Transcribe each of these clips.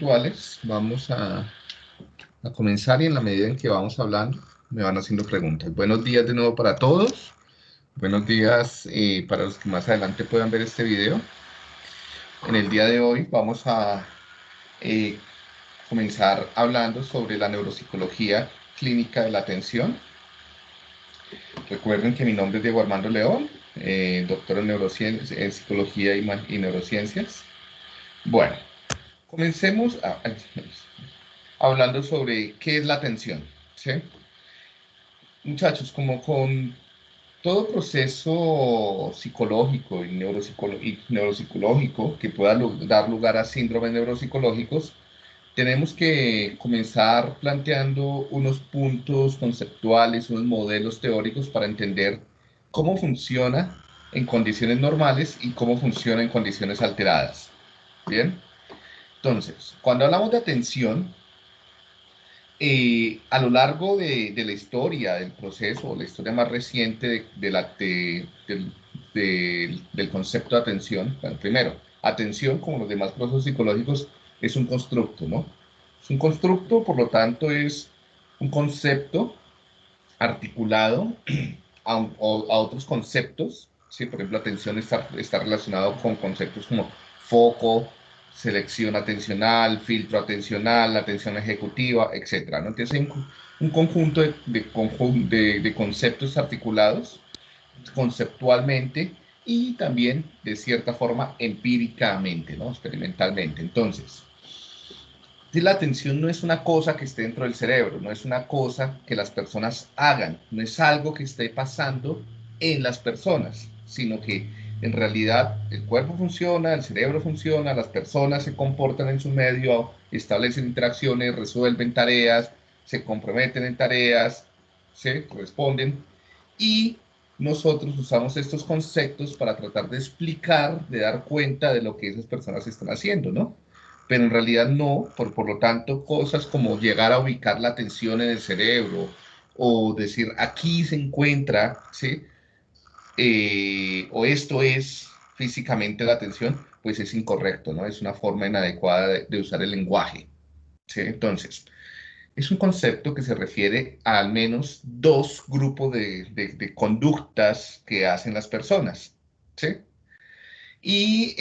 puntuales, vamos a comenzar y en la medida en que vamos hablando, me van haciendo preguntas. Buenos días de nuevo para todos. Buenos días para los que más adelante puedan ver este video. En el día de hoy vamos a eh, comenzar hablando sobre la neuropsicología clínica de la atención. Recuerden que mi nombre es Diego Armando León, doctor en psicología y neurociencias. Bueno, comencemos hablando sobre qué es la atención, ¿sí? Muchachos, como con todo proceso psicológico y neuropsicológico que pueda dar lugar a síndromes neuropsicológicos, tenemos que comenzar planteando unos puntos conceptuales, unos modelos teóricos para entender cómo funciona en condiciones normales y cómo funciona en condiciones alteradas. ¿Bien? Entonces, cuando hablamos de atención, a lo largo de la historia, del proceso, o la historia más reciente del concepto de atención, bueno, primero, atención, como los demás procesos psicológicos, es un constructo, ¿no? Es un constructo, por lo tanto, es un concepto articulado a otros conceptos, ¿sí? Por ejemplo, atención está relacionado con conceptos como foco, selección atencional, filtro atencional, atención ejecutiva, etcétera, ¿no? Entonces hay un conjunto de conceptos articulados conceptualmente y también de cierta forma empíricamente, ¿no? Experimentalmente. Entonces, la atención no es una cosa que esté dentro del cerebro, no es una cosa que las personas hagan, no es algo que esté pasando en las personas, sino que en realidad el cuerpo funciona, el cerebro funciona, las personas se comportan en su medio, establecen interacciones, resuelven tareas, se comprometen en tareas, se responden y nosotros usamos estos conceptos para tratar de explicar, de dar cuenta de lo que esas personas están haciendo, ¿no? Pero en realidad no, por lo tanto, cosas como llegar a ubicar la atención en el cerebro o decir aquí se encuentra, ¿sí? O esto es físicamente la atención, pues es incorrecto, ¿no? Es una forma inadecuada de usar el lenguaje, ¿sí? Entonces, es un concepto que se refiere a al menos dos grupos de conductas que hacen las personas, ¿sí? Y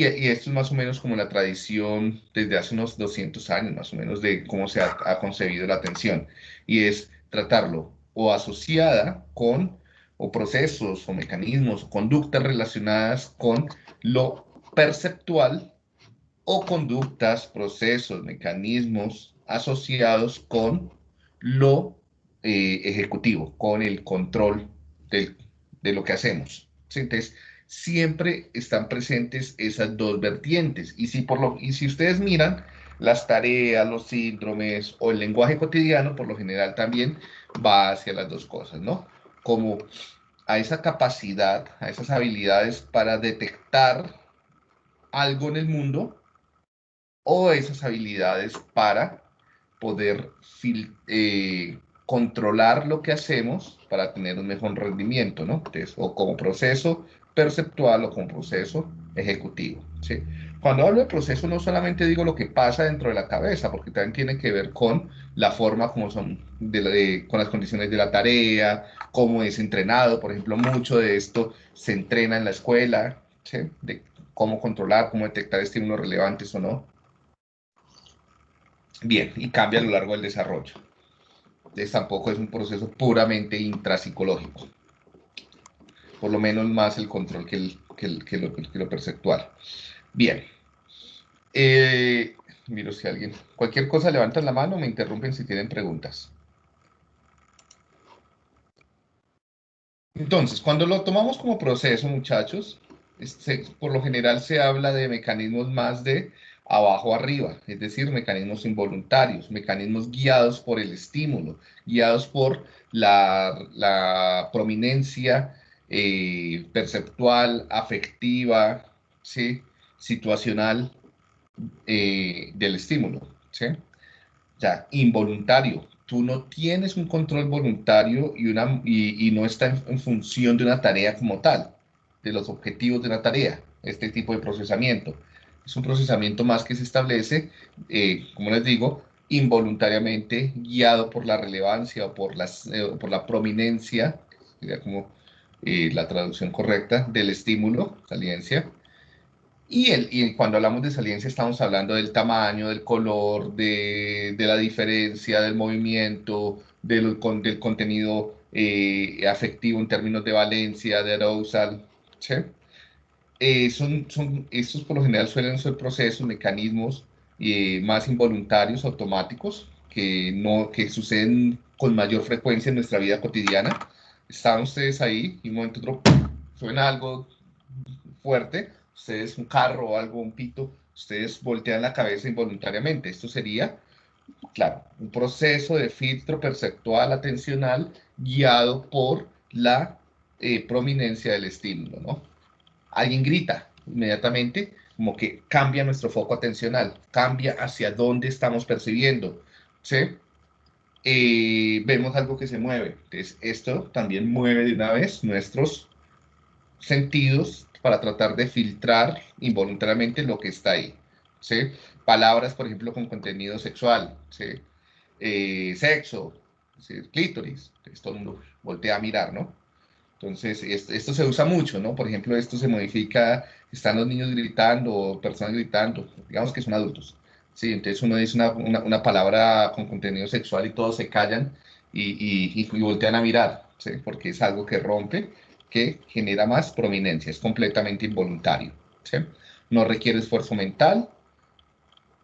esto es más o menos como la tradición desde hace unos 200 años, más o menos, de cómo se ha concebido la atención. Y es tratarlo o asociada con, o procesos, o mecanismos, o conductas relacionadas con lo perceptual, o conductas, procesos, mecanismos asociados con lo ejecutivo, con el control de lo que hacemos. ¿Sí? Entonces, siempre están presentes esas dos vertientes. Y si ustedes miran las tareas, los síndromes o el lenguaje cotidiano, por lo general también va hacia las dos cosas, ¿no? Como a esa capacidad, a esas habilidades para detectar algo en el mundo o esas habilidades para poder controlar lo que hacemos para tener un mejor rendimiento, ¿no? Entonces, o como proceso perceptual o como proceso ejecutivo, ¿sí? Cuando hablo de proceso no solamente digo lo que pasa dentro de la cabeza, porque también tiene que ver con la forma como son, con las condiciones de la tarea, cómo es entrenado, por ejemplo, mucho de esto se entrena en la escuela, ¿sí? De cómo controlar, cómo detectar estímulos relevantes o no. Bien, y cambia a lo largo del desarrollo. Entonces tampoco es un proceso puramente intrapsicológico, por lo menos más el control que lo perceptual. Bien, miro si alguien, cualquier cosa levantan la mano, me interrumpen si tienen preguntas. Entonces, cuando lo tomamos como proceso, muchachos, por lo general se habla de mecanismos más de abajo arriba, es decir, mecanismos involuntarios, mecanismos guiados por el estímulo, guiados por la prominencia perceptual, afectiva, ¿sí? Situacional del estímulo, ¿sí? Ya, involuntario. Tú no tienes un control voluntario y no está en función de una tarea como tal, de los objetivos de una tarea, este tipo de procesamiento, Es un procesamiento más que se establece, como les digo, involuntariamente, guiado por la relevancia o por la prominencia, sería como la traducción correcta, del estímulo, saliencia. Y cuando hablamos de saliencia estamos hablando del tamaño, del color, de la diferencia, del movimiento, del contenido afectivo en términos de valencia, de arousal, ¿sí? Estos por lo general suelen ser procesos, mecanismos más involuntarios, automáticos, que suceden con mayor frecuencia en nuestra vida cotidiana. Están ustedes ahí y un momento otro suena algo fuerte, ustedes un carro o algo, un pito, ustedes voltean la cabeza involuntariamente. Esto sería, claro, un proceso de filtro perceptual atencional guiado por la prominencia del estímulo, ¿no? Alguien grita inmediatamente, como que cambia nuestro foco atencional, cambia hacia dónde estamos percibiendo, ¿sí? Vemos algo que se mueve. Entonces, esto también mueve de una vez nuestros sentidos para tratar de filtrar involuntariamente lo que está ahí, ¿sí? Palabras, por ejemplo, con contenido sexual, ¿sí? Sexo, ¿sí? Clítoris, entonces todo el mundo voltea a mirar, ¿no? Entonces, esto se usa mucho, ¿no? Por ejemplo, esto se modifica, están los niños gritando o personas gritando, digamos que son adultos, ¿sí? Entonces uno dice una palabra con contenido sexual y todos se callan y voltean a mirar, ¿sí? Porque es algo que rompe, que genera más prominencia, es completamente involuntario, ¿sí? No requiere esfuerzo mental,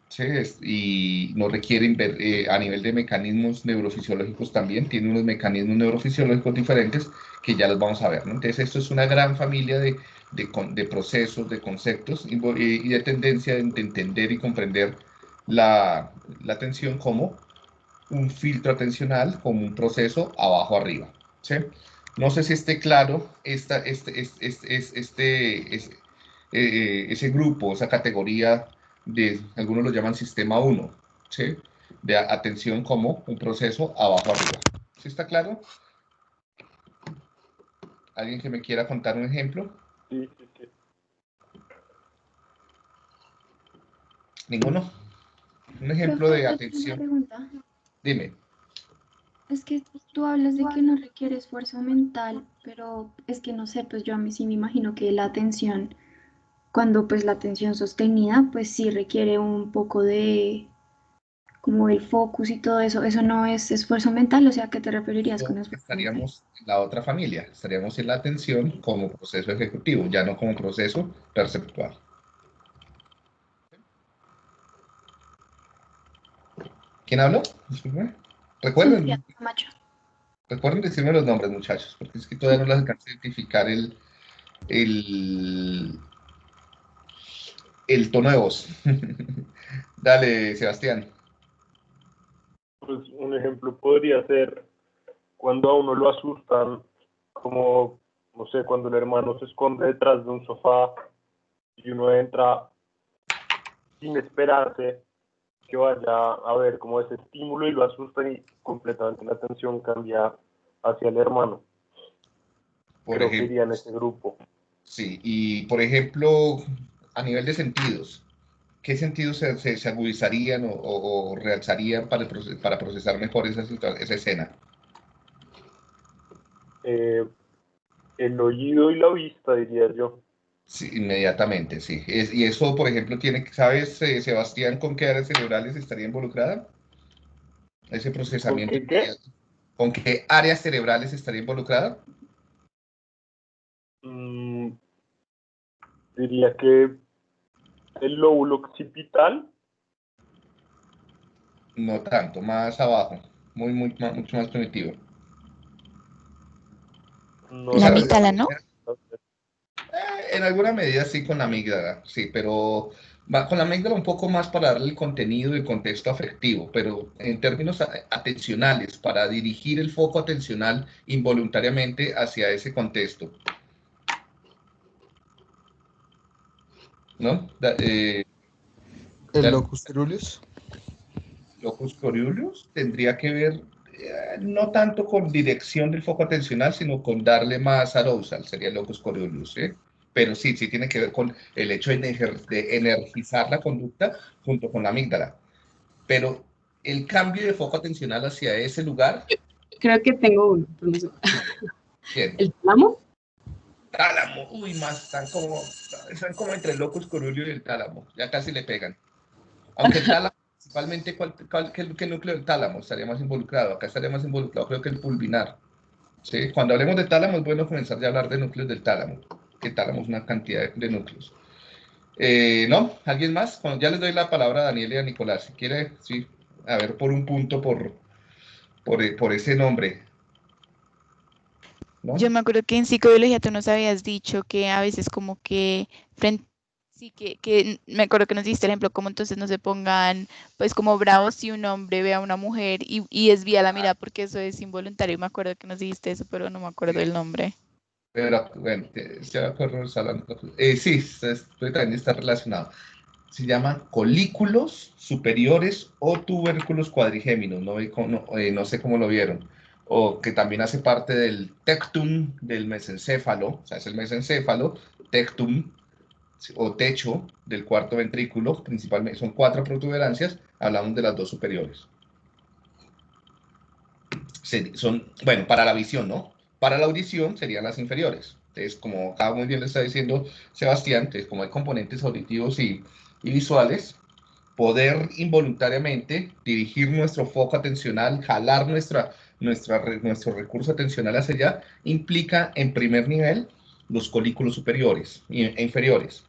¿sí? Y no requiere a nivel de mecanismos neurofisiológicos también, tiene unos mecanismos neurofisiológicos diferentes que ya los vamos a ver, ¿no? Entonces esto es una gran familia de procesos, de conceptos y de tendencia de entender y comprender la atención como un filtro atencional, como un proceso abajo-arriba, ¿sí? No sé si esté claro ese grupo, esa categoría algunos lo llaman sistema 1, ¿sí? De atención como un proceso abajo-arriba. ¿Sí está claro? ¿Alguien que me quiera contar un ejemplo? Sí, sí, sí. ¿Ninguno? Un ejemplo Profe, de yo tengo una atención. pregunta. Dime. Es que tú hablas de que no requiere esfuerzo mental, pero es que no sé, pues yo a mí sí me imagino que la atención, cuando pues la atención sostenida, pues sí requiere un poco de como el focus y todo eso. Eso no es esfuerzo mental, o sea, ¿a qué te referirías con esfuerzo mental? Estaríamos en la otra familia, estaríamos en la atención como proceso ejecutivo, ya no como proceso perceptual. ¿Quién habló? Disculpe. Sofía Recuerden, Camacho. recuerden decirme los nombres, muchachos, porque es que todavía no les alcanzo a identificar el, el tono de voz. Dale, Sebastián. Pues un ejemplo podría ser cuando a uno lo asustan, como, no sé, cuando el hermano se esconde detrás de un sofá y uno entra sin esperarse que vaya a ver como ese estímulo y lo asustan y completamente la atención cambia hacia el hermano. Por Creo que ejemplo, iría en ese grupo. sí, y por ejemplo, a nivel de sentidos, ¿qué sentidos se agudizarían o realzarían para procesar mejor esa escena? Eh, el oído y la vista, diría yo. Sí, inmediatamente, sí. Y eso, por ejemplo, ¿sabes, Sebastián, con qué áreas cerebrales estaría involucrada? Ese ¿Con procesamiento qué qué? inmediato. ¿Con qué áreas cerebrales estaría involucrada? Mm, diría que el lóbulo occipital. No tanto, más abajo, mucho más primitivo. O No La sea, sabría amígdala, ¿no? decir. en alguna medida sí con la amígdala, sí, pero va con la amígdala un poco más para darle el contenido y el contexto afectivo, pero en términos atencionales, para dirigir el foco atencional involuntariamente hacia ese contexto, ¿no? El Dan- locus coeruleus. Locus coeruleus tendría que ver no tanto con dirección del foco atencional, sino con darle más arousal, sería el locus coeruleus, ¿sí? pero sí, sí tiene que ver con el hecho de energizar la conducta junto con la amígdala. Pero el cambio de foco atencional hacia ese lugar, Creo que tengo uno. bien. ¿El tálamo? Tálamo, uy, más, están como entre el locus coeruleus y el tálamo, ya casi le pegan. Aunque el tálamo, principalmente, ¿qué núcleo del tálamo estaría más involucrado? Acá estaría más involucrado, creo que el pulvinar. ¿Sí? Cuando hablemos de tálamo, es bueno comenzar ya a hablar de núcleos del tálamo, que el tálamo es una cantidad de núcleos. ¿No? ¿Alguien más? Bueno, ya les doy la palabra a Daniel y a Nicolás. Si quiere, sí, a ver, por un punto por ese nombre. ¿No? Yo me acuerdo que en psicobiología tú nos habías dicho que a veces como que sí, que me acuerdo que nos diste el ejemplo, como entonces no se pongan pues como bravos si un hombre ve a una mujer y desvía la mirada porque eso es involuntario. Me acuerdo que nos dijiste eso, pero no me acuerdo el nombre. Pero, bueno, ya me acuerdo, sí, también está relacionado. Se llama colículos superiores o tubérculos cuadrigéminos, no sé cómo lo vieron, o que también hace parte del tectum del mesencéfalo, o sea, es el mesencéfalo, tectum o techo del cuarto ventrículo, principalmente, son 4 protuberancias, hablamos de las 2 superiores. Bueno, para la visión, ¿no? Para la audición serían las inferiores. Entonces, como acá muy bien le está diciendo Sebastián, entonces, como hay componentes auditivos y visuales, poder involuntariamente dirigir nuestro foco atencional, jalar nuestro recurso atencional hacia allá, implica en primer nivel los colículos superiores e inferiores,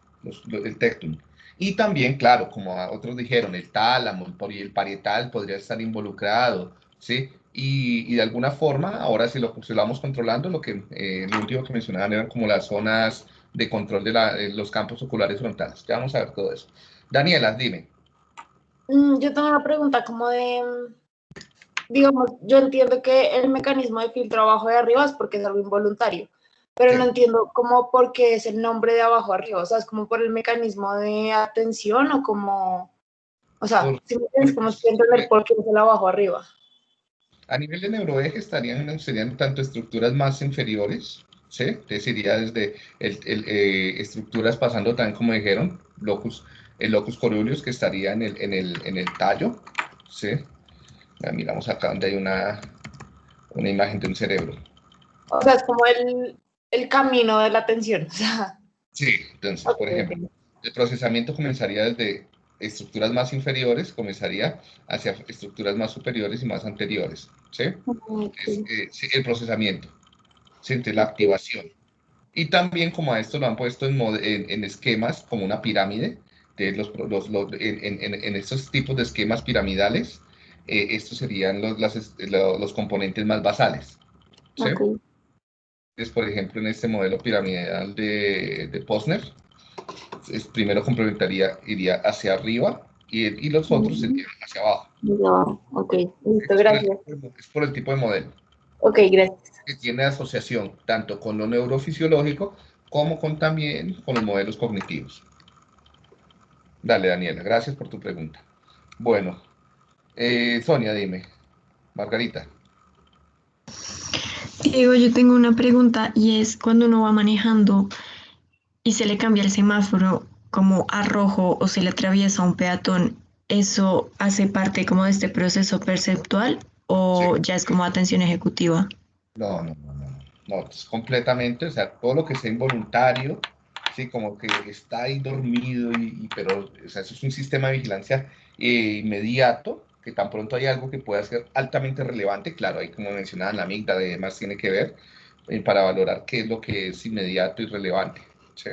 el tectum. Y también, claro, como otros dijeron, el tálamo, el parietal podría estar involucrado, ¿sí? Y de alguna forma, ahora si lo vamos controlando, lo último que mencionaban eran como las zonas de control de los campos oculares frontales. Ya vamos a ver todo eso. Daniela, dime. Yo tengo una pregunta como de, digamos, yo entiendo que el mecanismo de filtro abajo y arriba es porque es algo involuntario, pero Sí. no entiendo cómo por qué es el nombre de abajo arriba, o sea, es como por el mecanismo de atención o como, o sea, si me entiendes, como si entender por qué es el abajo arriba. A nivel de neuroeje serían tanto estructuras más inferiores, ¿sí? Entonces iría desde estructuras pasando también, como dijeron, el locus coeruleus, que estaría en el tallo, ¿sí? Ya miramos acá donde hay una imagen de un cerebro. O sea, es como el camino de la atención, o sea. Sí, entonces, Okay, por ejemplo, el procesamiento comenzaría desde estructuras más inferiores, comenzaría hacia estructuras más superiores y más anteriores, ¿sí? okay. Sí, el procesamiento, ¿sí? Entonces, la activación. Y también como a esto lo han puesto en esquemas como una pirámide, en estos tipos de esquemas piramidales, estos serían los componentes más basales, ¿sí? Okay. Entonces, por ejemplo, en este modelo piramidal de Posner, primero iría hacia arriba y los otros serían hacia abajo. No, ok, listo, gracias. Es por el tipo de modelo Ok, gracias. que tiene asociación tanto con lo neurofisiológico como también con los modelos cognitivos. Dale, Daniela, gracias por tu pregunta. Bueno, Sonia, dime. Margarita. Diego, yo tengo una pregunta y es cuando uno va manejando y se le cambia el semáforo como a rojo o se le atraviesa un peatón, ¿eso hace parte como de este proceso perceptual o Sí. ya es como atención ejecutiva? No, es completamente, o sea, todo lo que sea involuntario, sí, como que está ahí dormido, pero, o sea, eso es un sistema de vigilancia inmediato, que tan pronto hay algo que pueda ser altamente relevante, claro, ahí como mencionaban, la amígdala y demás tiene que ver, para valorar qué es lo que es inmediato y relevante, ¿sí?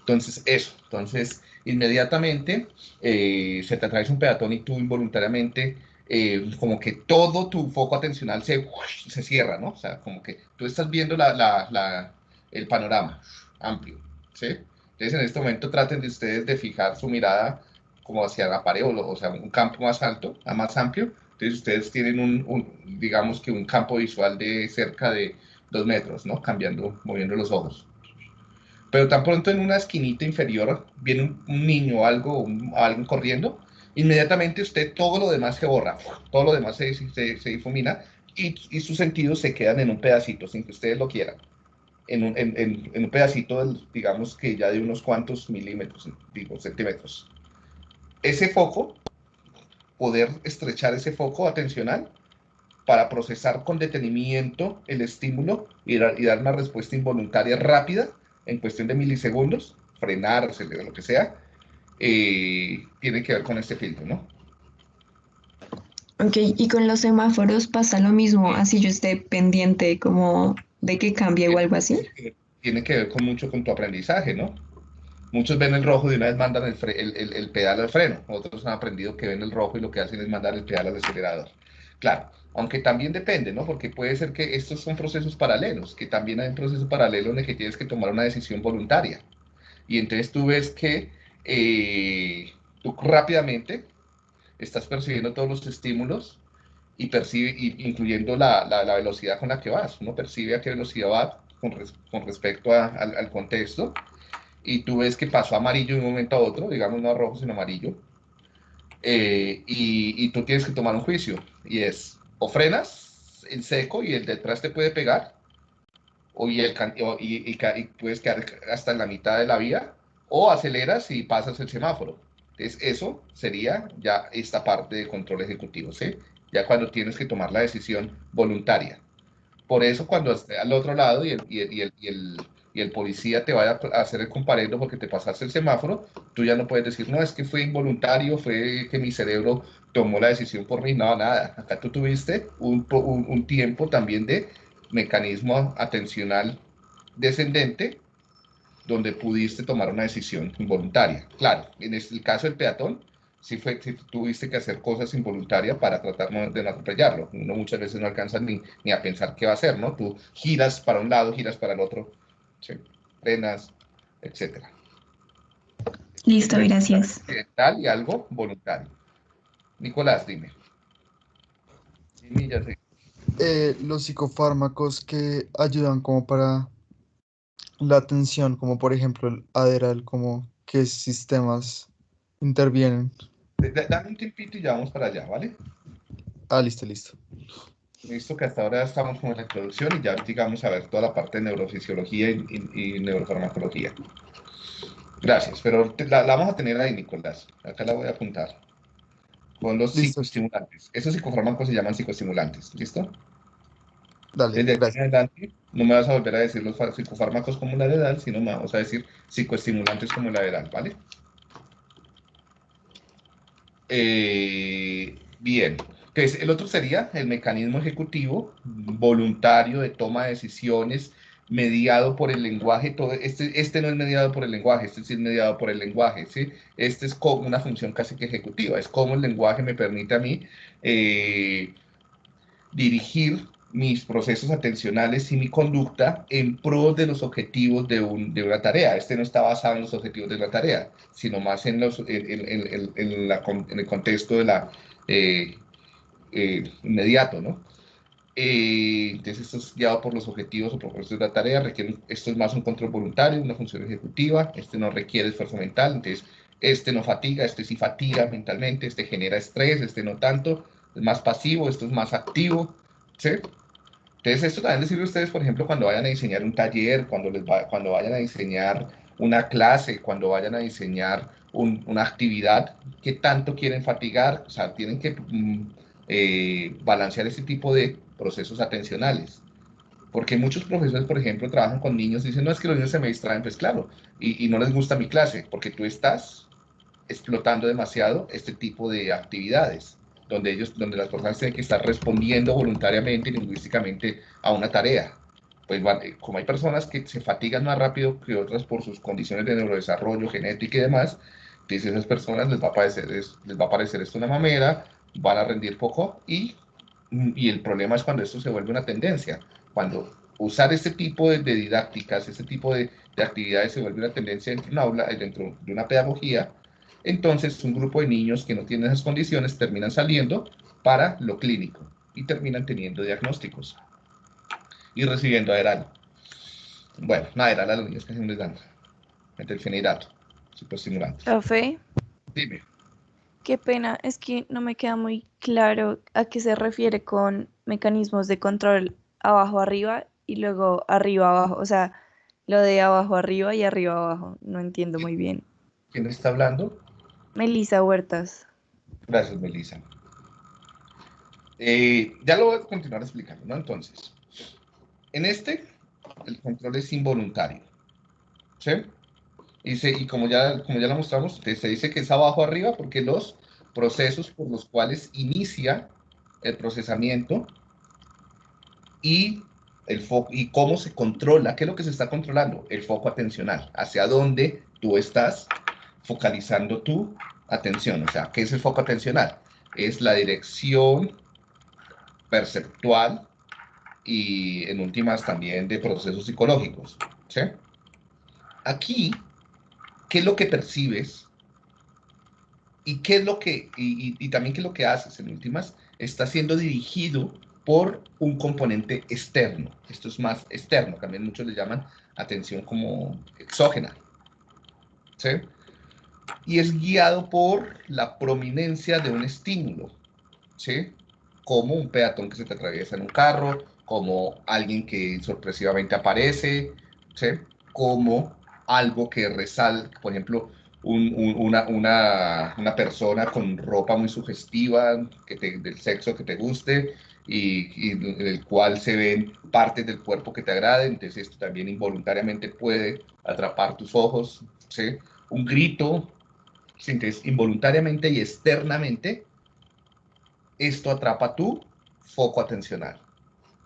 Entonces, inmediatamente se te atraviesa un peatón y tú involuntariamente, como que todo tu foco atencional se cierra, ¿no? O sea, como que tú estás viendo el panorama amplio, ¿sí? Entonces, en este momento traten de ustedes de fijar su mirada como hacia la pared, o sea, un campo más alto, más amplio. Entonces, ustedes tienen digamos que un campo visual de cerca de 2 metros, ¿no? Moviendo los ojos. Pero tan pronto en una esquinita inferior viene un niño o alguien corriendo, inmediatamente usted todo lo demás se borra, todo lo demás se difumina y sus sentidos se quedan en un pedacito sin que ustedes lo quieran. en un pedacito, digamos que ya de unos cuantos milímetros, digo, centímetros. Ese foco, poder estrechar ese foco atencional para procesar con detenimiento el estímulo y dar una respuesta involuntaria rápida en cuestión de milisegundos, frenar, acelerar, lo que sea, tiene que ver con este filtro, ¿no? Ok, y con los semáforos pasa lo mismo, así yo esté pendiente como de que cambie o algo así. Tiene que ver mucho con tu aprendizaje, ¿no? Muchos ven el rojo y de una vez mandan el pedal al freno. Otros han aprendido que ven el rojo y lo que hacen es mandar el pedal al acelerador. Claro, aunque también depende, ¿no? Porque puede ser que estos son procesos paralelos, que también hay un proceso paralelo en el que tienes que tomar una decisión voluntaria. Y entonces tú ves que tú rápidamente estás percibiendo todos los estímulos y incluyendo la velocidad con la que vas. Uno percibe a qué velocidad va con respecto al contexto, y tú ves que pasó amarillo de un momento a otro, digamos no a rojo sino amarillo, y tú tienes que tomar un juicio, y es, o frenas en seco y el detrás te puede pegar, y puedes quedar hasta en la mitad de la vía, o aceleras y pasas el semáforo. Entonces eso sería ya esta parte de control ejecutivo, ¿sí? Ya cuando tienes que tomar la decisión voluntaria. Por eso cuando esté al otro lado y el policía te vaya a hacer el comparendo porque te pasaste el semáforo, tú ya no puedes decir, no, es que fue involuntario, fue que mi cerebro tomó la decisión por mí. No, nada. Acá tú tuviste un tiempo también de mecanismo atencional descendente donde pudiste tomar una decisión involuntaria. Claro, en el caso del peatón, sí tuviste que hacer cosas involuntarias para tratar de no atropellarlo. Uno muchas veces no alcanza ni a pensar qué va a hacer, ¿no? Tú giras para un lado, giras para el otro, ¿sí? Frenas, etc. Listo, gracias. Accidental y algo voluntario. Nicolás, dime. Dime, ya sé. Los psicofármacos que ayudan como para la atención, como por ejemplo el Adderall, como qué sistemas intervienen. Dame un tiempito y ya vamos para allá, ¿vale? Ah, listo, listo. Listo, que hasta ahora estamos con la introducción y ya digamos a ver toda la parte de neurofisiología y neurofarmacología. Gracias, pero la vamos a tener ahí, Nicolás. Acá la voy a apuntar. Con los Listo, psicoestimulantes. Esos psicofármacos se llaman psicoestimulantes. ¿Listo? dale, Desde aquí en gracias. adelante no me vas a volver a decir los psicofármacos como la Adderall, sino me vamos a decir psicoestimulantes como la Adderall, ¿vale? Bien. Entonces, el otro sería el mecanismo ejecutivo voluntario de toma de decisiones mediado por el lenguaje. Este no es mediado por el lenguaje, este sí es mediado por el lenguaje, ¿sí? Este es como una función casi que ejecutiva, es como el lenguaje me permite a mí dirigir mis procesos atencionales y mi conducta en pro de los objetivos de una tarea. Este no está basado en los objetivos de la tarea, sino más en el contexto de la inmediato, ¿no? Entonces esto es guiado por los objetivos o propósitos de la tarea, esto es más un control voluntario, una función ejecutiva, este no requiere esfuerzo mental, entonces este no fatiga, este sí fatiga mentalmente, este genera estrés, este no tanto, es más pasivo, esto es más activo, ¿sí? Entonces esto también les sirve a ustedes, por ejemplo, cuando vayan a diseñar un taller, cuando vayan a diseñar una clase, cuando vayan a diseñar una actividad, ¿qué tanto quieren fatigar? O sea, tienen que balancear ese tipo de procesos atencionales. Porque muchos profesores, por ejemplo, trabajan con niños y dicen, no, es que los niños se me distraen, pues claro, y no les gusta mi clase, porque tú estás explotando demasiado este tipo de actividades, donde las personas tienen que estar respondiendo voluntariamente y lingüísticamente a una tarea. Pues como hay personas que se fatigan más rápido que otras por sus condiciones de neurodesarrollo, genética y demás, entonces a esas personas les va a parecer esto una mamera, van a rendir poco y el problema es cuando esto se vuelve una tendencia, cuando usar este tipo de didácticas, este tipo de actividades se vuelve una tendencia dentro de una aula, dentro de una pedagogía. Entonces, un grupo de niños que no tienen esas condiciones terminan saliendo para lo clínico y terminan teniendo diagnósticos y recibiendo Adderall. Bueno, no Adderall a los niños que se les dan, metilfenidato, psicoestimulantes. Profe, Dime. qué pena, es que no me queda muy claro a qué se refiere con mecanismos de control abajo arriba y luego arriba abajo, o sea, lo de abajo arriba y arriba abajo, no entiendo muy bien. ¿Quién está hablando? Melissa Huertas. Gracias, Melissa. Ya lo voy a continuar explicando, ¿no? Entonces, en el control es involuntario, ¿sí? Y como ya lo mostramos, se dice que es abajo arriba porque los procesos por los cuales inicia el procesamiento y el foco y cómo se controla, qué es lo que se está controlando, el foco atencional, hacia dónde tú estás focalizando tu atención. O sea, ¿qué es el foco atencional? Es la dirección perceptual y en últimas también de procesos psicológicos, ¿sí? Aquí, ¿qué es lo que percibes? Y qué es lo que, y también qué es lo que haces en últimas, está siendo dirigido por un componente externo. Esto es más externo, también muchos le llaman atención como exógena, ¿sí? Y es guiado por la prominencia de un estímulo, ¿sí? Como un peatón que se te atraviesa en un carro, como alguien que sorpresivamente aparece, ¿sí? Como algo que resalta, por ejemplo, una persona con ropa muy sugestiva del sexo que te guste y en el cual se ven partes del cuerpo que te agraden, entonces esto también involuntariamente puede atrapar tus ojos, ¿sí? Un grito, ¿sí? Entonces involuntariamente y externamente esto atrapa tu foco atencional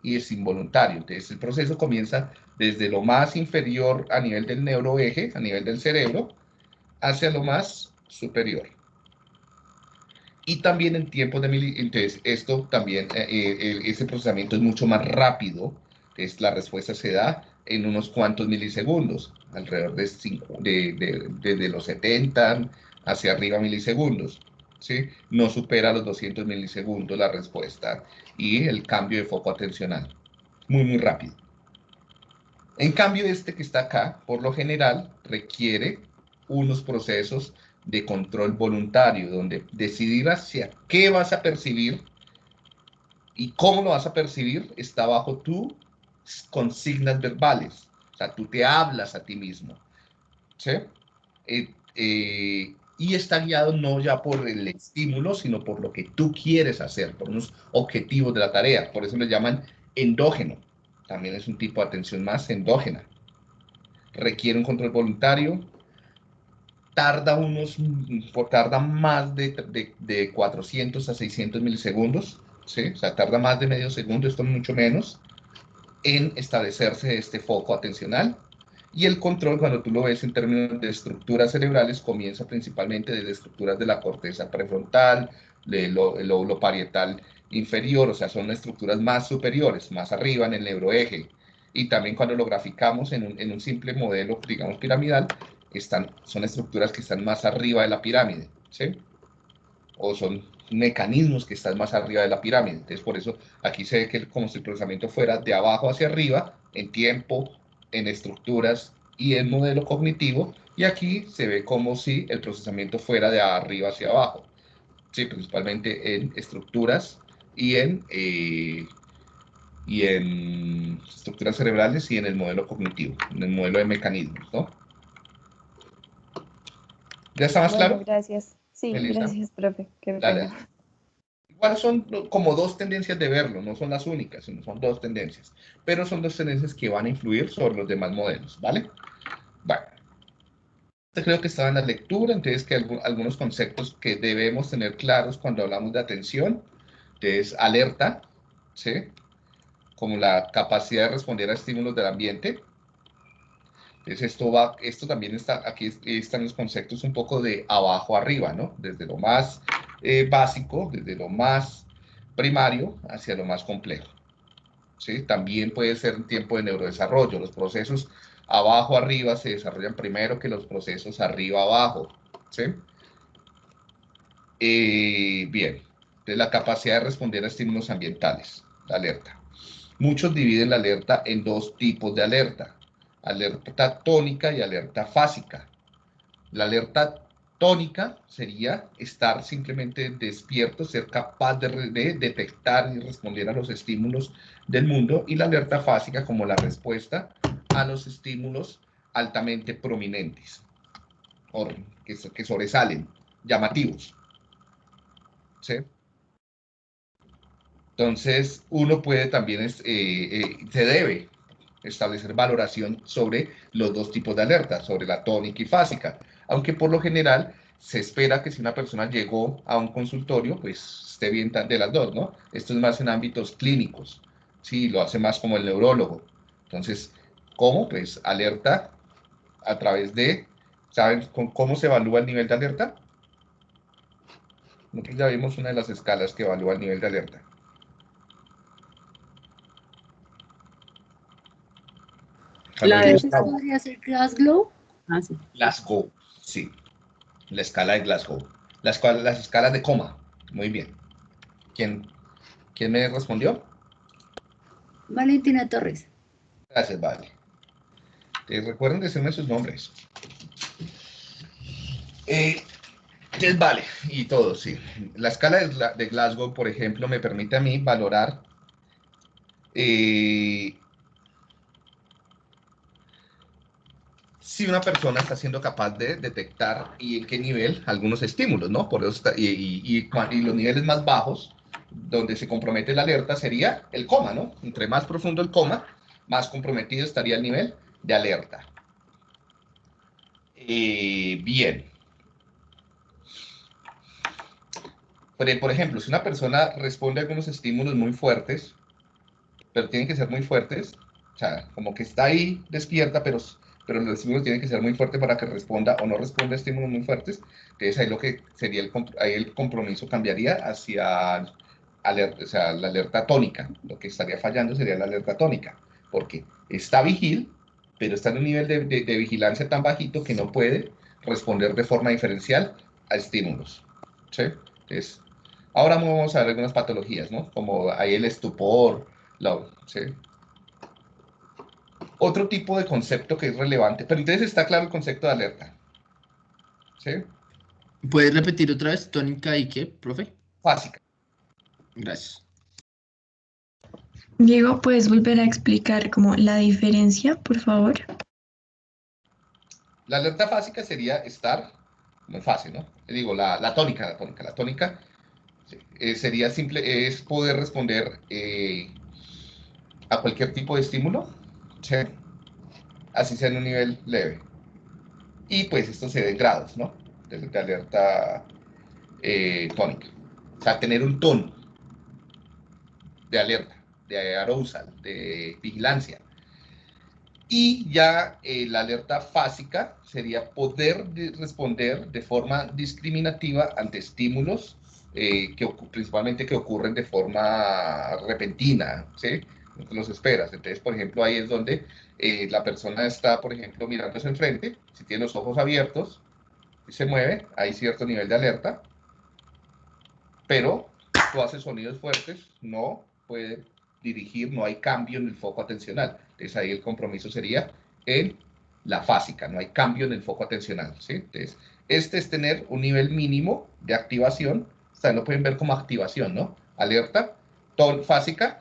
y es involuntario. Entonces el proceso comienza desde lo más inferior a nivel del neuroeje, a nivel del cerebro, hacia lo más superior. Y también en tiempos de entonces esto también, ese procesamiento es mucho más rápido. Entonces la respuesta se da en unos cuantos milisegundos, alrededor de los 70 hacia arriba milisegundos. ¿Sí? No supera los 200 milisegundos la respuesta y el cambio de foco atencional. Muy, muy rápido. En cambio, este que está acá, por lo general, requiere unos procesos de control voluntario, donde decidir hacia qué vas a percibir y cómo lo vas a percibir está bajo tus consignas verbales. O sea, tú te hablas a ti mismo. ¿Sí? Y está guiado no ya por el estímulo, sino por lo que tú quieres hacer, por unos objetivos de la tarea. Por eso le llaman endógeno. También es un tipo de atención más endógena. Requiere un control voluntario, tarda más de 400 a 600 milisegundos, ¿sí? O sea, tarda más de medio segundo, esto mucho menos, en establecerse este foco atencional. Y el control, cuando tú lo ves en términos de estructuras cerebrales, comienza principalmente desde estructuras de la corteza prefrontal, el lóbulo parietal inferior, o sea, son estructuras más superiores, más arriba en el neuroeje. Y también cuando lo graficamos en un simple modelo, digamos, piramidal, son estructuras que están más arriba de la pirámide, ¿sí? O son mecanismos que están más arriba de la pirámide. Entonces, por eso aquí se ve que como si el procesamiento fuera de abajo hacia arriba, en tiempo, en estructuras y en modelo cognitivo, y aquí se ve como si el procesamiento fuera de arriba hacia abajo, ¿sí? Principalmente en estructuras y en estructuras cerebrales y en el modelo cognitivo, en el modelo de mecanismos, ¿no? ¿Ya está más Bueno, claro? gracias. Sí, Melissa. gracias, profe. Qué Dale. pena. Igual son como dos tendencias de verlo, no son las únicas, sino son dos tendencias. Pero son dos tendencias que van a influir sobre los demás modelos, ¿vale? Bueno. Creo que estaba en la lectura, entonces que algunos conceptos que debemos tener claros cuando hablamos de atención, entonces alerta, ¿sí? Como la capacidad de responder a estímulos del ambiente. Entonces esto también está, aquí están los conceptos un poco de abajo arriba, ¿no? Desde lo más básico, desde lo más primario hacia lo más complejo, ¿sí? También puede ser en tiempo de neurodesarrollo. Los procesos abajo arriba se desarrollan primero que los procesos arriba abajo, ¿sí? Bien, entonces la capacidad de responder a estímulos ambientales, la alerta. Muchos dividen la alerta en dos tipos de alerta: alerta tónica y alerta fásica. La alerta Tónica sería estar simplemente despierto, ser capaz de detectar y responder a los estímulos del mundo, y la alerta fásica como la respuesta a los estímulos altamente prominentes, o que sobresalen, llamativos. ¿Sí? Entonces, uno puede también, se debe establecer valoración sobre los dos tipos de alerta, sobre la tónica y fásica, aunque por lo general se espera que si una persona llegó a un consultorio, pues esté bien de las dos, ¿no? Esto es más en ámbitos clínicos, sí, lo hace más como el neurólogo. Entonces, ¿cómo? Pues alerta a través de, ¿saben cómo se evalúa el nivel de alerta? Nosotros ya vimos una de las escalas que evalúa el nivel de alerta. ¿Podría ser Glasgow? Ah, sí. Glasgow, sí. La escala de Glasgow. Las escalas de coma. Muy bien. ¿Quién me respondió? Valentina Torres. Gracias, Vale. Recuerden decirme sus nombres. ¿Qué es Vale? Y todo, sí. La escala de Glasgow, por ejemplo, me permite a mí valorar si una persona está siendo capaz de detectar y en qué nivel algunos estímulos, ¿no? Por eso y los niveles más bajos, donde se compromete la alerta, sería el coma, ¿no? Entre más profundo el coma, más comprometido estaría el nivel de alerta. Bien. Por ejemplo, si una persona responde a algunos estímulos muy fuertes, pero tienen que ser muy fuertes, o sea, como que está ahí despierta, pero los estímulos tienen que ser muy fuertes para que responda, o no responda a estímulos muy fuertes. Entonces ahí lo que sería ahí el compromiso cambiaría hacia alerta, o sea, la alerta tónica. Lo que estaría fallando sería la alerta tónica, porque está vigil, pero está en un nivel de vigilancia tan bajito que no puede responder de forma diferencial a estímulos. ¿Sí? Entonces, ahora vamos a ver algunas patologías, ¿no? Como ahí el estupor, ¿sí? Otro tipo de concepto que es relevante, pero entonces está claro el concepto de alerta. ¿Sí? ¿Puedes repetir otra vez? ¿Tónica y qué, profe? Fásica. Gracias. Diego, ¿puedes volver a explicar como la diferencia, por favor? La alerta fásica sería estar, muy fácil, ¿no? Digo, la tónica. La tónica sería simple, es poder responder a cualquier tipo de estímulo, ¿sí? Así sea en un nivel leve. Y pues esto se ve en grados, ¿no? De alerta tónica. O sea, tener un tono de alerta, de arousal, de vigilancia. Y ya la alerta fásica sería poder responder de forma discriminativa ante estímulos principalmente que ocurren de forma repentina, ¿sí? No te los esperas. Entonces, por ejemplo, ahí es donde la persona está, por ejemplo, mirándose enfrente, si tiene los ojos abiertos y se mueve, hay cierto nivel de alerta, pero tú haces sonidos fuertes, no puede dirigir, no hay cambio en el foco atencional. Entonces ahí el compromiso sería en la fásica, no hay cambio en el foco atencional, ¿sí? Entonces, este es tener un nivel mínimo de activación, o sea, lo pueden ver como activación, ¿no? Alerta tónica,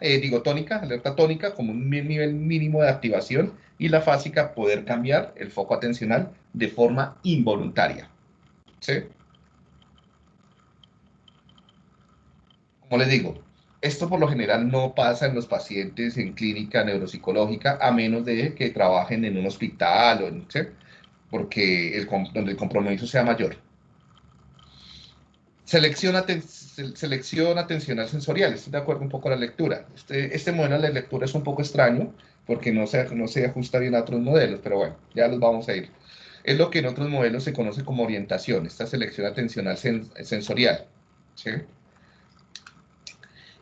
alerta tónica como un nivel mínimo de activación, y la fásica poder cambiar el foco atencional de forma involuntaria, ¿sí? Como les digo, esto por lo general no pasa en los pacientes en clínica neuropsicológica, a menos de que trabajen en un hospital, o ¿sí? Porque donde el compromiso sea mayor. Selección atencional sensorial. Estoy de acuerdo un poco con la lectura. Este modelo de lectura es un poco extraño porque no se ajusta bien a otros modelos, pero bueno, ya los vamos a ir. Es lo que en otros modelos se conoce como orientación, esta selección atencional sensorial, ¿sí?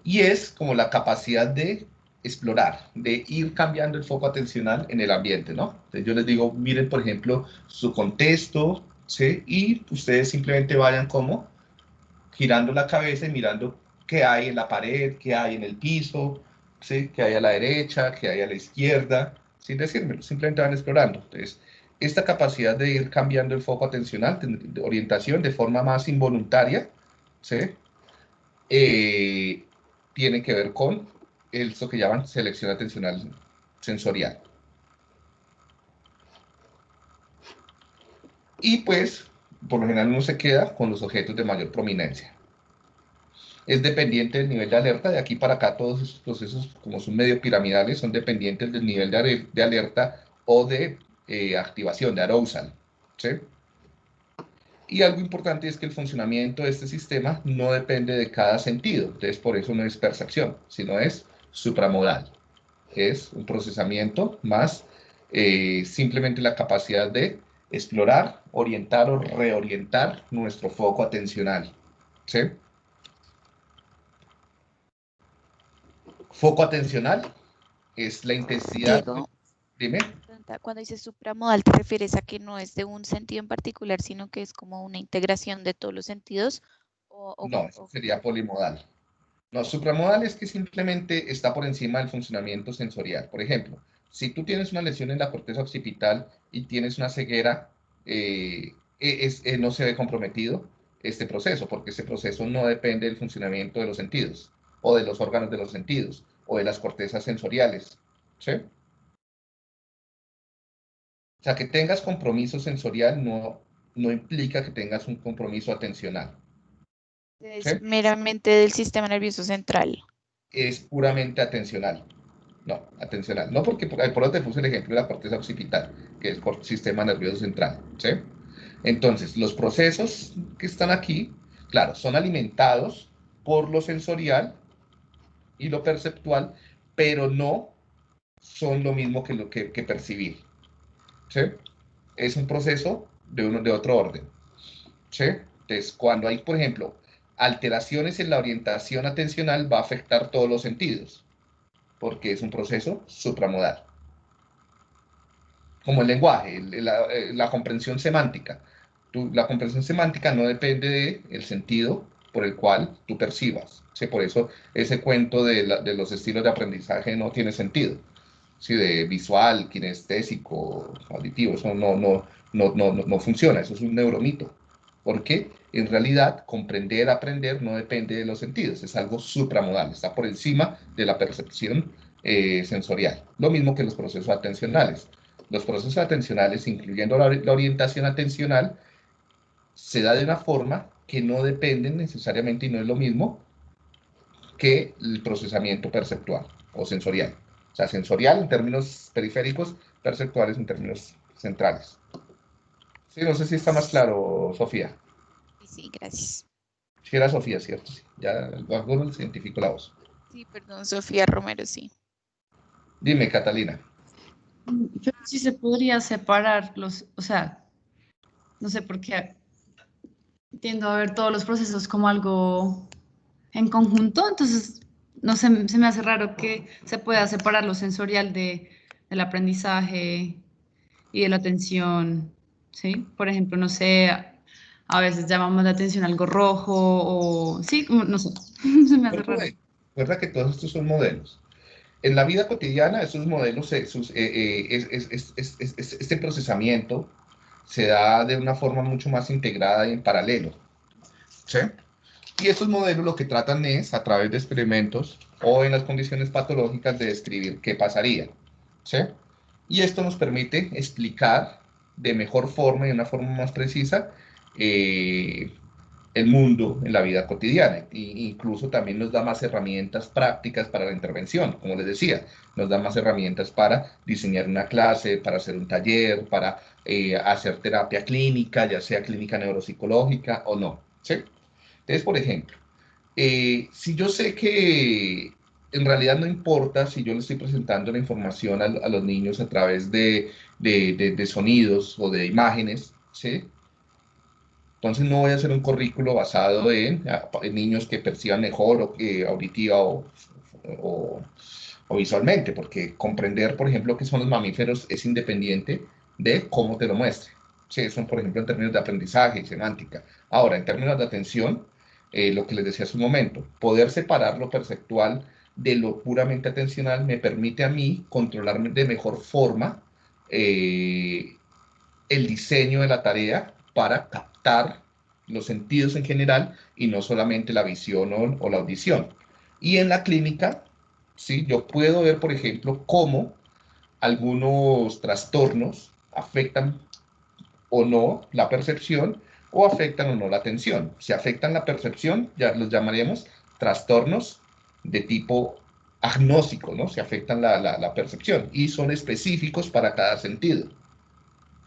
Y es como la capacidad de explorar, de ir cambiando el foco atencional en el ambiente, ¿no? Entonces yo les digo, miren, por ejemplo, su contexto, ¿sí? Y ustedes simplemente vayan como girando la cabeza y mirando qué hay en la pared, qué hay en el piso, ¿sí? Qué hay a la derecha, qué hay a la izquierda, sin decírmelo, simplemente van explorando. Entonces, esta capacidad de ir cambiando el foco atencional, de orientación de forma más involuntaria, ¿sí? Tiene que ver con eso que llaman selección atencional sensorial. Y pues, por lo general uno se queda con los objetos de mayor prominencia. Es dependiente del nivel de alerta. De aquí para acá todos esos procesos, como son medio piramidales, son dependientes del nivel de alerta o de activación, de arousal, ¿sí? Y algo importante es que el funcionamiento de este sistema no depende de cada sentido. Entonces, por eso no es percepción, sino es supramodal. Es un procesamiento más simplemente la capacidad de explorar, orientar o reorientar nuestro foco atencional, ¿sí? Foco atencional es la intensidad. Diego, Dime. cuando dices supramodal, ¿te refieres a que no es de un sentido en particular, sino que es como una integración de todos los sentidos? No, eso sería polimodal. No, supramodal es que simplemente está por encima del funcionamiento sensorial. Por ejemplo, si tú tienes una lesión en la corteza occipital y tienes una ceguera, no se ve comprometido este proceso, porque este proceso no depende del funcionamiento de los sentidos, o de los órganos de los sentidos, o de las cortezas sensoriales, ¿sí? O sea, que tengas compromiso sensorial no implica que tengas un compromiso atencional. Es ¿Sí? meramente del sistema nervioso central. Es puramente atencional. No, atencional. No porque por eso te puse el ejemplo de la corteza occipital, que es por sistema nervioso central, ¿sí? Entonces, los procesos que están aquí, claro, son alimentados por lo sensorial y lo perceptual, pero no son lo mismo que lo que percibir, ¿sí? Es un proceso de otro orden, ¿sí? Entonces, cuando hay, por ejemplo, alteraciones en la orientación atencional, va a afectar todos los sentidos, porque es un proceso supramodal. Como el lenguaje, la comprensión semántica. La comprensión semántica no depende del sentido por el cual tú percibas. ¿Sí? Por eso ese cuento de los estilos de aprendizaje no tiene sentido. ¿Sí? De visual, kinestésico, auditivo, eso no funciona, eso es un neuromito. Porque en realidad comprender, aprender no depende de los sentidos, es algo supramodal, está por encima de la percepción sensorial. Lo mismo que los procesos atencionales. Los procesos atencionales, incluyendo la orientación atencional, se da de una forma que no dependen necesariamente y no es lo mismo que el procesamiento perceptual o sensorial. O sea, sensorial en términos periféricos, perceptuales en términos centrales. Sí, no sé si está más claro, Sofía. Sí, gracias. Sí, era Sofía, ¿cierto? Sí. Ya algunos identifico la voz. Sí, perdón, Sofía Romero, sí. Dime, Catalina. Pero sí se podría separar los, o sea, no sé por qué tiendo a ver todos los procesos como algo en conjunto, entonces no sé, se me hace raro que se pueda separar lo sensorial del aprendizaje y de la atención, ¿sí? Por ejemplo, no sé, a veces llamamos la atención algo rojo o, sí, no sé, se me hace raro. Recuerda que todos estos son modelos. En la vida cotidiana, esos modelos, este procesamiento se da de una forma mucho más integrada y en paralelo. ¿Sí? Y estos modelos lo que tratan es, a través de experimentos o en las condiciones patológicas, de describir qué pasaría. ¿Sí? Y esto nos permite explicar de mejor forma y de una forma más precisa el mundo en la vida cotidiana. E incluso también nos da más herramientas prácticas para la intervención, como les decía, nos da más herramientas para diseñar una clase, para hacer un taller, para hacer terapia clínica, ya sea clínica neuropsicológica o no. ¿Sí? Entonces, por ejemplo, si yo sé que en realidad no importa si yo le estoy presentando la información a los niños a través de sonidos o de imágenes, ¿sí? Entonces no voy a hacer un currículo basado en niños que perciban mejor o que auditiva o visualmente, porque comprender, por ejemplo, qué son los mamíferos es independiente de cómo te lo muestre. Sí, son, por ejemplo, en términos de aprendizaje y semántica. Ahora, en términos de atención, lo que les decía hace un momento, poder separar lo perceptual de lo puramente atencional me permite a mí controlarme de mejor forma el diseño de la tarea para captar los sentidos en general y no solamente la visión o la audición. Y en la clínica, ¿sí? Yo puedo ver, por ejemplo, cómo algunos trastornos afectan o no la percepción o afectan o no la atención. Si afectan la percepción, ya los llamaríamos trastornos de tipo agnóstico, ¿no? Si afectan la percepción y son específicos para cada sentido.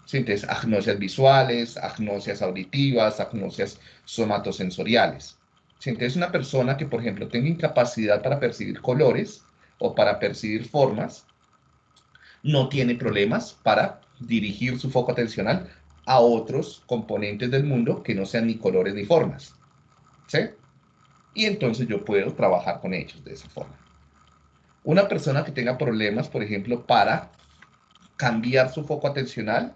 ¿Sí? Entonces, agnosias visuales, agnosias auditivas, agnosias somatosensoriales. ¿Sí? Entonces, una persona que, por ejemplo, tenga incapacidad para percibir colores o para percibir formas, no tiene problemas para dirigir su foco atencional a otros componentes del mundo que no sean ni colores ni formas. ¿Sí? Y entonces yo puedo trabajar con ellos de esa forma. Una persona que tenga problemas, por ejemplo, para cambiar su foco atencional,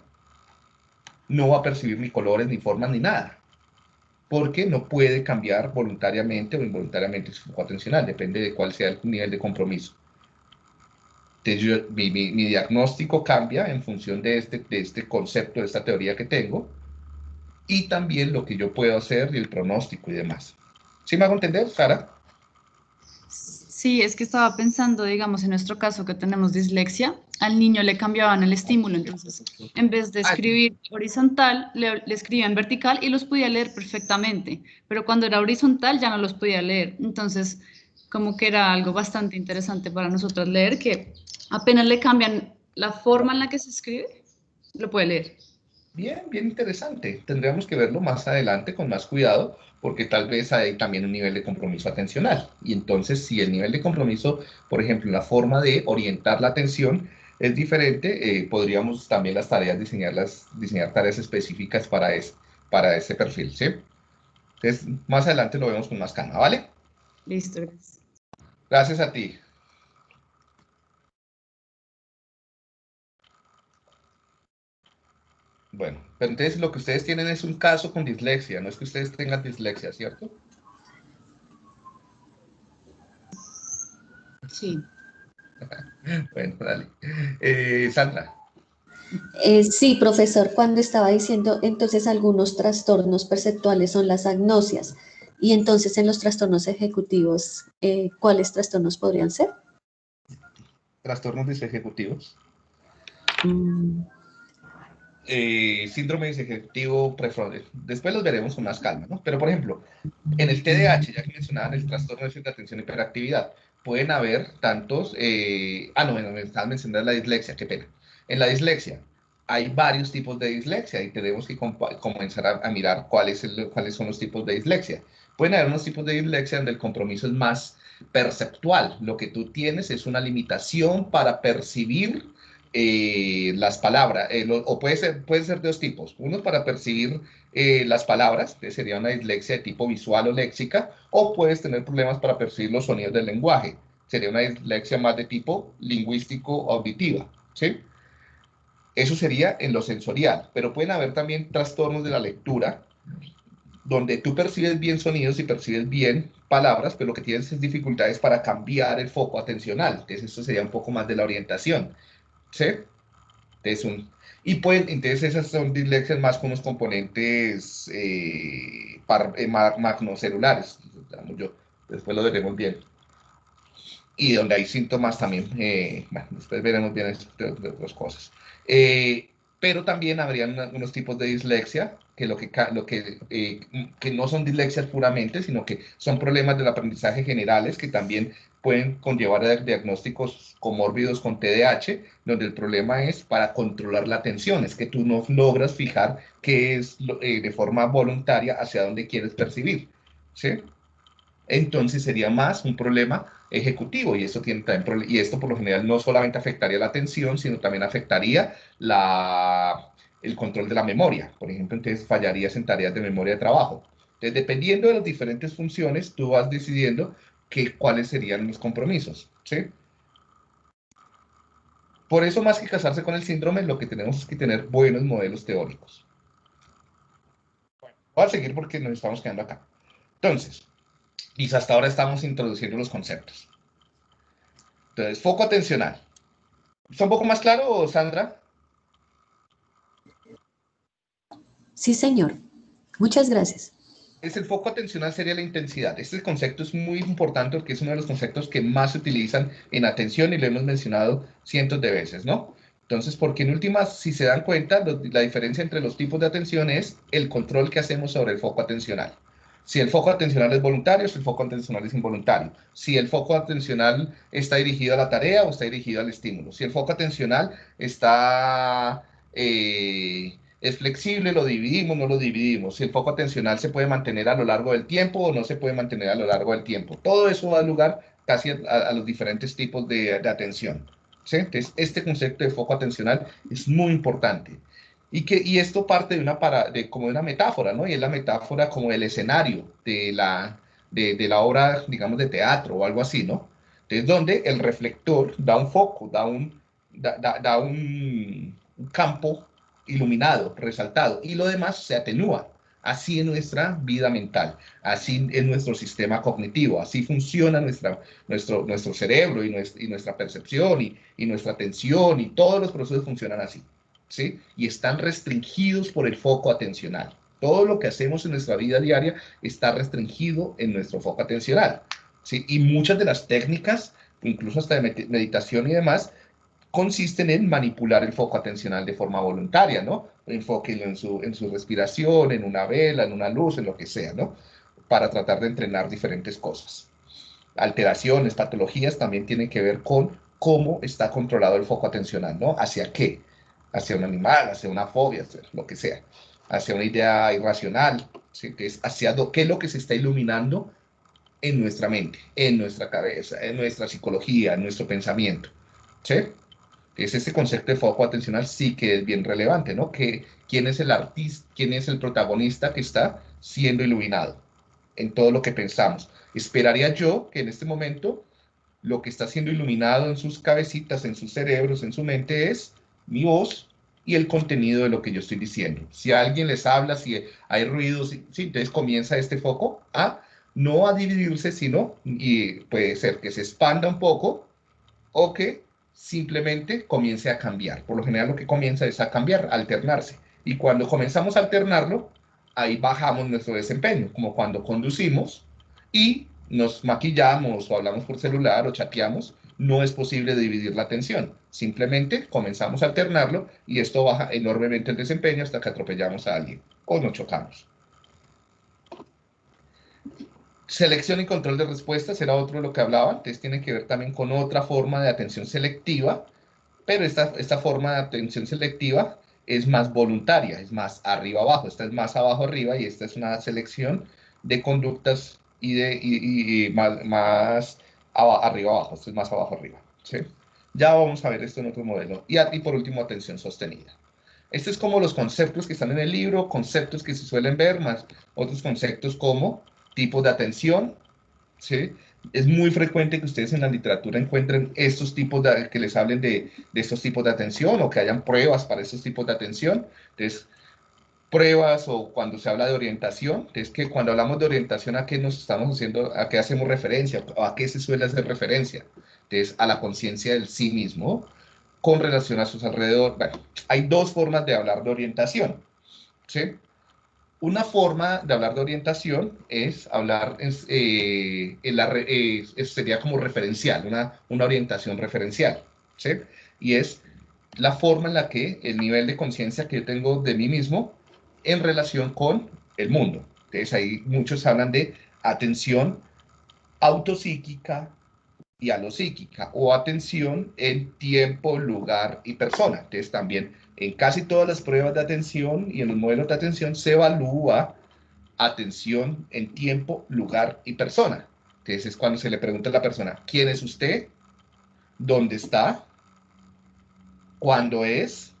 no va a percibir ni colores, ni formas, ni nada, porque no puede cambiar voluntariamente o involuntariamente su foco atencional, depende de cuál sea el nivel de compromiso. Entonces mi diagnóstico cambia en función de este concepto, de esta teoría que tengo, y también lo que yo puedo hacer, y el pronóstico y demás. ¿Sí me hago entender, Sara? Sí, es que estaba pensando, digamos, en nuestro caso que tenemos dislexia, al niño le cambiaban el estímulo, entonces en vez de escribir horizontal, le escribían vertical y los podía leer perfectamente, pero cuando era horizontal ya no los podía leer, entonces como que era algo bastante interesante para nosotros leer, que apenas le cambian la forma en la que se escribe, lo puede leer. Bien, bien interesante. Tendríamos que verlo más adelante con más cuidado, porque tal vez hay también un nivel de compromiso atencional. Y entonces, si el nivel de compromiso, por ejemplo, en la forma de orientar la atención es diferente, podríamos también las tareas diseñar tareas específicas para ese perfil, ¿sí? Entonces, más adelante lo vemos con más calma, ¿vale? Listo, gracias. Gracias a ti. Bueno, pero entonces lo que ustedes tienen es un caso con dislexia, no es que ustedes tengan dislexia, ¿cierto? Sí. Bueno, dale. Sandra. Sí, profesor, cuando estaba diciendo, entonces algunos trastornos perceptuales son las agnosias, y entonces en los trastornos ejecutivos, ¿cuáles trastornos podrían ser? Trastornos disejecutivos. Síndrome disejecutivo prefrontal. Después los veremos con más calma, ¿no? Pero, por ejemplo, en el TDAH, ya que mencionaban el trastorno de déficit de atención y hiperactividad, pueden haber tantos... bueno, me estaban mencionando la dislexia, qué pena. En la dislexia hay varios tipos de dislexia y tenemos que comenzar a mirar cuáles son los tipos de dislexia. Pueden haber unos tipos de dislexia donde el compromiso es más perceptual. Lo que tú tienes es una limitación para percibir las palabras, o puede ser de dos tipos. Uno para percibir las palabras, que sería una dislexia de tipo visual o léxica, o puedes tener problemas para percibir los sonidos del lenguaje. Sería una dislexia más de tipo lingüístico auditiva, ¿sí? Eso sería en lo sensorial, pero pueden haber también trastornos de la lectura, donde tú percibes bien sonidos y percibes bien palabras, pero lo que tienes es dificultades para cambiar el foco atencional. Entonces, eso sería un poco más de la orientación, ¿sí? Entonces esas son dislexias más con los componentes magnocelulares, yo, después lo veremos bien. Y donde hay síntomas también, bueno, después veremos bien de otras cosas. Pero también habrían unos tipos de dislexia que no son dislexias puramente, sino que son problemas del aprendizaje generales que también pueden conllevar a diagnósticos comórbidos con TDAH, donde el problema es para controlar la atención, es que tú no logras fijar qué es de forma voluntaria hacia dónde quieres percibir, ¿sí? Entonces sería más un problema ejecutivo y esto por lo general no solamente afectaría la atención, sino también afectaría el control de la memoria. Por ejemplo, entonces fallarías en tareas de memoria de trabajo. Entonces, dependiendo de las diferentes funciones, tú vas decidiendo cuáles serían los compromisos, ¿sí? Por eso, más que casarse con el síndrome, lo que tenemos es que tener buenos modelos teóricos. Voy a seguir porque nos estamos quedando acá. Entonces, y hasta ahora estamos introduciendo los conceptos. Entonces, foco atencional. ¿Está un poco más claro, Sandra? Sí, señor. Muchas gracias. El foco atencional sería la intensidad. Este concepto es muy importante porque es uno de los conceptos que más se utilizan en atención y lo hemos mencionado cientos de veces, ¿no? Entonces, porque en últimas, si se dan cuenta, la diferencia entre los tipos de atención es el control que hacemos sobre el foco atencional. Si el foco atencional es voluntario, si el foco atencional es involuntario. Si el foco atencional está dirigido a la tarea o está dirigido al estímulo. Si el foco atencional está... es flexible, lo dividimos, no lo dividimos. Si el foco atencional se puede mantener a lo largo del tiempo o no se puede mantener a lo largo del tiempo. Todo eso da lugar casi a los diferentes tipos de atención. ¿Sí? Entonces, este concepto de foco atencional es muy importante. Y esto parte como de una metáfora, ¿no? Y es la metáfora como el escenario de la obra, digamos, de teatro o algo así, ¿no? Entonces, donde el reflector da un foco, da un campo iluminado, resaltado, y lo demás se atenúa. Así en nuestra vida mental, así en nuestro sistema cognitivo, así funciona nuestro cerebro y nuestra percepción y nuestra atención, y todos los procesos funcionan así, ¿sí? Y están restringidos por el foco atencional. Todo lo que hacemos en nuestra vida diaria está restringido en nuestro foco atencional, ¿sí? Y muchas de las técnicas, incluso hasta de meditación y demás, consisten en manipular el foco atencional de forma voluntaria, ¿no? Enfóquenlo en su respiración, en una vela, en una luz, en lo que sea, ¿no? Para tratar de entrenar diferentes cosas. Alteraciones, patologías también tienen que ver con cómo está controlado el foco atencional, ¿no? ¿Hacia qué? Hacia un animal, hacia una fobia, hacia lo que sea. Hacia una idea irracional, ¿sí? Que es hacia qué es lo que se está iluminando en nuestra mente, en nuestra cabeza, en nuestra psicología, en nuestro pensamiento, ¿sí? Este concepto de foco atencional sí que es bien relevante, ¿no? ¿Quién es el artista, quién es el protagonista que está siendo iluminado en todo lo que pensamos? Esperaría yo que en este momento lo que está siendo iluminado en sus cabecitas, en sus cerebros, en su mente es mi voz y el contenido de lo que yo estoy diciendo. Si alguien les habla, si hay ruidos, sí, entonces comienza este foco no a dividirse, sino, y puede ser que se expanda un poco o que simplemente comience a cambiar. Por lo general lo que comienza es a cambiar, a alternarse. Y cuando comenzamos a alternarlo, ahí bajamos nuestro desempeño, como cuando conducimos y nos maquillamos o hablamos por celular o chateamos, no es posible dividir la atención. Simplemente comenzamos a alternarlo y esto baja enormemente el desempeño hasta que atropellamos a alguien o nos chocamos. Selección y control de respuestas era otro de lo que hablaba. Entonces tiene que ver también con otra forma de atención selectiva, pero esta forma de atención selectiva es más voluntaria, es más arriba-abajo. Esta es más abajo-arriba y esta es una selección de conductas y más arriba-abajo. Esto es más abajo-arriba, ¿sí? Ya vamos a ver esto en otro modelo. Y por último, atención sostenida. Estos es como los conceptos que están en el libro, conceptos que se suelen ver, más otros conceptos como tipos de atención, ¿sí? Es muy frecuente que ustedes en la literatura encuentren estos tipos que les hablen de estos tipos de atención o que hayan pruebas para estos tipos de atención. Entonces, pruebas o cuando se habla de orientación, es que cuando hablamos de orientación, ¿a qué nos estamos haciendo, a qué hacemos referencia o a qué se suele hacer referencia? Entonces, a la conciencia del sí mismo con relación a sus alrededores. Bueno, hay dos formas de hablar de orientación, ¿sí? Una forma de hablar de orientación es hablar, sería como referencial, una orientación referencial, ¿sí? Y es la forma en la que el nivel de conciencia que yo tengo de mí mismo en relación con el mundo. Entonces ahí muchos hablan de atención autopsíquica y alopsíquica, o atención en tiempo, lugar y persona. Entonces también en casi todas las pruebas de atención y en los modelos de atención se evalúa atención en tiempo, lugar y persona. Entonces es cuando se le pregunta a la persona, ¿quién es usted? ¿Dónde está? ¿Cuándo es?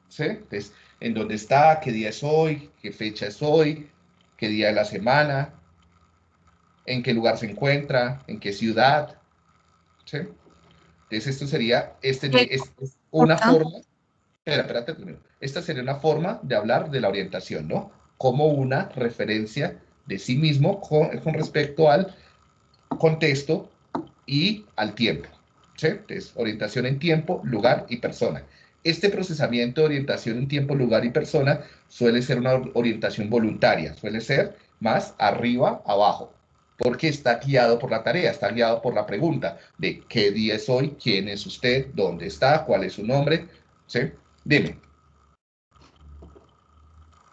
¿Sí? Entonces, ¿en dónde está? ¿Qué día es hoy? ¿Qué fecha es hoy? ¿Qué día de la semana? ¿En qué lugar se encuentra? ¿En qué ciudad? ¿Sí? Entonces esto sería, es una forma, espérate, esta sería una forma de hablar de la orientación, ¿no? Como una referencia de sí mismo con respecto al contexto y al tiempo, ¿sí? Entonces, orientación en tiempo, lugar y persona. Este procesamiento de orientación en tiempo, lugar y persona suele ser una orientación voluntaria, suele ser más arriba, abajo, porque está guiado por la tarea, está guiado por la pregunta de qué día es hoy, quién es usted, dónde está, cuál es su nombre, ¿sí? Dime.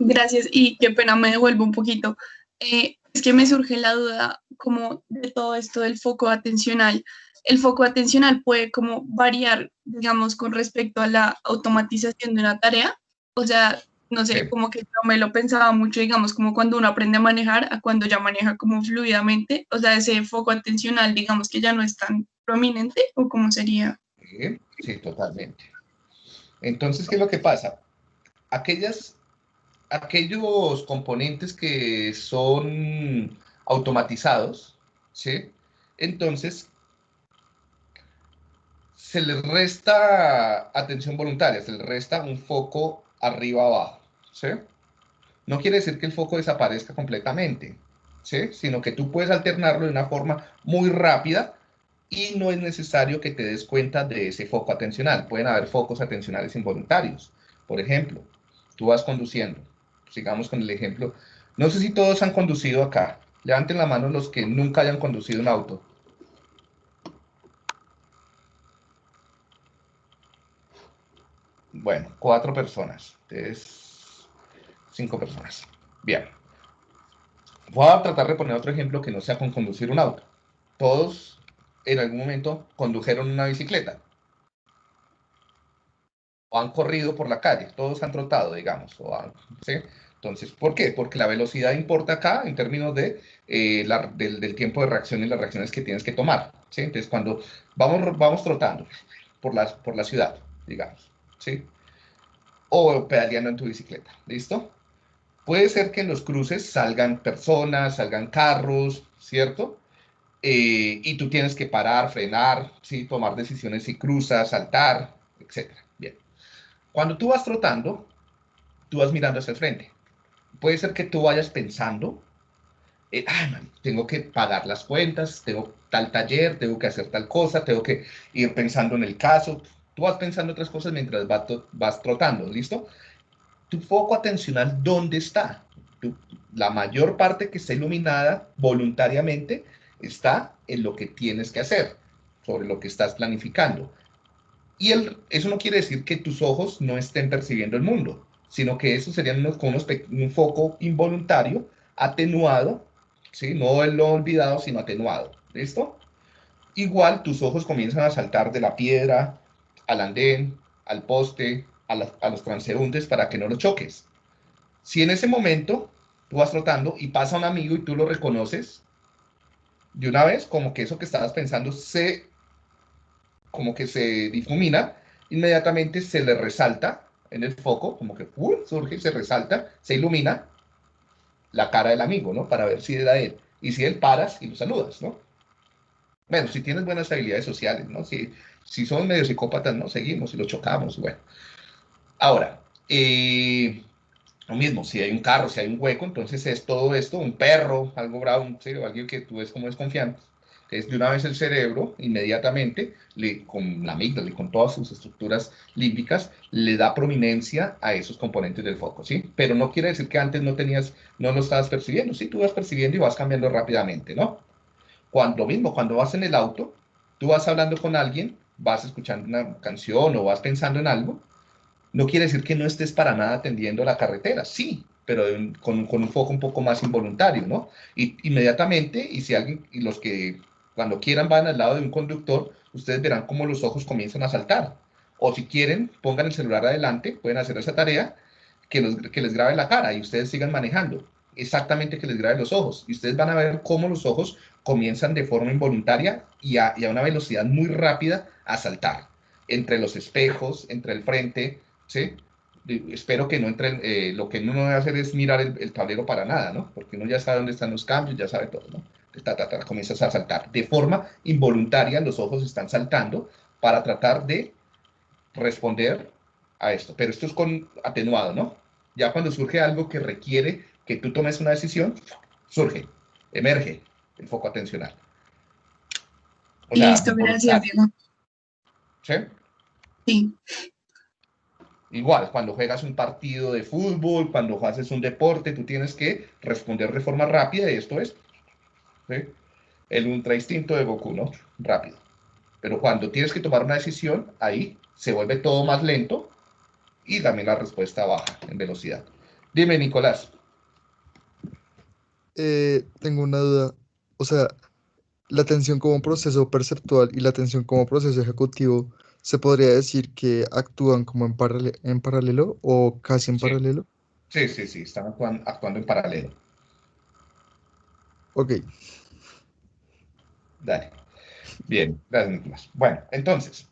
Gracias, y qué pena, me devuelvo un poquito. Es que me surge la duda como de todo esto del foco atencional. El foco atencional puede como variar, digamos, con respecto a la automatización de una tarea. O sea, no sé, como que yo me lo pensaba mucho, digamos, como cuando uno aprende a manejar a cuando ya maneja como fluidamente. O sea, ese foco atencional, digamos que ya no es tan prominente, ¿o cómo sería? Sí, totalmente. Entonces, ¿qué es lo que pasa? Aquellos componentes que son automatizados, ¿sí? Entonces, se les resta atención voluntaria, se les resta un foco arriba-abajo, ¿sí? No quiere decir que el foco desaparezca completamente, ¿sí? Sino que tú puedes alternarlo de una forma muy rápida y no es necesario que te des cuenta de ese foco atencional. Pueden haber focos atencionales involuntarios. Por ejemplo, tú vas conduciendo. Sigamos con el ejemplo. No sé si todos han conducido acá. Levanten la mano los que nunca hayan conducido un auto. Bueno, 4 personas. Ustedes, 5 personas. Bien. Voy a tratar de poner otro ejemplo que no sea con conducir un auto. Todos en algún momento condujeron una bicicleta. O han corrido por la calle, todos han trotado, digamos, ¿sí? Entonces, ¿por qué? Porque la velocidad importa acá en términos de, del tiempo de reacción y las reacciones que tienes que tomar, ¿sí? Entonces, cuando vamos trotando por la ciudad, digamos, ¿sí? O pedaleando en tu bicicleta, ¿listo? Puede ser que en los cruces salgan personas, salgan carros, ¿cierto? Y tú tienes que parar, frenar, ¿sí? Tomar decisiones si cruzas, saltar, etc. Bien. Cuando tú vas trotando, tú vas mirando hacia el frente. Puede ser que tú vayas pensando, man, tengo que pagar las cuentas, tengo tal taller, tengo que hacer tal cosa, tengo que ir pensando en el caso. Tú vas pensando otras cosas mientras vas trotando, ¿listo? Tu foco atencional, ¿dónde está? La mayor parte que está iluminada voluntariamente está en lo que tienes que hacer, sobre lo que estás planificando. Y eso no quiere decir que tus ojos no estén percibiendo el mundo, sino que eso sería un foco involuntario, atenuado, ¿sí? No lo olvidado, sino atenuado. ¿Listo? Igual tus ojos comienzan a saltar de la piedra al andén, al poste, a los transeúntes para que no los choques. Si en ese momento tú vas trotando y pasa un amigo y tú lo reconoces, de una vez como que eso que estabas pensando como que se difumina, inmediatamente se le resalta en el foco, como que surge, se resalta, se ilumina la cara del amigo, ¿no? Para ver si era él. Y si él paras y lo saludas, ¿no? Bueno, si tienes buenas habilidades sociales, ¿no? Si son medio psicópatas, ¿no? Seguimos y lo chocamos, bueno. Ahora, lo mismo, si hay un carro, si hay un hueco, entonces es todo esto, un perro, algo bravo, ¿sí? Alguien que tú ves como desconfiante. Entonces, de una vez el cerebro, inmediatamente, con la amígdala y con todas sus estructuras límbicas, le da prominencia a esos componentes del foco, ¿sí? Pero no quiere decir que antes no lo estabas percibiendo, sí, tú vas percibiendo y vas cambiando rápidamente, ¿no? Cuando vas en el auto, tú vas hablando con alguien, vas escuchando una canción o vas pensando en algo, no quiere decir que no estés para nada atendiendo la carretera, sí, pero con un foco un poco más involuntario, ¿no? Y inmediatamente, y los que cuando quieran van al lado de un conductor, ustedes verán cómo los ojos comienzan a saltar. O si quieren, pongan el celular adelante, pueden hacer esa tarea, que les grabe la cara y ustedes sigan manejando. Exactamente, que les grabe los ojos. Y ustedes van a ver cómo los ojos comienzan de forma involuntaria y a una velocidad muy rápida a saltar. Entre los espejos, entre el frente, ¿sí? Espero que no entren, lo que uno no debe hacer es mirar el tablero para nada, ¿no? Porque uno ya sabe dónde están los cambios, ya sabe todo, ¿no? Comienzas a saltar. De forma involuntaria, los ojos están saltando para tratar de responder a esto. Pero esto es atenuado, ¿no? Ya cuando surge algo que requiere que tú tomes una decisión, emerge el foco atencional. Listo, gracias, Diego. ¿Sí? Sí. Igual, cuando juegas un partido de fútbol, cuando haces un deporte, tú tienes que responder de forma rápida, y esto es, ¿sí?, el ultra instinto de Goku, ¿no? Rápido. Pero cuando tienes que tomar una decisión, ahí se vuelve todo más lento y también la respuesta baja en velocidad. Dime, Nicolás. Tengo una duda. O sea, la atención como proceso perceptual y la atención como proceso ejecutivo, ¿se podría decir que actúan como en paralelo o casi en Sí, paralelo? sí, están actuando en paralelo. Ok. Dale. Bien, gracias, Nicolás. Bueno, entonces,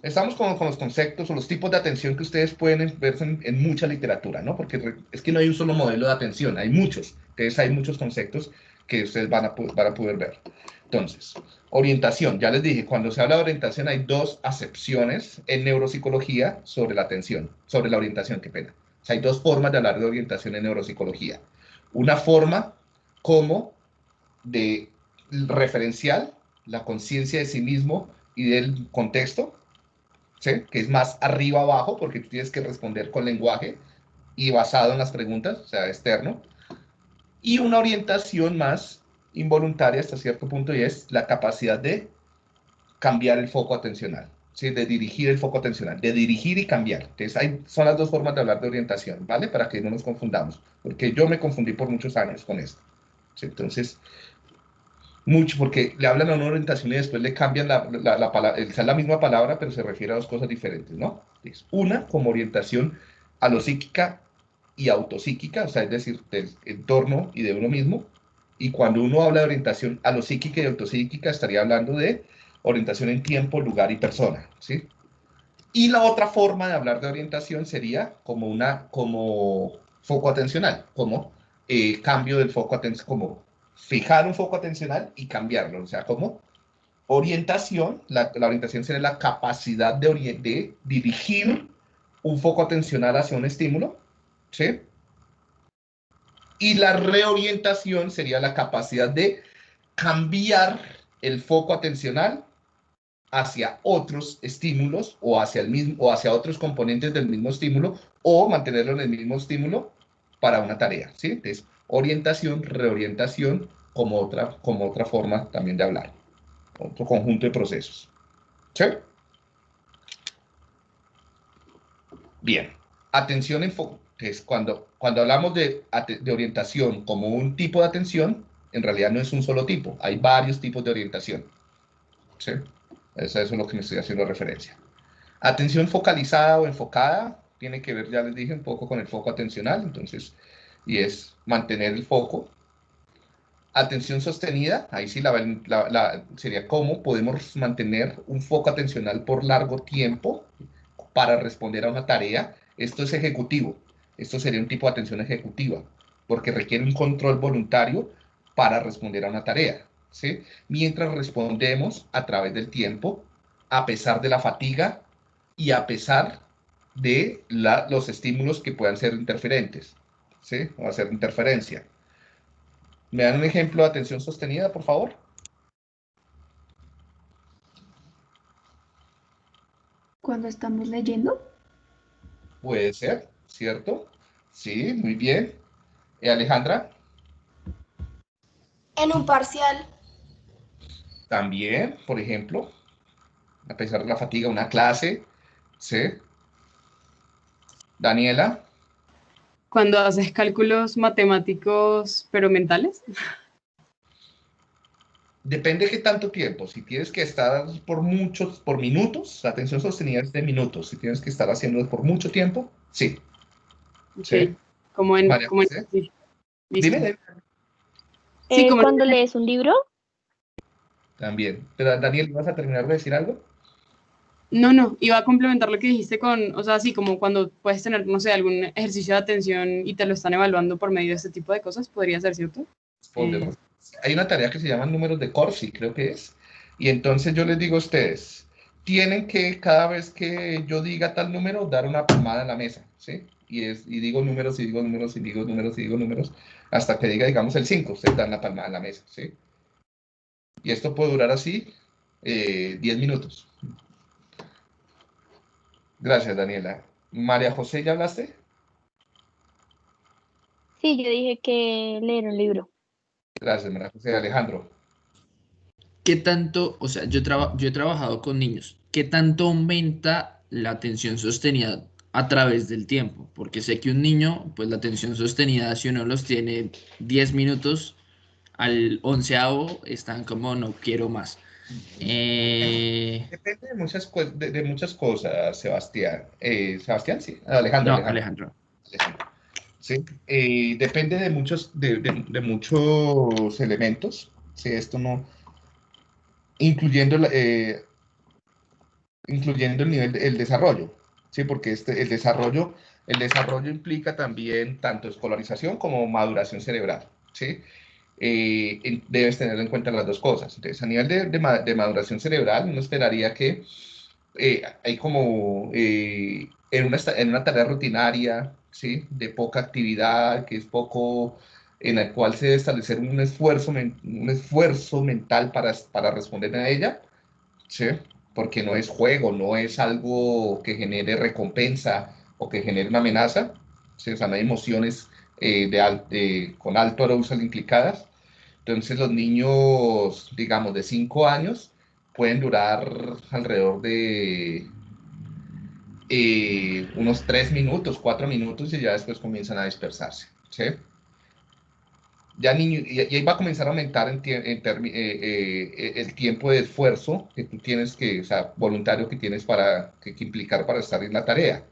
estamos con los conceptos o los tipos de atención que ustedes pueden ver en mucha literatura, ¿no? Porque es que no hay un solo modelo de atención, hay muchos. Entonces, hay muchos conceptos que ustedes van a poder ver. Entonces, orientación. Ya les dije, cuando se habla de orientación hay dos acepciones en neuropsicología sobre la atención, sobre la orientación, qué pena. O sea, hay dos formas de hablar de orientación en neuropsicología. Una forma como de referencial, la conciencia de sí mismo y del contexto, ¿sí?, que es más arriba abajo, porque tú tienes que responder con lenguaje y basado en las preguntas, o sea, externo. Y una orientación más involuntaria hasta cierto punto, y es la capacidad de cambiar el foco atencional, ¿sí?, de dirigir el foco atencional, de dirigir y cambiar. Entonces, son las dos formas de hablar de orientación, ¿vale? Para que no nos confundamos, porque yo me confundí por muchos años con esto, ¿sí? Entonces, mucho, porque le hablan a una orientación y después le cambian la palabra, es la misma palabra, pero se refiere a dos cosas diferentes, ¿no? Es una como orientación a lo psíquica y autopsíquica, o sea, es decir, del entorno y de uno mismo. Y cuando uno habla de orientación a lo psíquica y autopsíquica, estaría hablando de orientación en tiempo, lugar y persona, ¿sí? Y la otra forma de hablar de orientación sería como foco atencional, como cambio del foco atencional, como fijar un foco atencional y cambiarlo, o sea, como orientación, la orientación sería la capacidad de dirigir un foco atencional hacia un estímulo, ¿sí? Y la reorientación sería la capacidad de cambiar el foco atencional hacia otros estímulos o hacia el mismo o hacia otros componentes del mismo estímulo, o mantenerlo en el mismo estímulo para una tarea, ¿sí? Entonces, orientación, reorientación como otra forma también de hablar, otro conjunto de procesos, ¿sí? Bien, atención en foco. Entonces, cuando hablamos de orientación como un tipo de atención, en realidad no es un solo tipo, hay varios tipos de orientación, ¿sí? Eso es lo que me estoy haciendo referencia. Atención focalizada o enfocada tiene que ver, ya les dije, un poco con el foco atencional, entonces, y es mantener el foco. Atención sostenida, ahí sí sería cómo podemos mantener un foco atencional por largo tiempo para responder a una tarea. Esto es ejecutivo, esto sería un tipo de atención ejecutiva, porque requiere un control voluntario para responder a una tarea, ¿sí? Mientras respondemos a través del tiempo, a pesar de la fatiga y a pesar de los estímulos que puedan ser interferentes, ¿sí? O hacer interferencia. ¿Me dan un ejemplo de atención sostenida, por favor? Cuando estamos leyendo, Puede ser, ¿cierto? Sí, muy bien. Alejandra, En un parcial, también, por ejemplo, a pesar de la fatiga, una clase, ¿sí? Daniela, Cuando haces cálculos matemáticos, pero mentales. depende de qué tanto tiempo. Si tienes que estar por minutos, la atención sostenida es de minutos. Si tienes que estar haciéndolo por mucho tiempo, sí. Ok, ¿Sí? María como en José, sí, listo. dime. Sí, como Cuando lees un libro, También. Pero, Daniel, ¿vas a terminar de decir algo? no, iba a complementar lo que dijiste con, o sea, así como cuando puedes tener, no sé, algún ejercicio de atención y te lo están evaluando por medio de este tipo de cosas, podría ser, ¿cierto? Hay una tarea que se llama números de Corsi, creo que es. Y entonces yo les digo a ustedes, tienen que cada vez que yo diga tal número, dar una palmada en la mesa, ¿sí? Y digo números, y digo números, y digo números, y digo números, hasta que diga, digamos, el 5, ustedes dan la palmada en la mesa, ¿sí? Y esto puede durar así 10 minutos. Gracias, Daniela. María José, ¿ya hablaste? Sí, yo dije que leer un libro. Gracias, María José. Alejandro. ¿Qué tanto, o sea, yo he trabajado con niños, qué tanto aumenta la atención sostenida a través del tiempo? Porque sé que un niño, pues la atención sostenida, si uno los tiene 10 minutos, al 11º están como no quiero más. Depende de muchas cosas, Sebastián. Sebastián, sí. Alejandro, No, Alejandro. Alejandro. Sí. Depende de muchos elementos. Sí, esto no, incluyendo, incluyendo el nivel del desarrollo. Sí, porque el desarrollo implica también tanto escolarización como maduración cerebral. ¿Sí? Debes tener en cuenta las dos cosas. Entonces, a nivel de maduración cerebral, uno esperaría que hay como en una tarea rutinaria, ¿sí? De poca actividad, que es poco, en la cual se debe establecer un esfuerzo mental para responder a ella, ¿sí? Porque no es juego, no es algo que genere recompensa o que genere una amenaza, ¿sí? O sea, no hay emociones con alto arousal implicadas. Entonces los niños, digamos, de 5 años pueden durar alrededor de unos 3 minutos, 4 minutos y ya después comienzan a dispersarse. ¿Sí? Ya y ahí va a comenzar a aumentar el tiempo de esfuerzo que tú tienes o sea, voluntario que tienes que implicar para estar en la tarea.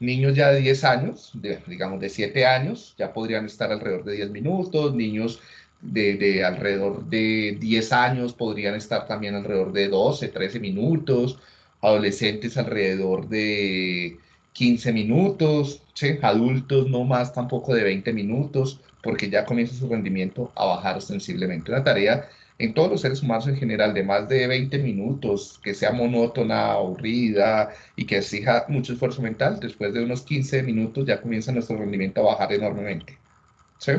Niños ya de 10 años, digamos de 7 años, ya podrían estar alrededor de 10 minutos. Niños de alrededor de 10 años podrían estar también alrededor de 12, 13 minutos. Adolescentes alrededor de 15 minutos. ¿Sí? Adultos no más tampoco de 20 minutos, porque ya comienza su rendimiento a bajar sensiblemente. Una tarea en todos los seres humanos en general de más de 20 minutos, que sea monótona, aburrida, y que exija mucho esfuerzo mental, después de unos 15 minutos ya comienza nuestro rendimiento a bajar enormemente. ¿Sí?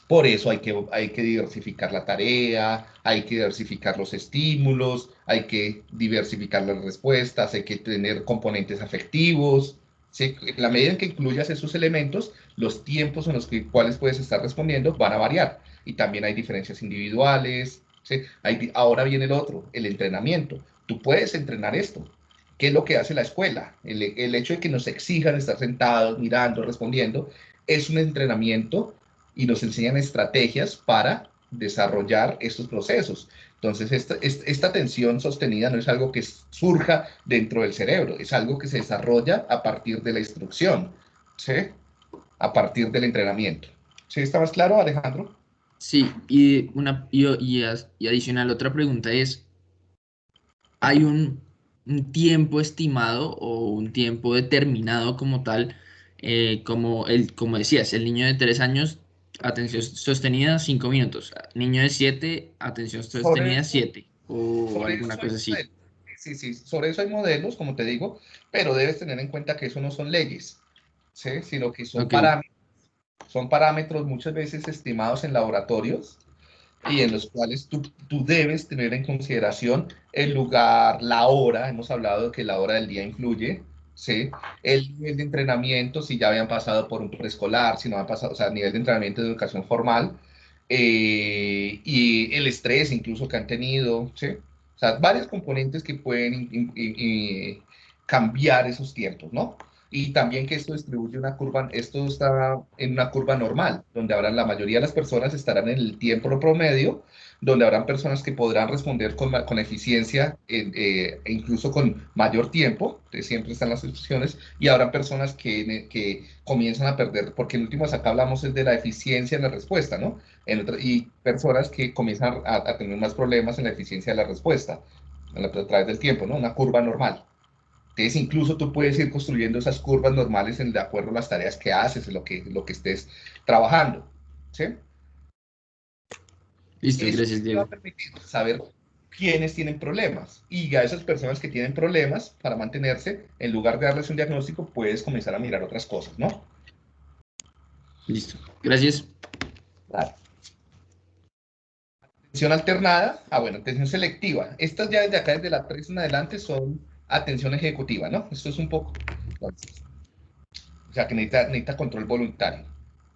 Por eso hay que diversificar la tarea, hay que diversificar los estímulos, hay que diversificar las respuestas, hay que tener componentes afectivos. ¿Sí? En la medida en que incluyas esos elementos, los tiempos en los cuales puedes estar respondiendo van a variar. Y también hay diferencias individuales. ¿Sí? Ahora viene el otro, el entrenamiento. Tú puedes entrenar esto. ¿Qué es lo que hace la escuela? El hecho de que nos exijan estar sentados, mirando, respondiendo, es un entrenamiento y nos enseñan estrategias para desarrollar estos procesos. Entonces, esta atención sostenida no es algo que surja dentro del cerebro, es algo que se desarrolla a partir de la instrucción, ¿sí? A partir del entrenamiento. ¿Sí está más claro, Alejandro? Sí, y adicional, otra pregunta es, ¿hay un tiempo estimado o un tiempo determinado como tal, como decías, el niño de 3 años, atención sostenida 5 minutos, niño de 7, atención sostenida 7, o alguna cosa así? Sí, sí, sobre eso hay modelos, como te digo, pero debes tener en cuenta que eso no son leyes, ¿sí? Sino que son parámetros. Son parámetros muchas veces estimados en laboratorios y en los cuales tú debes tener en consideración el lugar, la hora. Hemos hablado de que la hora del día influye, ¿sí? El nivel de entrenamiento, si ya habían pasado por un preescolar, si no han pasado, o sea, nivel de entrenamiento de educación formal, y el estrés incluso que han tenido, ¿sí? O sea, varios componentes que pueden cambiar esos tiempos, ¿no? Y también que esto distribuye una curva, esto está en una curva normal, donde habrán la mayoría de las personas estarán en el tiempo promedio, donde habrán personas que podrán responder con eficiencia e incluso con mayor tiempo, siempre están las excepciones, y habrán personas que comienzan a perder, porque en últimas acá hablamos es de la eficiencia en la respuesta, ¿no? Y personas que comienzan a tener más problemas en la eficiencia de la respuesta a través del tiempo, ¿no? Una curva normal. Entonces, incluso tú puedes ir construyendo esas curvas normales de acuerdo a las tareas que haces, lo que estés trabajando. ¿Sí? Listo, eso gracias, te Diego. va a permitir saber quiénes tienen problemas. Y a esas personas que tienen problemas para mantenerse, en lugar de darles un diagnóstico, puedes comenzar a mirar otras cosas, ¿no? Listo, gracias. Vale. Atención alternada, bueno, atención selectiva. Estas ya desde acá, desde la 3 en adelante, son atención ejecutiva, ¿no? Esto es un poco, entonces, o sea, que necesita control voluntario.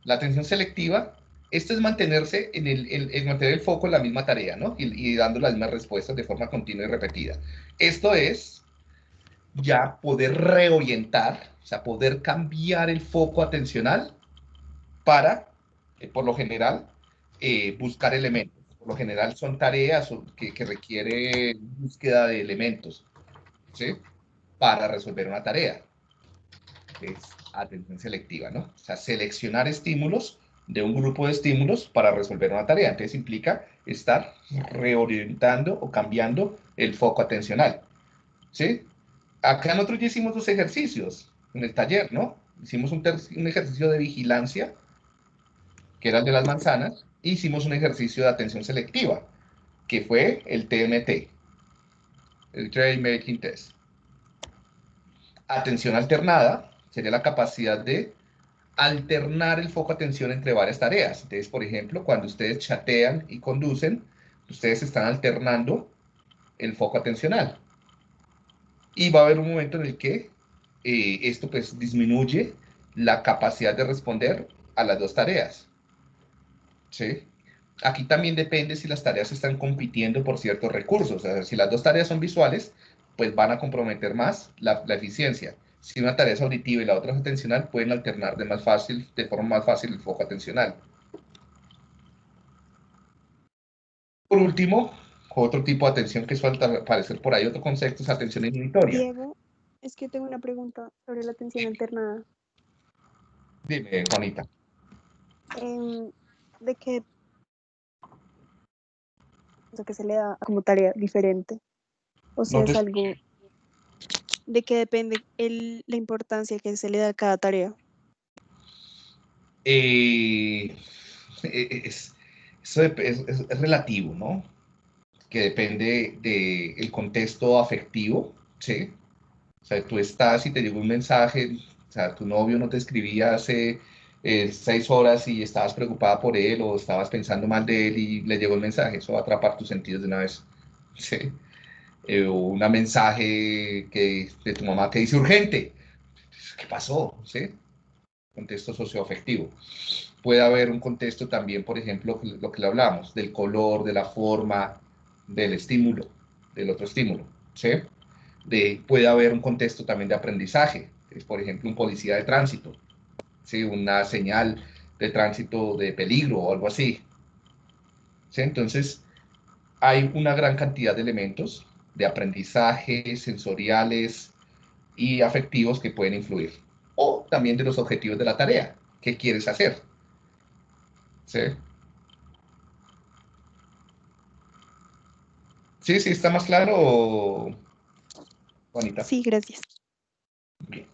La atención selectiva, esto es mantenerse en mantener el foco en la misma tarea, ¿no? Y dando las mismas respuestas de forma continua y repetida. Esto es ya poder reorientar, o sea, poder cambiar el foco atencional para, por lo general, buscar elementos. Por lo general son tareas que requieren búsqueda de elementos, ¿sí? Para resolver una tarea. Es atención selectiva, ¿no? O sea, seleccionar estímulos de un grupo de estímulos para resolver una tarea. Entonces implica estar reorientando o cambiando el foco atencional, ¿sí? Acá nosotros ya hicimos 2 ejercicios en el taller, ¿no? Hicimos un ejercicio de vigilancia, que era el de las manzanas, e hicimos un ejercicio de atención selectiva, que fue el TMT, el Trade Making Test. Atención alternada sería la capacidad de alternar el foco de atención entre varias tareas. Entonces, por ejemplo, cuando ustedes chatean y conducen, ustedes están alternando el foco atencional. Y va a haber un momento en el que esto pues disminuye la capacidad de responder a las 2 tareas. ¿Sí? Aquí también depende si las tareas están compitiendo por ciertos recursos. O sea, si las 2 tareas son visuales, pues van a comprometer más la eficiencia. Si una tarea es auditiva y la otra es atencional, pueden alternar de forma más fácil el foco atencional. Por último, otro tipo de atención que suele aparecer por ahí, otro concepto es atención inhibitoria. Diego, es que tengo una pregunta sobre la atención alternada. Dime, Juanita. ¿De qué que se le da como tarea diferente? O sea, es algo de qué depende la importancia que se le da a cada tarea. Eso es relativo, ¿no? Que depende del contexto afectivo, ¿sí? O sea, tú estás y te llegó un mensaje, o sea, tu novio no te escribía hace 6 horas y estabas preocupada por él o estabas pensando mal de él y le llegó el mensaje, eso va a atrapar tus sentidos de una vez, ¿sí? O un mensaje de tu mamá que dice urgente, ¿qué pasó? ¿Sí? Contexto socioafectivo. Puede haber un contexto también, por ejemplo, lo que le hablamos, del color, de la forma, del estímulo, del otro estímulo, ¿sí? Puede haber un contexto también de aprendizaje, es por ejemplo un policía de tránsito, ¿sí? Una señal de tránsito de peligro o algo así, ¿sí? Entonces, hay una gran cantidad de elementos de aprendizaje, sensoriales y afectivos que pueden influir. O también de los objetivos de la tarea. ¿Qué quieres hacer? ¿Sí? ¿Sí? ¿Sí está más claro, Juanita? Sí, gracias. Bien.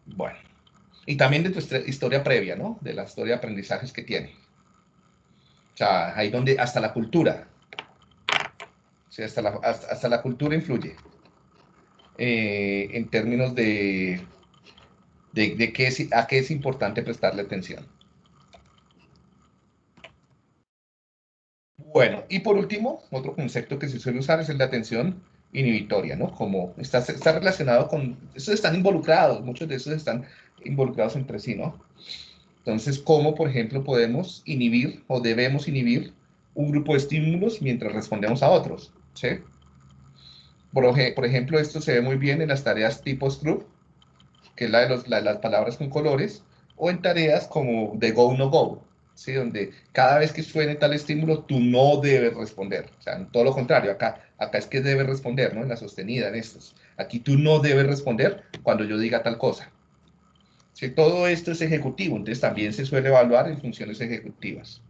Bueno. Y también de tu historia previa, ¿no? De la historia de aprendizajes que tiene. O sea, ahí donde hasta la cultura. Sí, hasta la cultura influye. En términos de a qué es importante prestarle atención. Bueno, y por último, otro concepto que se suele usar es el de atención inhibitoria, ¿no? Como está relacionado con, esos están involucrados, muchos de esos están involucrados entre sí, ¿no? Entonces, ¿cómo, por ejemplo, podemos inhibir o debemos inhibir un grupo de estímulos mientras respondemos a otros? ¿Sí? Por ejemplo, esto se ve muy bien en las tareas tipo Scrub, que es la de las palabras con colores, o en tareas como de go, no go, ¿sí? Donde cada vez que suene tal estímulo, tú no debes responder. O sea, todo lo contrario, acá es que debes responder, ¿no? En la sostenida, en estos. Aquí tú no debes responder cuando yo diga tal cosa. ¿Sí? Todo esto es ejecutivo, entonces también se suele evaluar en funciones ejecutivas.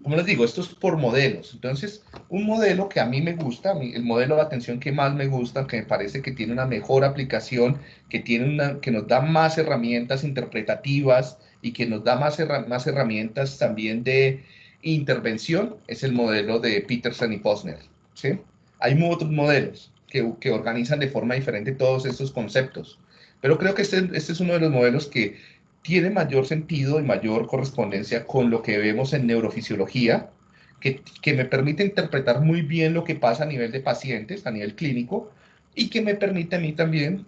Como les digo, esto es por modelos. Entonces, un modelo que a mí me gusta, el modelo de atención que más me gusta, que me parece que tiene una mejor aplicación, que nos da más herramientas interpretativas y que nos da más herramientas también de intervención, es el modelo de Peterson y Posner, ¿sí? Hay otros modelos que organizan de forma diferente todos estos conceptos, pero creo que este es uno de los modelos que tiene mayor sentido y mayor correspondencia con lo que vemos en neurofisiología, que me permite interpretar muy bien lo que pasa a nivel de pacientes, a nivel clínico, y que me permite a mí también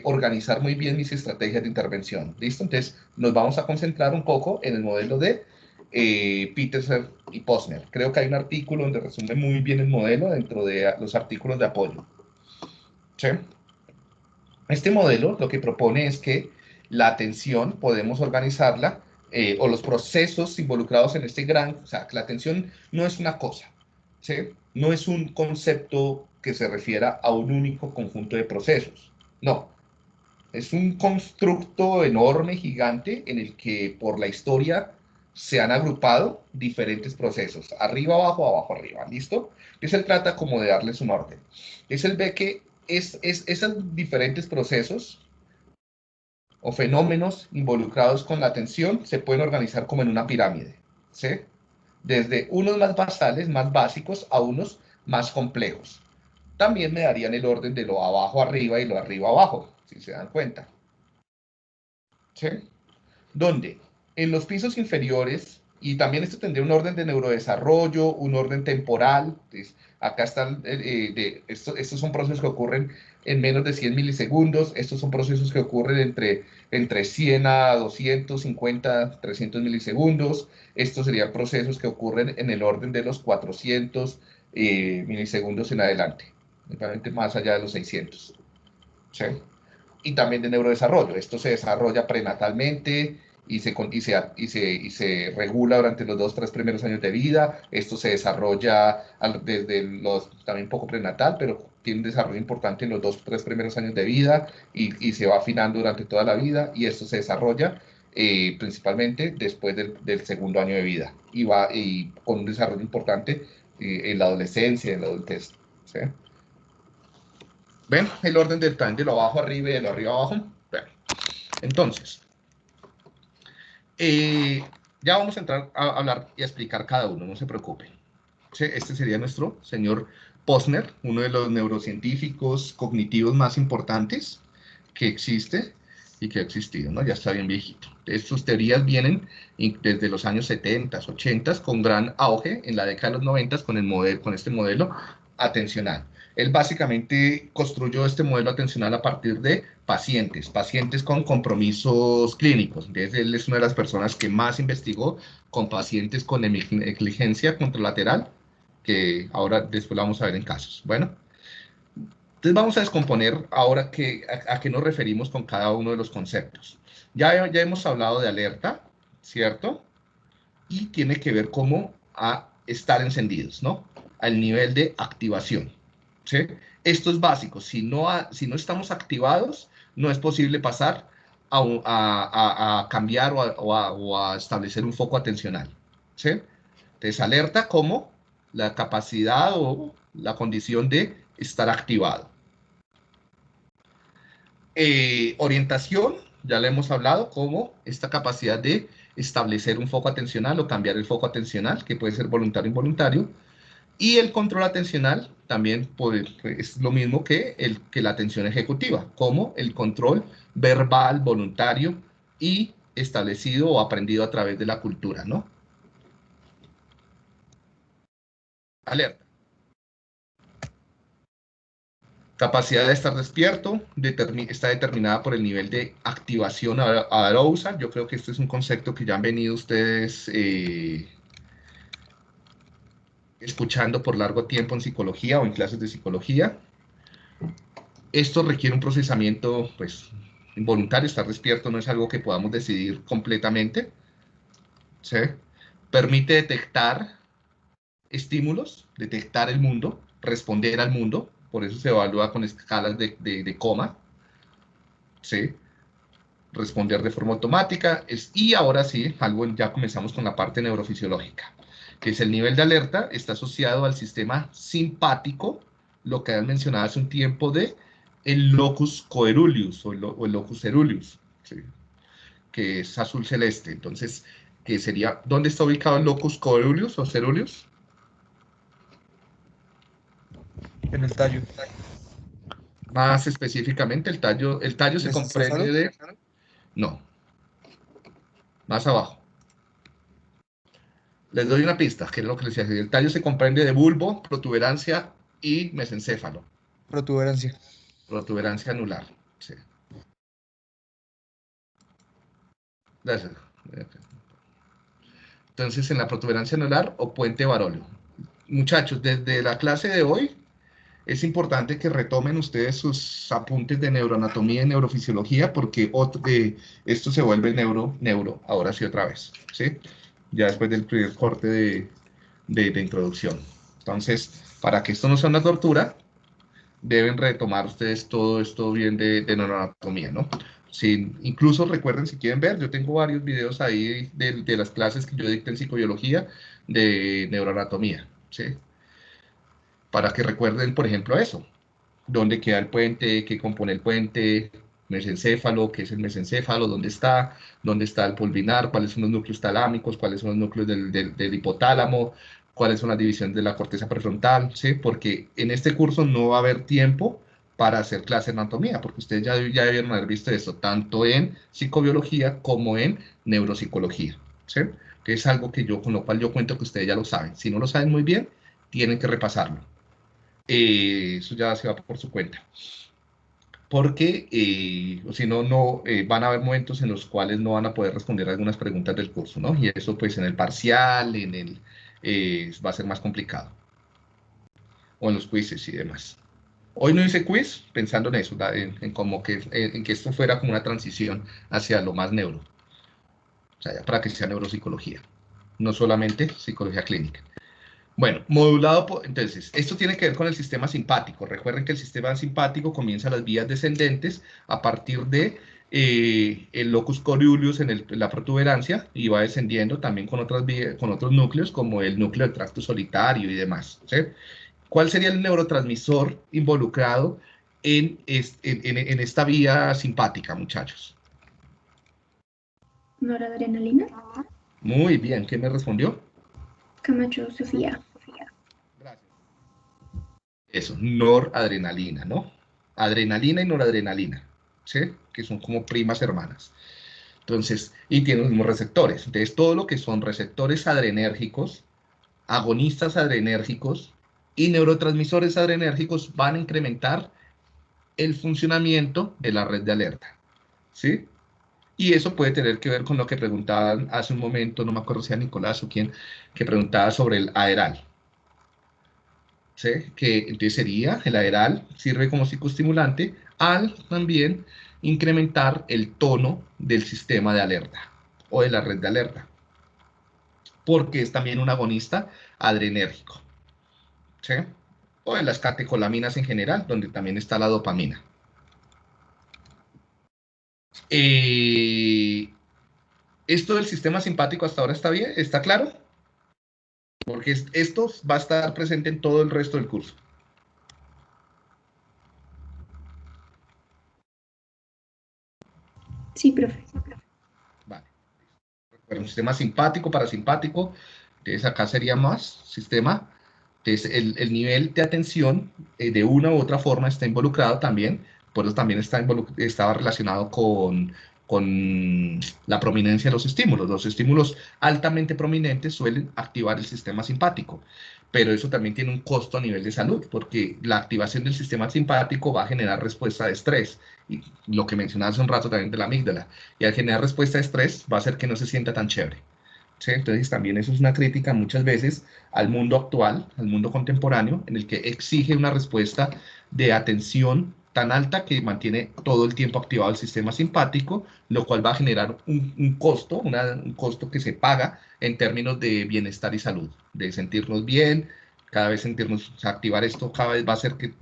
organizar muy bien mis estrategias de intervención. ¿Listo? Entonces, nos vamos a concentrar un poco en el modelo de Peterson y Posner. Creo que hay un artículo donde resume muy bien el modelo dentro de los artículos de apoyo. ¿Sí? Este modelo lo que propone es que la atención podemos organizarla o los procesos involucrados en este gran, o sea, que la atención no es una cosa, ¿sí? No es un concepto que se refiera a un único conjunto de procesos, no. Es un constructo enorme, gigante, en el que por la historia se han agrupado diferentes procesos, arriba, abajo, abajo, arriba, ¿listo? Entonces él trata como de darles un orden. Entonces él ve que esos diferentes procesos o fenómenos involucrados con la atención se pueden organizar como en una pirámide, ¿sí? Desde unos más basales, más básicos, a unos más complejos. También me darían el orden de lo abajo arriba y lo arriba abajo, si se dan cuenta. ¿Sí? Donde en los pisos inferiores, y también esto tendría un orden de neurodesarrollo, un orden temporal, pues, acá están, estos son procesos que ocurren en menos de 100 milisegundos, estos son procesos que ocurren entre 100 a 250, 300 milisegundos, estos serían procesos que ocurren en el orden de los 400 milisegundos en adelante, realmente más allá de los 600. ¿Sí? Y también de neurodesarrollo. Esto se desarrolla prenatalmente y se regula durante los 2-3 primeros años de vida. Esto se desarrolla desde también poco prenatal, pero tiene un desarrollo importante en los 2-3 primeros años de vida y se va afinando durante toda la vida. Y esto se desarrolla principalmente después del segundo año de vida y con un desarrollo importante en la adolescencia, en la adultez. ¿Sí? ¿Ven? El orden del time de lo abajo arriba y de lo arriba abajo. Bueno, entonces, ya vamos a entrar a hablar y a explicar cada uno, no se preocupen. ¿Sí? Este sería nuestro señor Posner, uno de los neurocientíficos cognitivos más importantes que existe y que ha existido, ¿no? Ya está bien viejito. Sus teorías vienen desde los años 70, 80, con gran auge en la década de los 90 con este modelo atencional. Él básicamente construyó este modelo atencional a partir de pacientes con compromisos clínicos. Entonces, él es una de las personas que más investigó con pacientes con negligencia contralateral, que ahora después lo vamos a ver en casos. Bueno, entonces vamos a descomponer ahora a qué nos referimos con cada uno de los conceptos. Ya hemos hablado de alerta, ¿cierto? Y tiene que ver cómo a estar encendidos, ¿no? Al nivel de activación. ¿Sí? Esto es básico. Si no estamos activados, no es posible pasar a cambiar o a establecer un foco atencional. ¿Sí? Entonces, alerta como la capacidad o la condición de estar activado. Orientación, ya le hemos hablado, como esta capacidad de establecer un foco atencional o cambiar el foco atencional, que puede ser voluntario o involuntario. Y el control atencional también es lo mismo que la atención ejecutiva, como el control verbal, voluntario y establecido o aprendido a través de la cultura, ¿no? Alerta. Capacidad de estar despierto está determinada por el nivel de activación arousal. Yo creo que este es un concepto que ya han venido ustedes escuchando por largo tiempo en psicología o en clases de psicología. Esto requiere un procesamiento, pues, involuntario. Estar despierto no es algo que podamos decidir completamente. ¿Sí? Permite detectar estímulos, detectar el mundo, responder al mundo. Por eso se evalúa con escalas de coma. ¿Sí? Responder de forma automática. Y ahora sí, ya comenzamos con la parte neurofisiológica, que es el nivel de alerta, está asociado al sistema simpático, lo que han mencionado hace un tiempo de el locus coeruleus o el locus ceruleus, ¿sí? Que es azul celeste. Entonces, ¿qué sería? ¿Dónde está ubicado el locus coeruleus o ceruleus? En el tallo. Más específicamente, el tallo se comprende de... No. Más abajo. Les doy una pista, que es lo que les decía. El tallo se comprende de bulbo, protuberancia y mesencéfalo. Protuberancia. Protuberancia anular. Sí. Gracias. Entonces, en la protuberancia anular o puente varóleo. Muchachos, desde la clase de hoy, es importante que retomen ustedes sus apuntes de neuroanatomía y neurofisiología, porque esto se vuelve neuro, ahora sí otra vez, ¿sí? Ya después del primer corte de introducción. Entonces, para que esto no sea una tortura, deben retomar ustedes todo esto bien de neuroanatomía, ¿no? Sí, incluso recuerden, si quieren ver, yo tengo varios videos ahí de las clases que yo dicté en psicobiología de neuroanatomía, ¿sí? Para que recuerden, por ejemplo, eso. Dónde queda el puente, qué compone el puente, mesencéfalo, qué es el mesencéfalo, dónde está el pulvinar, cuáles son los núcleos talámicos, cuáles son los núcleos del hipotálamo, cuáles son las divisiones de la corteza prefrontal, ¿sí? Porque en este curso no va a haber tiempo para hacer clase de anatomía, porque ustedes ya debieron haber visto esto, tanto en psicobiología como en neuropsicología, ¿sí? Que es algo con lo cual yo cuento que ustedes ya lo saben. Si no lo saben muy bien, tienen que repasarlo. Eso ya se va por su cuenta. Porque si no, van a haber momentos en los cuales no van a poder responder algunas preguntas del curso, ¿no? Y eso pues en el parcial, va a ser más complicado. O en los quizzes y demás. Hoy no hice quiz pensando en eso, en que esto fuera como una transición hacia lo más neuro. O sea, ya para que sea neuropsicología, no solamente psicología clínica. Bueno, entonces, esto tiene que ver con el sistema simpático. Recuerden que el sistema simpático comienza las vías descendentes a partir de el locus coeruleus en la protuberancia y va descendiendo también con otros núcleos como el núcleo del tracto solitario y demás, ¿sí? ¿Cuál sería el neurotransmisor involucrado en esta vía simpática, muchachos? Noradrenalina. Muy bien, ¿quién me respondió? Camacho Sofía. Gracias. Eso, noradrenalina, ¿no? Adrenalina y noradrenalina, ¿sí? Que son como primas hermanas. Entonces, y tienen los mismos receptores. Entonces, todo lo que son receptores adrenérgicos, agonistas adrenérgicos y neurotransmisores adrenérgicos van a incrementar el funcionamiento de la red de alerta, ¿sí? Y eso puede tener que ver con lo que preguntaban hace un momento, no me acuerdo si era Nicolás o quién, que preguntaba sobre el aeral. ¿Sí? Que entonces el aeral sirve como psicoestimulante al también incrementar el tono del sistema de alerta o de la red de alerta, porque es también un agonista adrenérgico, ¿sí? O de las catecolaminas en general, donde también está la dopamina. ¿Esto del sistema simpático hasta ahora está bien? ¿Está claro? Porque esto va a estar presente en todo el resto del curso. Sí, profe. Vale. Bueno, sistema simpático, parasimpático. Entonces acá sería más sistema. Entonces el nivel de atención de una u otra forma está involucrado también. Por eso también estaba relacionado con la prominencia de los estímulos. Los estímulos altamente prominentes suelen activar el sistema simpático, pero eso también tiene un costo a nivel de salud, porque la activación del sistema simpático va a generar respuesta de estrés, y lo que mencionaba hace un rato también de la amígdala, y al generar respuesta de estrés va a hacer que no se sienta tan chévere. ¿Sí? Entonces también eso es una crítica muchas veces al mundo actual, al mundo contemporáneo, en el que exige una respuesta de atención tan alta que mantiene todo el tiempo activado el sistema simpático, lo cual va a generar un costo, un costo que se paga en términos de bienestar y salud, de sentirnos bien, cada vez activar esto cada vez va a hacer que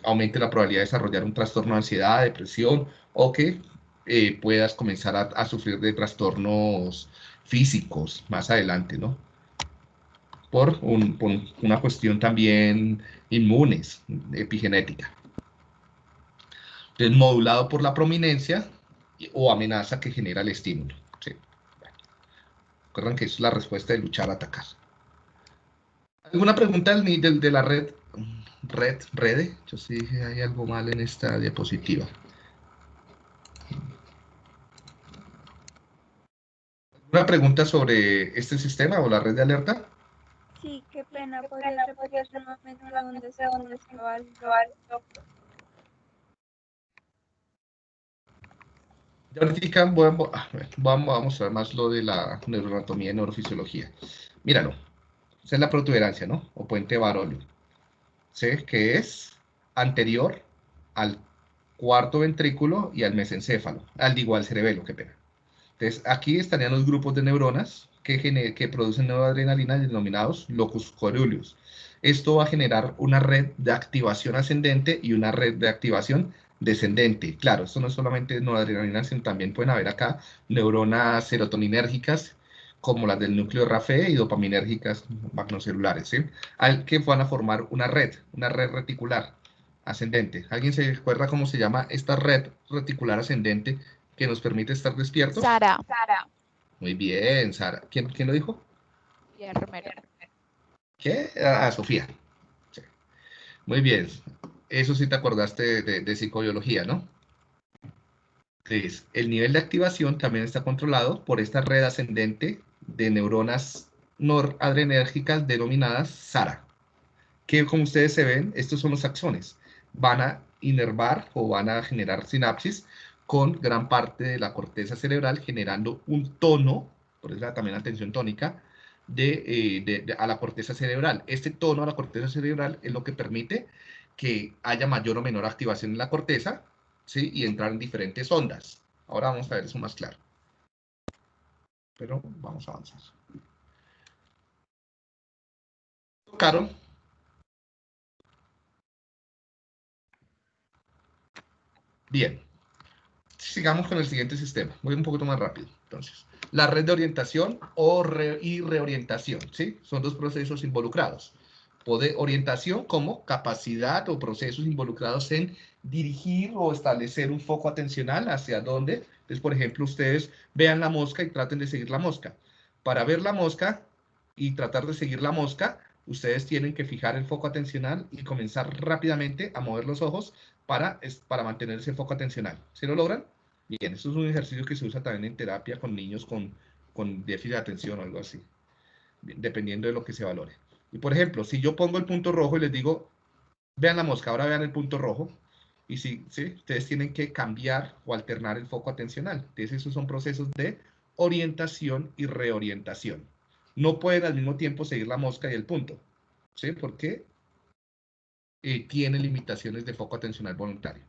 aumente la probabilidad de desarrollar un trastorno de ansiedad, depresión, o que puedas comenzar a sufrir de trastornos físicos más adelante, ¿no? Por una cuestión también inmunes, epigenética. Entonces, modulado por la prominencia o amenaza que genera el estímulo. ¿Sí? Bueno, recuerden que eso es la respuesta de luchar a atacar. ¿Alguna pregunta de la red? ¿Rede? Yo sí dije, hay algo mal en esta diapositiva. ¿Una pregunta sobre este sistema o la red de alerta? Sí, qué pena, podrías repetir nuevamente dónde se estaba el Ya ahorita vamos a ver más lo de la neuroanatomía y neurofisiología. Míralo, esa es la protuberancia, ¿no? O puente Barolio. ¿Sí? Que es anterior al cuarto ventrículo y al mesencéfalo, al igual cerebelo, qué pena. Entonces, aquí estarían los grupos de neuronas que producen noradrenalina denominados locus coeruleus. Esto va a generar una red de activación ascendente y una red de activación descendente. Claro, esto no es solamente noradrenalina, sino también pueden haber acá neuronas serotoninérgicas, como las del núcleo RAFE y dopaminérgicas magnocelulares, ¿sí? Que van a formar una red reticular ascendente. ¿Alguien se acuerda cómo se llama esta red reticular ascendente que nos permite estar despiertos? Sara. Muy bien, Sara. ¿Quién lo dijo? Sofía Romero. ¿Qué? Sofía. Sí. Muy bien. Eso sí te acordaste de psicobiología, ¿no? Entonces, el nivel de activación también está controlado por esta red ascendente de neuronas noradrenérgicas denominadas SARA, que como ustedes se ven, estos son los axones. Van a inervar o van a generar sinapsis con gran parte de la corteza cerebral, generando un tono, por eso también la tensión tónica, a la corteza cerebral. Este tono a la corteza cerebral es lo que permite que haya mayor o menor activación en la corteza, ¿sí? Y entrar en diferentes ondas. Ahora vamos a ver eso más claro. Pero vamos a avanzar. Caro. Bien. Sigamos con el siguiente sistema. Voy un poquito más rápido. Entonces, la red de orientación y reorientación, ¿sí? Son dos procesos involucrados. Orientación como capacidad o procesos involucrados en dirigir o establecer un foco atencional hacia dónde. Entonces, por ejemplo, ustedes vean la mosca y traten de seguir la mosca. Para ver la mosca y tratar de seguir la mosca, ustedes tienen que fijar el foco atencional y comenzar rápidamente a mover los ojos para mantener ese foco atencional. ¿Sí lo logran? Bien, esto es un ejercicio que se usa también en terapia con niños con déficit de atención o algo así, dependiendo de lo que se valore. Y por ejemplo, si yo pongo el punto rojo y les digo, vean la mosca, ahora vean el punto rojo, y ¿sí? Ustedes tienen que cambiar o alternar el foco atencional. Entonces, esos son procesos de orientación y reorientación. No pueden al mismo tiempo seguir la mosca y el punto, ¿sí? Porque tiene limitaciones de foco atencional voluntario.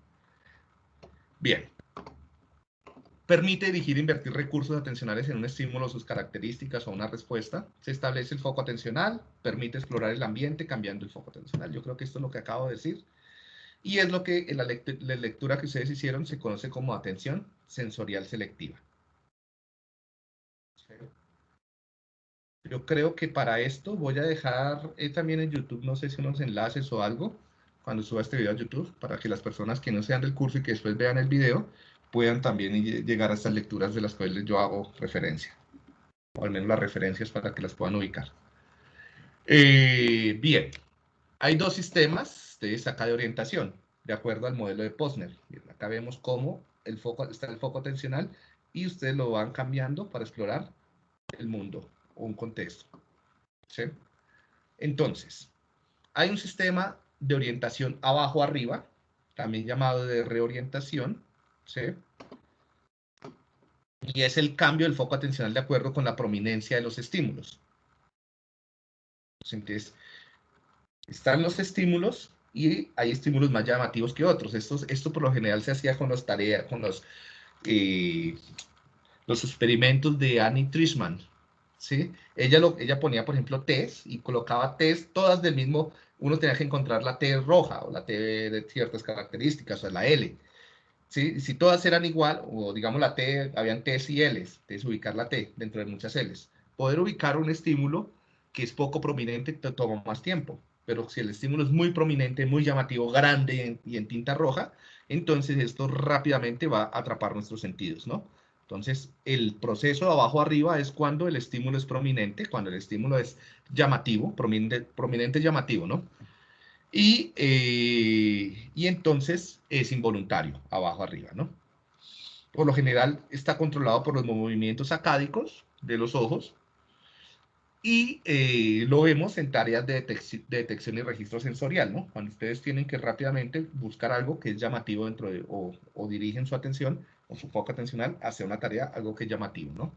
Bien. Permite dirigir e invertir recursos atencionales en un estímulo, sus características o una respuesta. Se establece el foco atencional, permite explorar el ambiente cambiando el foco atencional. Yo creo que esto es lo que acabo de decir. Y es lo que en la lectura que ustedes hicieron se conoce como atención sensorial selectiva. Yo creo que para esto voy a dejar también en YouTube, no sé si unos enlaces o algo, cuando suba este video a YouTube, para que las personas que no sean del curso y que después vean el video, puedan también llegar a estas lecturas de las cuales yo hago referencia. O al menos las referencias para que las puedan ubicar. Bien, hay dos sistemas acá de orientación, de acuerdo al modelo de Posner. Bien, acá vemos cómo está el foco atencional y ustedes lo van cambiando para explorar el mundo o un contexto. ¿Sí? Entonces, hay un sistema de orientación abajo-arriba, también llamado de reorientación, ¿sí? Y es el cambio del foco atencional de acuerdo con la prominencia de los estímulos. Entonces, están los estímulos y hay estímulos más llamativos que otros. Esto por lo general se hacía con las tareas, con los experimentos de Annie Trishman, ¿sí? Ella ponía, por ejemplo, T's y colocaba T's todas del mismo. Uno tenía que encontrar la T roja o la T de ciertas características, o la L. ¿Sí? Si todas eran igual, o digamos la T, habían T's y L's, entonces ubicar la T dentro de muchas L's. Poder ubicar un estímulo que es poco prominente te toma más tiempo, pero si el estímulo es muy prominente, muy llamativo, grande y en tinta roja, entonces esto rápidamente va a atrapar nuestros sentidos, ¿no? Entonces, el proceso de abajo a arriba es cuando el estímulo es prominente, cuando el estímulo es llamativo, prominente llamativo, ¿no? Y entonces es involuntario, abajo arriba, ¿no? Por lo general está controlado por los movimientos sacádicos, de los ojos, y lo vemos en tareas de detección y registro sensorial, ¿no? Cuando ustedes tienen que rápidamente buscar algo que es llamativo dentro de, o dirigen su atención o su foco atencional hacia una tarea, algo que es llamativo, ¿no?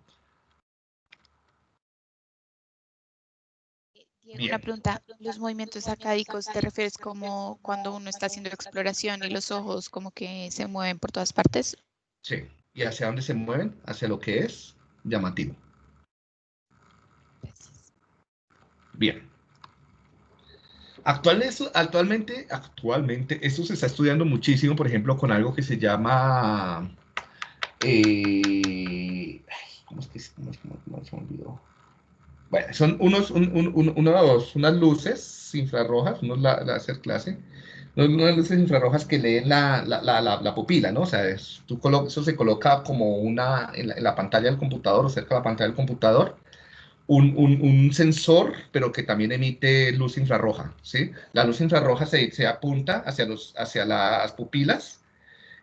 Diego, una pregunta. ¿Los movimientos acádicos te refieres como cuando uno está haciendo exploración y los ojos como que se mueven por todas partes? Sí. ¿Y hacia dónde se mueven? Hacia lo que es llamativo. Bien. Actualmente esto se está estudiando muchísimo, por ejemplo, con algo que se llama... ¿cómo se me olvidó? Bueno, son unas luces infrarrojas, unos láser clase, unas luces infrarrojas que leen la pupila, ¿no? O sea, eso se coloca como en la pantalla del computador o cerca de la pantalla del computador, un sensor, pero que también emite luz infrarroja, ¿sí? La luz infrarroja se apunta hacia las pupilas,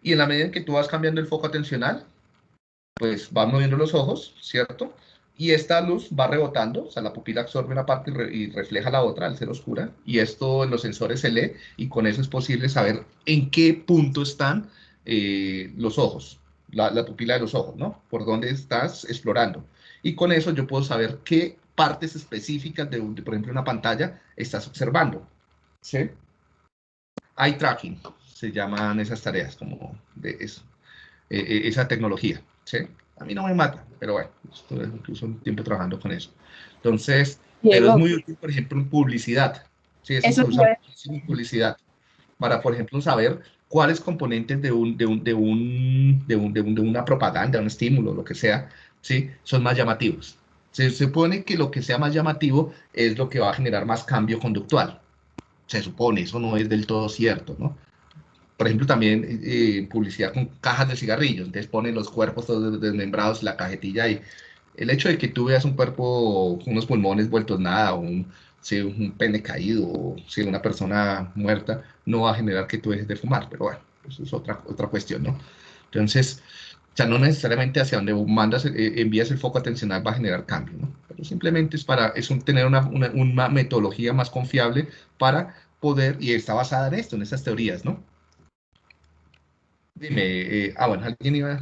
y en la medida en que tú vas cambiando el foco atencional, pues van moviendo los ojos, ¿cierto? Y esta luz va rebotando, o sea, la pupila absorbe una parte y refleja la otra al ser oscura, y esto en los sensores se lee, y con eso es posible saber en qué punto están los ojos, la pupila de los ojos, ¿no? Por dónde estás explorando. Y con eso yo puedo saber qué partes específicas por ejemplo, una pantalla estás observando, ¿sí? Eye tracking, se llaman esas tareas, como de eso, esa tecnología, ¿sí? A mí no me mata, pero bueno, estuve incluso un tiempo trabajando con eso. Entonces, pero es muy útil, por ejemplo, en publicidad. Sí, eso se usa muchísimo en publicidad. Para, por ejemplo, saber cuáles componentes de una propaganda, un estímulo, lo que sea, ¿sí? Son más llamativos. Se supone que lo que sea más llamativo es lo que va a generar más cambio conductual. Se supone, eso no es del todo cierto, ¿no? Por ejemplo, también publicidad con cajas de cigarrillos, entonces ponen los cuerpos todos desmembrados en la cajetilla, y el hecho de que tú veas un cuerpo con unos pulmones vueltos nada, o un pene caído, o una persona muerta, no va a generar que tú dejes de fumar, pero bueno, eso es otra cuestión, ¿no? Entonces, o sea, no necesariamente hacia donde envías el foco atencional va a generar cambio, ¿no? Pero simplemente tener una metodología más confiable para poder, y está basada en esto, en estas teorías, ¿no? Dime, bueno, ¿alguien iba?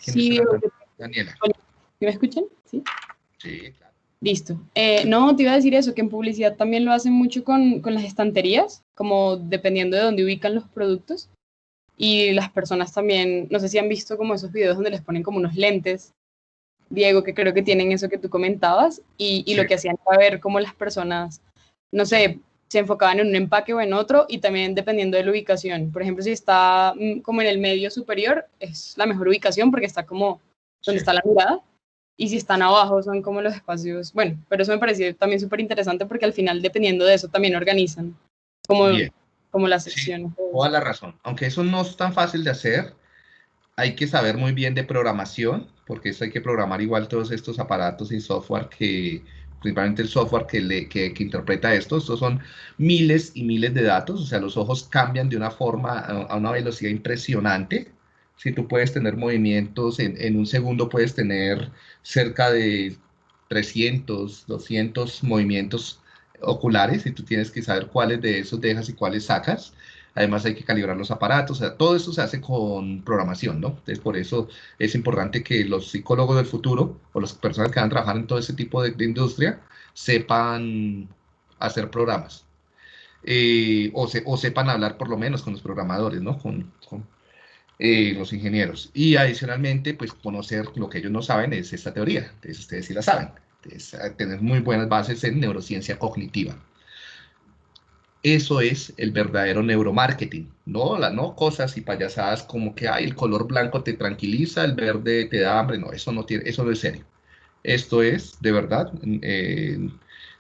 Sí, Daniela. ¿me escuchan? Sí. Sí, claro. Listo. No, te iba a decir eso, que en publicidad también lo hacen mucho con las estanterías, como dependiendo de dónde ubican los productos. Y las personas también, no sé si han visto como esos videos donde les ponen como unos lentes, Diego, que creo que tienen eso que tú comentabas, y Sí. lo que hacían era ver cómo las personas, no sé, se enfocaban en un empaque o en otro, y también dependiendo de la ubicación. Por ejemplo, si está como en el medio superior, es la mejor ubicación porque está como donde está la mirada, y si están abajo son como los espacios, bueno, pero eso me pareció también súper interesante porque al final, dependiendo de eso, también organizan Bien. como las Sí, secciones. toda la razón. Aunque eso no es tan fácil de hacer, hay que saber muy bien de programación, porque eso hay que programar igual todos estos aparatos y software principalmente el software que interpreta esto. Estos son miles y miles de datos, o sea, los ojos cambian de una forma a una velocidad impresionante. Si tú puedes tener movimientos, en un segundo puedes tener cerca de 300, 200 movimientos oculares, y tú tienes que saber cuáles de esos dejas y cuáles sacas. Además hay que calibrar los aparatos, o sea, todo eso se hace con programación, ¿no? Entonces, por eso es importante que los psicólogos del futuro o las personas que van a trabajar en todo ese tipo de industria sepan hacer programas. O sepan hablar por lo menos con los programadores, ¿no? Con los ingenieros. Y adicionalmente, pues conocer lo que ellos no saben es esta teoría. Entonces, ustedes sí la saben. Entonces, tener muy buenas bases en neurociencia cognitiva. Eso es el verdadero neuromarketing, no cosas y payasadas como que el color blanco te tranquiliza, el verde te da hambre. No, eso no es serio. Esto es de verdad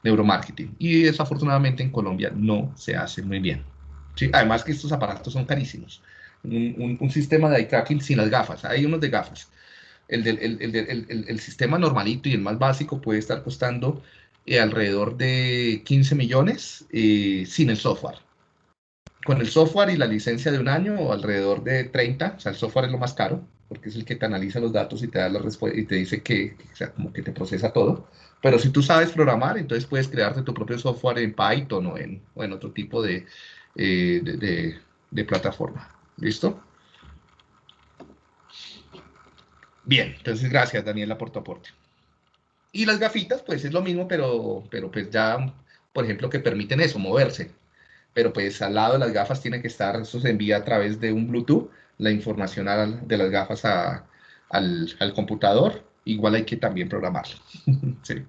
neuromarketing, y desafortunadamente en Colombia no se hace muy bien, ¿sí? Además que estos aparatos son carísimos. Un sistema de eye tracking sin las gafas, hay unos de gafas. El sistema normalito y el más básico puede estar costando alrededor de 15 millones sin el software. Con el software y la licencia de un año, alrededor de 30, o sea, el software es lo más caro, porque es el que te analiza los datos y te da la respuesta y te dice o sea, como que te procesa todo. Pero si tú sabes programar, entonces puedes crearte tu propio software en Python o en otro tipo de plataforma. ¿Listo? Bien, entonces gracias, Daniela, por tu aporte. Y las gafitas, pues es lo mismo, pero pues ya, por ejemplo, que permiten eso, moverse. Pero pues al lado de las gafas tiene que estar, eso se envía a través de un Bluetooth, la información de las gafas al computador. Igual hay que también programarlo. Sí.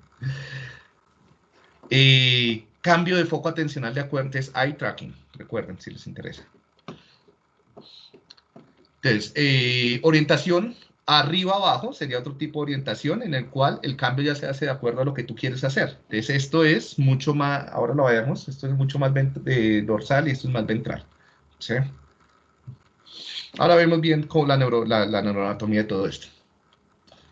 Cambio de foco atencional de acuerdo, es eye tracking, recuerden si les interesa. Entonces, orientación arriba-abajo sería otro tipo de orientación en el cual el cambio ya se hace de acuerdo a lo que tú quieres hacer. Entonces, esto es mucho más, ahora lo veamos, esto es mucho más dorsal y esto es más ventral. ¿Sí? Ahora vemos bien cómo la neuroanatomía de todo esto.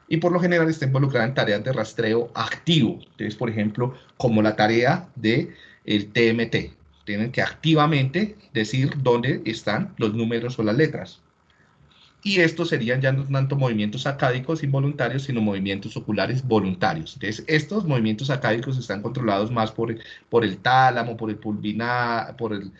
Y por lo general está involucrada en tareas de rastreo activo. Entonces, por ejemplo, como la tarea del TMT. Tienen que activamente decir dónde están los números o las letras. Y estos serían ya no tanto movimientos sacádicos involuntarios, sino movimientos oculares voluntarios. Entonces, estos movimientos sacádicos están controlados más por el tálamo, por el pulvinar, por el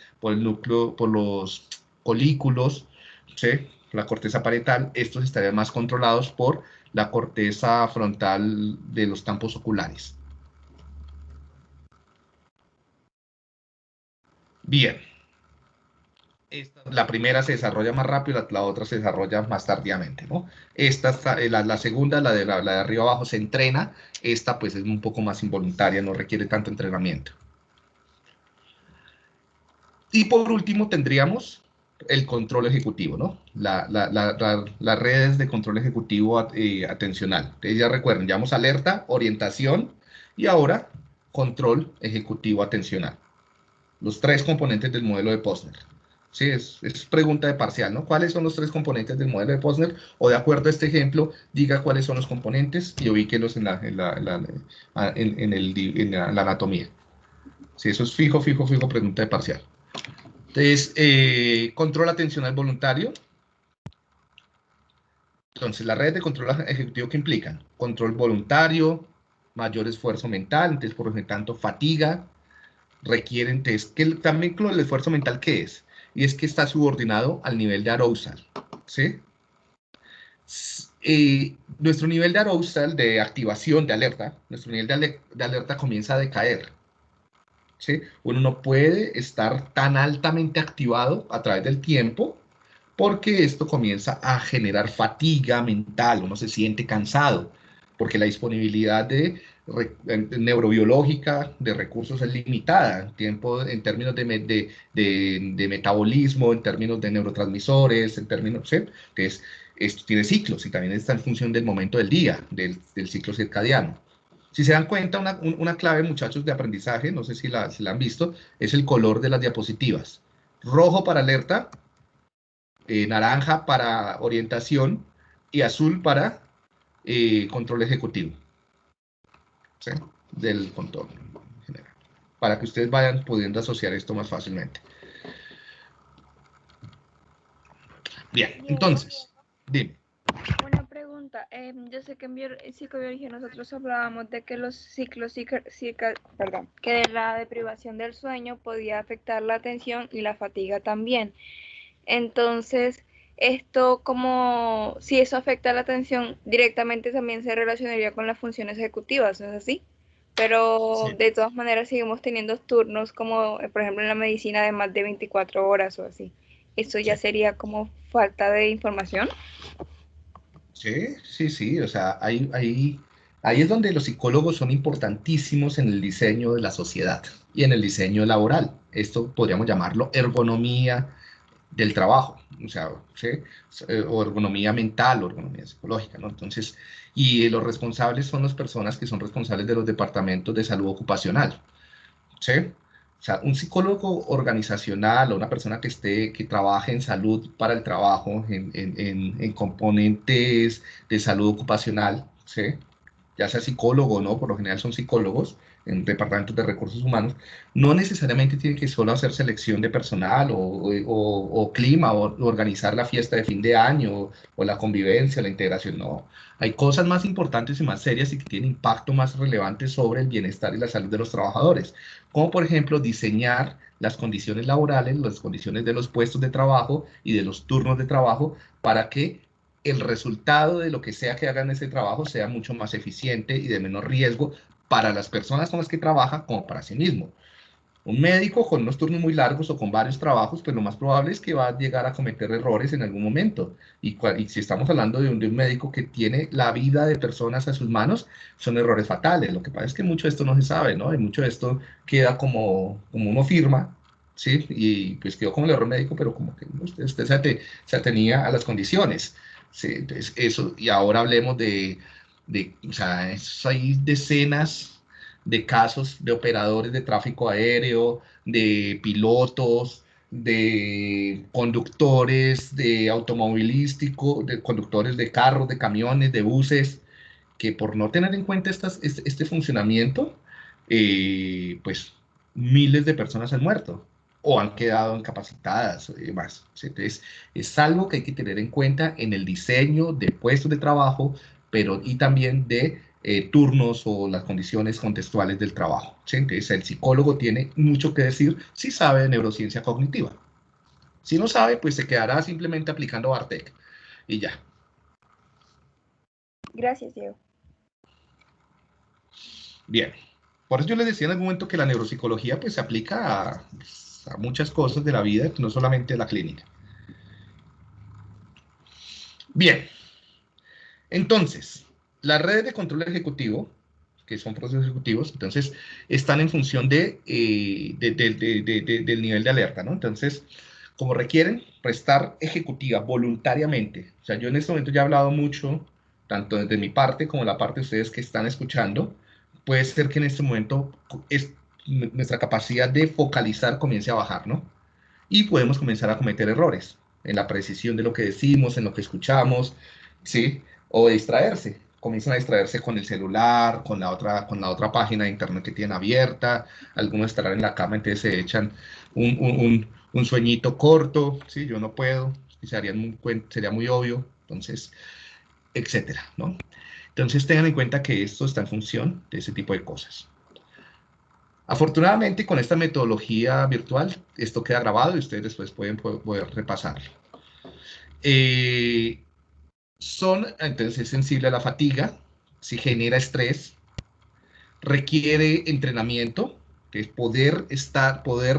núcleo, por los colículos, ¿sí? La corteza parietal. Estos estarían más controlados por la corteza frontal de los campos oculares. Bien. La primera se desarrolla más rápido, la otra se desarrolla más tardíamente, ¿no? La segunda, la de arriba abajo, se entrena. Esta, pues, es un poco más involuntaria, no requiere tanto entrenamiento. Y por último, tendríamos el control ejecutivo, ¿no? Las redes de control ejecutivo atencional. Entonces, ya recuerden, llevamos alerta, orientación y ahora control ejecutivo atencional. Los tres componentes del modelo de Posner. Sí, es pregunta de parcial, ¿no? ¿Cuáles son los tres componentes del modelo de Posner? O de acuerdo a este ejemplo, diga cuáles son los componentes y ubíquelos en la anatomía. Sí, eso es fijo, pregunta de parcial. Entonces, control atencional voluntario. Entonces, las redes de control ejecutivo, ¿qué implican? Control voluntario, mayor esfuerzo mental, entonces, por lo tanto, fatiga, requieren test, que también con el esfuerzo mental, ¿qué es? Y es que está subordinado al nivel de arousal, ¿sí? Nuestro nivel de arousal, de activación, de alerta, nuestro nivel de alerta comienza a decaer, ¿sí? Uno no puede estar tan altamente activado a través del tiempo porque esto comienza a generar fatiga mental, uno se siente cansado, porque la disponibilidad neurobiológica de recursos es limitada, en términos de metabolismo, en términos de neurotransmisores, en términos, ¿sí? Entonces, esto tiene ciclos y también está en función del momento del día, del ciclo circadiano. Si se dan cuenta, una clave, muchachos, de aprendizaje, no sé si la han visto, es el color de las diapositivas. Rojo para alerta, naranja para orientación y azul para control ejecutivo, ¿sí? Del contorno en general, para que ustedes vayan pudiendo asociar esto más fácilmente. Bien, entonces, dime. Una pregunta. Yo sé que en psicobiología nosotros hablábamos de que los ciclos que de la deprivación del sueño podía afectar la atención y la fatiga también. Entonces, esto como si eso afecta la atención directamente también se relacionaría con las funciones ejecutivas, ¿no es así? Pero de todas maneras seguimos teniendo turnos como, por ejemplo, en la medicina de más de 24 horas o así. ¿Eso ya sería como falta de información? Sí, o sea, ahí es donde los psicólogos son importantísimos en el diseño de la sociedad y en el diseño laboral. Esto podríamos llamarlo ergonomía del trabajo, o sea, ¿sí? O ergonomía mental, o ergonomía psicológica, ¿no? Entonces, y los responsables son las personas que son responsables de los departamentos de salud ocupacional, ¿sí? O sea, un psicólogo organizacional o una persona que trabaje en salud para el trabajo, en componentes de salud ocupacional, ¿sí? Ya sea psicólogo o no, por lo general son psicólogos, en departamentos de recursos humanos, no necesariamente tiene que solo hacer selección de personal o clima o organizar la fiesta de fin de año o la convivencia, la integración, no. Hay cosas más importantes y más serias y que tienen impacto más relevante sobre el bienestar y la salud de los trabajadores, como por ejemplo diseñar las condiciones laborales, las condiciones de los puestos de trabajo y de los turnos de trabajo para que el resultado de lo que sea que hagan ese trabajo sea mucho más eficiente y de menor riesgo para las personas con las que trabaja como para sí mismo. Un médico con unos turnos muy largos o con varios trabajos, pues lo más probable es que va a llegar a cometer errores en algún momento. Y si estamos hablando de un médico que tiene la vida de personas a sus manos, son errores fatales. Lo que pasa es que mucho de esto no se sabe, ¿no? Y mucho de esto queda como uno firma, ¿sí? Y pues quedó como el error médico, pero como que usted se atenía a las condiciones. Sí, entonces eso, y ahora hablemos o sea, hay decenas de casos de operadores de tráfico aéreo, de pilotos, de conductores de automovilístico, de conductores de carros, de camiones, de buses, que por no tener en cuenta este funcionamiento, pues miles de personas han muerto o han quedado incapacitadas y demás. Entonces, es algo que hay que tener en cuenta en el diseño de puestos de trabajo, pero y también de turnos o las condiciones contextuales del trabajo. ¿Sí? Entonces, el psicólogo tiene mucho que decir si sabe de neurociencia cognitiva. Si no sabe, pues se quedará simplemente aplicando Bartek y ya. Gracias, Diego. Bien. Por eso yo les decía en algún momento que la neuropsicología pues se aplica a muchas cosas de la vida, no solamente a la clínica. Bien. Entonces, las redes de control ejecutivo, que son procesos ejecutivos, entonces están en función del nivel de alerta, ¿no? Entonces, como requieren prestar ejecutiva voluntariamente, o sea, yo en este momento ya he hablado mucho, tanto desde mi parte como la parte de ustedes que están escuchando, puede ser que en este momento nuestra capacidad de focalizar comience a bajar, ¿no? Y podemos comenzar a cometer errores en la precisión de lo que decimos, en lo que escuchamos, ¿sí? O distraerse. Comienzan a distraerse con el celular, con la otra página de internet que tienen abierta, algunos estarán en la cama, entonces se echan un sueñito corto, ¿sí? Yo no puedo, sería muy obvio, entonces, etcétera, ¿no? Entonces tengan en cuenta que esto está en función de ese tipo de cosas. Afortunadamente, con esta metodología virtual, esto queda grabado y ustedes después pueden poder repasarlo. Entonces es sensible a la fatiga, si genera estrés, requiere entrenamiento, que es poder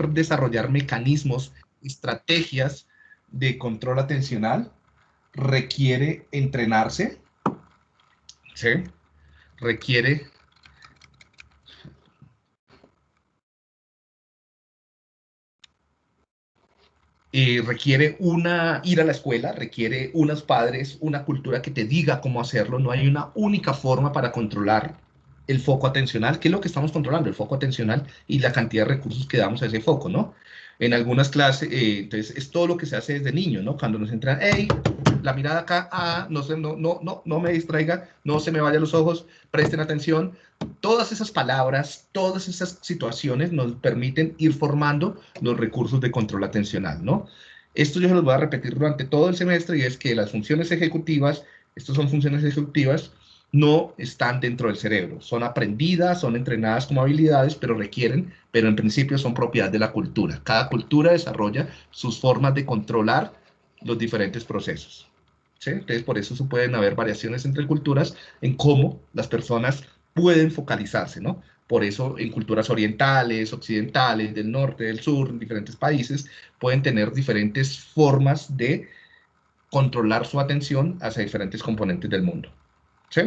desarrollar mecanismos, estrategias de control atencional, requiere entrenarse, ¿sí? Requiere requiere ir a la escuela, requiere unos padres, una cultura que te diga cómo hacerlo. No hay una única forma para controlar el foco atencional. ¿Qué es lo que estamos controlando? El foco atencional y la cantidad de recursos que damos a ese foco, ¿no? En algunas clases, entonces, es todo lo que se hace desde niño, ¿no? Cuando nos entran, hey, la mirada acá, no me distraiga, no se me vayan los ojos, presten atención. Todas esas palabras, todas esas situaciones nos permiten ir formando los recursos de control atencional, ¿no? Esto yo se los voy a repetir durante todo el semestre y es que las funciones ejecutivas, estas son funciones ejecutivas, no están dentro del cerebro, son aprendidas, son entrenadas como habilidades, pero en principio son propiedad de la cultura. Cada cultura desarrolla sus formas de controlar los diferentes procesos. ¿Sí? Entonces, por eso pueden haber variaciones entre culturas en cómo las personas pueden focalizarse, ¿no? Por eso en culturas orientales, occidentales, del norte, del sur, en diferentes países, pueden tener diferentes formas de controlar su atención hacia diferentes componentes del mundo. ¿Sí?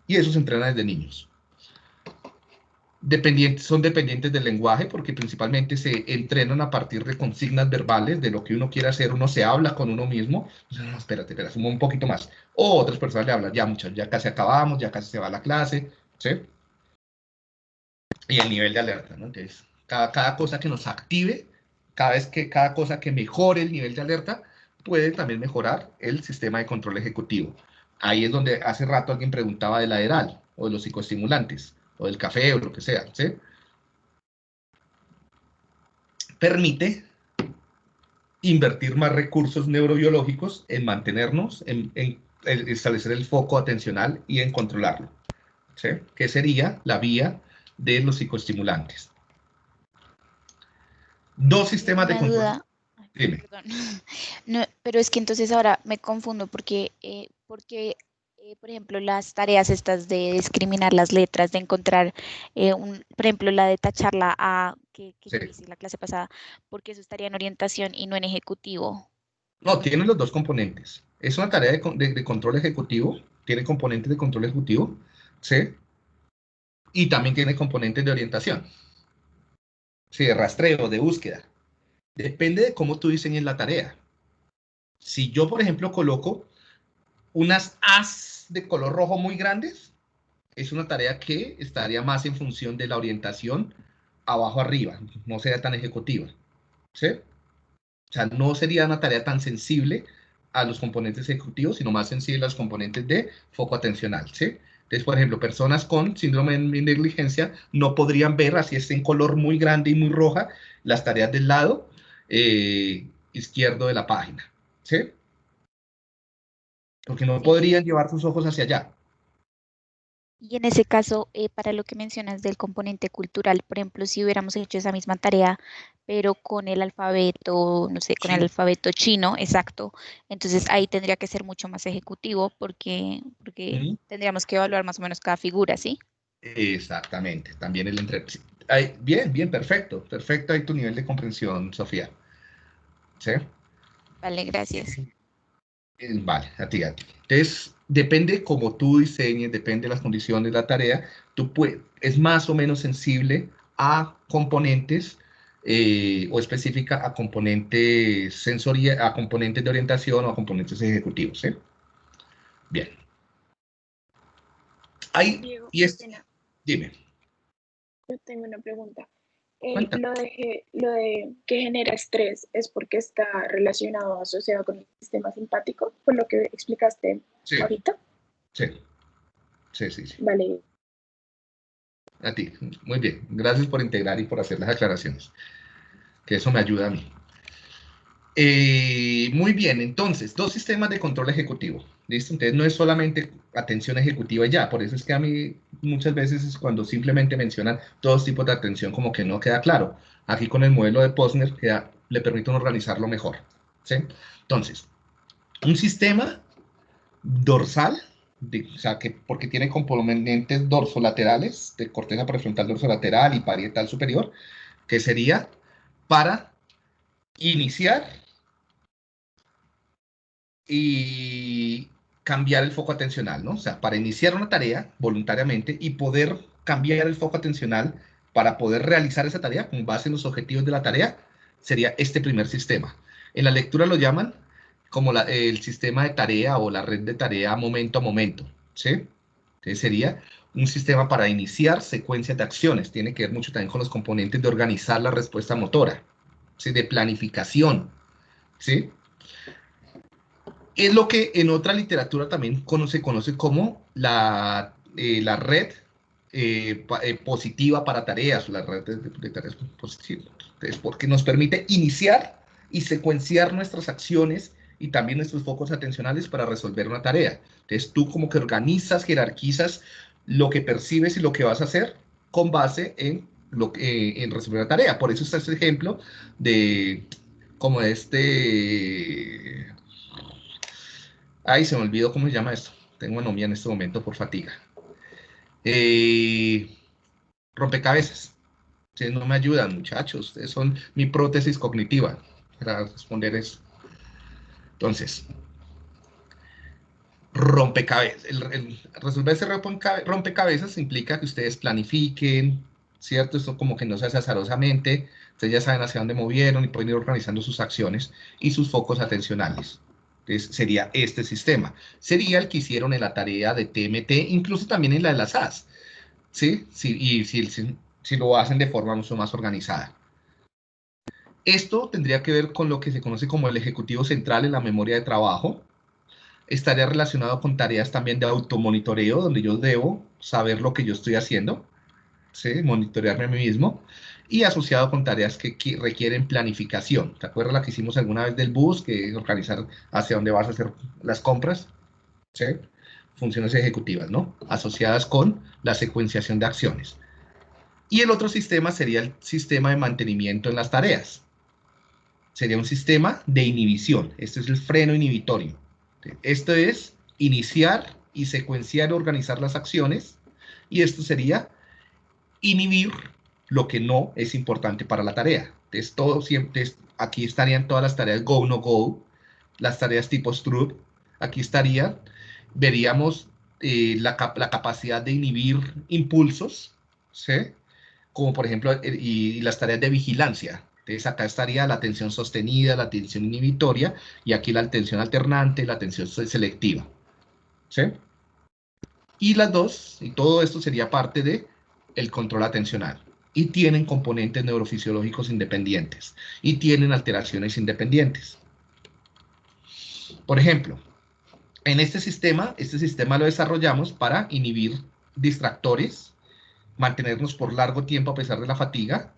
Y eso se entrena desde niños. Son dependientes del lenguaje porque principalmente se entrenan a partir de consignas verbales de lo que uno quiere hacer. Uno se habla con uno mismo. No, espérate, un poquito más. O otras personas le hablan, ya muchachos, ya casi acabamos, ya casi se va la clase. ¿Sí? Y el nivel de alerta, ¿no? Entonces, cada cosa que nos active, cada cosa que mejore el nivel de alerta, puede también mejorar el sistema de control ejecutivo. Ahí es donde hace rato alguien preguntaba del lateral o de los psicoestimulantes o del café, o lo que sea, ¿sí? Permite invertir más recursos neurobiológicos en mantenernos, en establecer el foco atencional y en controlarlo, ¿sí? Que sería la vía de los psicoestimulantes. Dos sistemas de Una control. duda. Dime. Perdón. No, pero es que entonces ahora me confundo porque, por ejemplo, las tareas estas de discriminar las letras, de encontrar, por ejemplo, la de tachar la A, que yo Sí. hice en la clase pasada, porque eso estaría en orientación y no en ejecutivo. No, tiene los dos componentes. Es una tarea de control ejecutivo, tiene componentes de control ejecutivo, ¿sí? Y también tiene componentes de orientación, ¿sí? De rastreo, de búsqueda. Depende de cómo tú diseñes la tarea. Si yo, por ejemplo, coloco unas As de color rojo muy grandes, es una tarea que estaría más en función de la orientación abajo arriba, no sería tan ejecutiva, ¿sí? O sea, no sería una tarea tan sensible a los componentes ejecutivos, sino más sensible a los componentes de foco atencional, ¿sí? Entonces, por ejemplo, personas con síndrome de negligencia no podrían ver, así es en color muy grande y muy roja, las tareas del lado izquierdo de la página, ¿sí? Porque no podrían llevar sus ojos hacia allá. Y en ese caso, para lo que mencionas del componente cultural, por ejemplo, si hubiéramos hecho esa misma tarea, pero con el alfabeto, no sé, con el alfabeto chino, exacto, entonces ahí tendría que ser mucho más ejecutivo porque tendríamos que evaluar más o menos cada figura, ¿sí? Exactamente, también el bien, bien, perfecto, perfecto ahí tu nivel de comprensión, Sofía. ¿Sí? Vale, gracias. Vale, a ti. Entonces, depende cómo tú diseñes, depende de las condiciones de la tarea, es más o menos sensible a componentes o específica a componentes a componentes de orientación o a componentes ejecutivos, ¿sí? Bien. Diego, Dime. yo tengo una pregunta. Lo de que genera estrés es porque está relacionado, asociado con el sistema simpático, por lo que explicaste ahorita. Sí. Sí. Vale. A ti, muy bien. Gracias por integrar y por hacer las aclaraciones, que eso me ayuda a mí. Muy bien, entonces, dos sistemas de control ejecutivo. ¿Listo? Entonces, no es solamente atención ejecutiva ya, por eso es que a mí muchas veces es cuando simplemente mencionan todos tipos de atención como que no queda claro. Aquí con el modelo de Posner le permite organizarlo mejor. ¿Sí? Entonces, un sistema dorsal, o sea, porque tiene componentes dorsolaterales, de corteza prefrontal dorsolateral y parietal superior, que sería para iniciar y cambiar el foco atencional, ¿no? O sea, para iniciar una tarea voluntariamente y poder cambiar el foco atencional para poder realizar esa tarea con base en los objetivos de la tarea, sería este primer sistema. En la lectura lo llaman como el sistema de tarea o la red de tarea momento a momento, ¿sí? Entonces sería un sistema para iniciar secuencias de acciones. Tiene que ver mucho también con los componentes de organizar la respuesta motora, ¿sí? De planificación, ¿sí? Es lo que en otra literatura también se conoce como la red positiva para tareas, la red de tareas positivas. Entonces, porque nos permite iniciar y secuenciar nuestras acciones y también nuestros focos atencionales para resolver una tarea. Entonces, tú como que organizas, jerarquizas lo que percibes y lo que vas a hacer con base en resolver la tarea. Por eso está este ejemplo de como Ay, se me olvidó cómo se llama esto. Tengo anomía en este momento por fatiga. Rompecabezas. Ustedes no me ayudan, muchachos. Ustedes son mi prótesis cognitiva para responder eso. Entonces, rompecabezas. Resolver ese rompecabezas implica que ustedes planifiquen, ¿cierto? Esto como que no se hace azarosamente. Ustedes ya saben hacia dónde movieron y pueden ir organizando sus acciones y sus focos atencionales. Entonces, sería este sistema. Sería el que hicieron en la tarea de TMT, incluso también en la de las SAS, ¿sí? Y si lo hacen de forma mucho más organizada. Esto tendría que ver con lo que se conoce como el ejecutivo central en la memoria de trabajo. Estaría relacionado con tareas también de automonitoreo, donde yo debo saber lo que yo estoy haciendo, ¿sí? Monitorearme a mí mismo, y asociado con tareas que requieren planificación. ¿Te acuerdas la que hicimos alguna vez del bus, que es organizar hacia dónde vas a hacer las compras? ¿Sí? Funciones ejecutivas, ¿no? Asociadas con la secuenciación de acciones. Y el otro sistema sería el sistema de mantenimiento en las tareas. Sería un sistema de inhibición. Este es el freno inhibitorio. Esto es iniciar y secuenciar, organizar las acciones, y esto sería inhibir lo que no es importante para la tarea. Entonces, todo siempre, aquí estarían todas las tareas go, no go, las tareas tipo strut. Aquí estarían, veríamos la capacidad de inhibir impulsos, ¿sí? Como por ejemplo, y las tareas de vigilancia. Entonces, acá estaría la atención sostenida, la atención inhibitoria, y aquí la atención alternante, la atención selectiva, ¿sí? Y las dos, y todo esto sería parte de el control atencional, y tienen componentes neurofisiológicos independientes, y tienen alteraciones independientes. Por ejemplo, en este sistema lo desarrollamos para inhibir distractores, mantenernos por largo tiempo a pesar de la fatiga,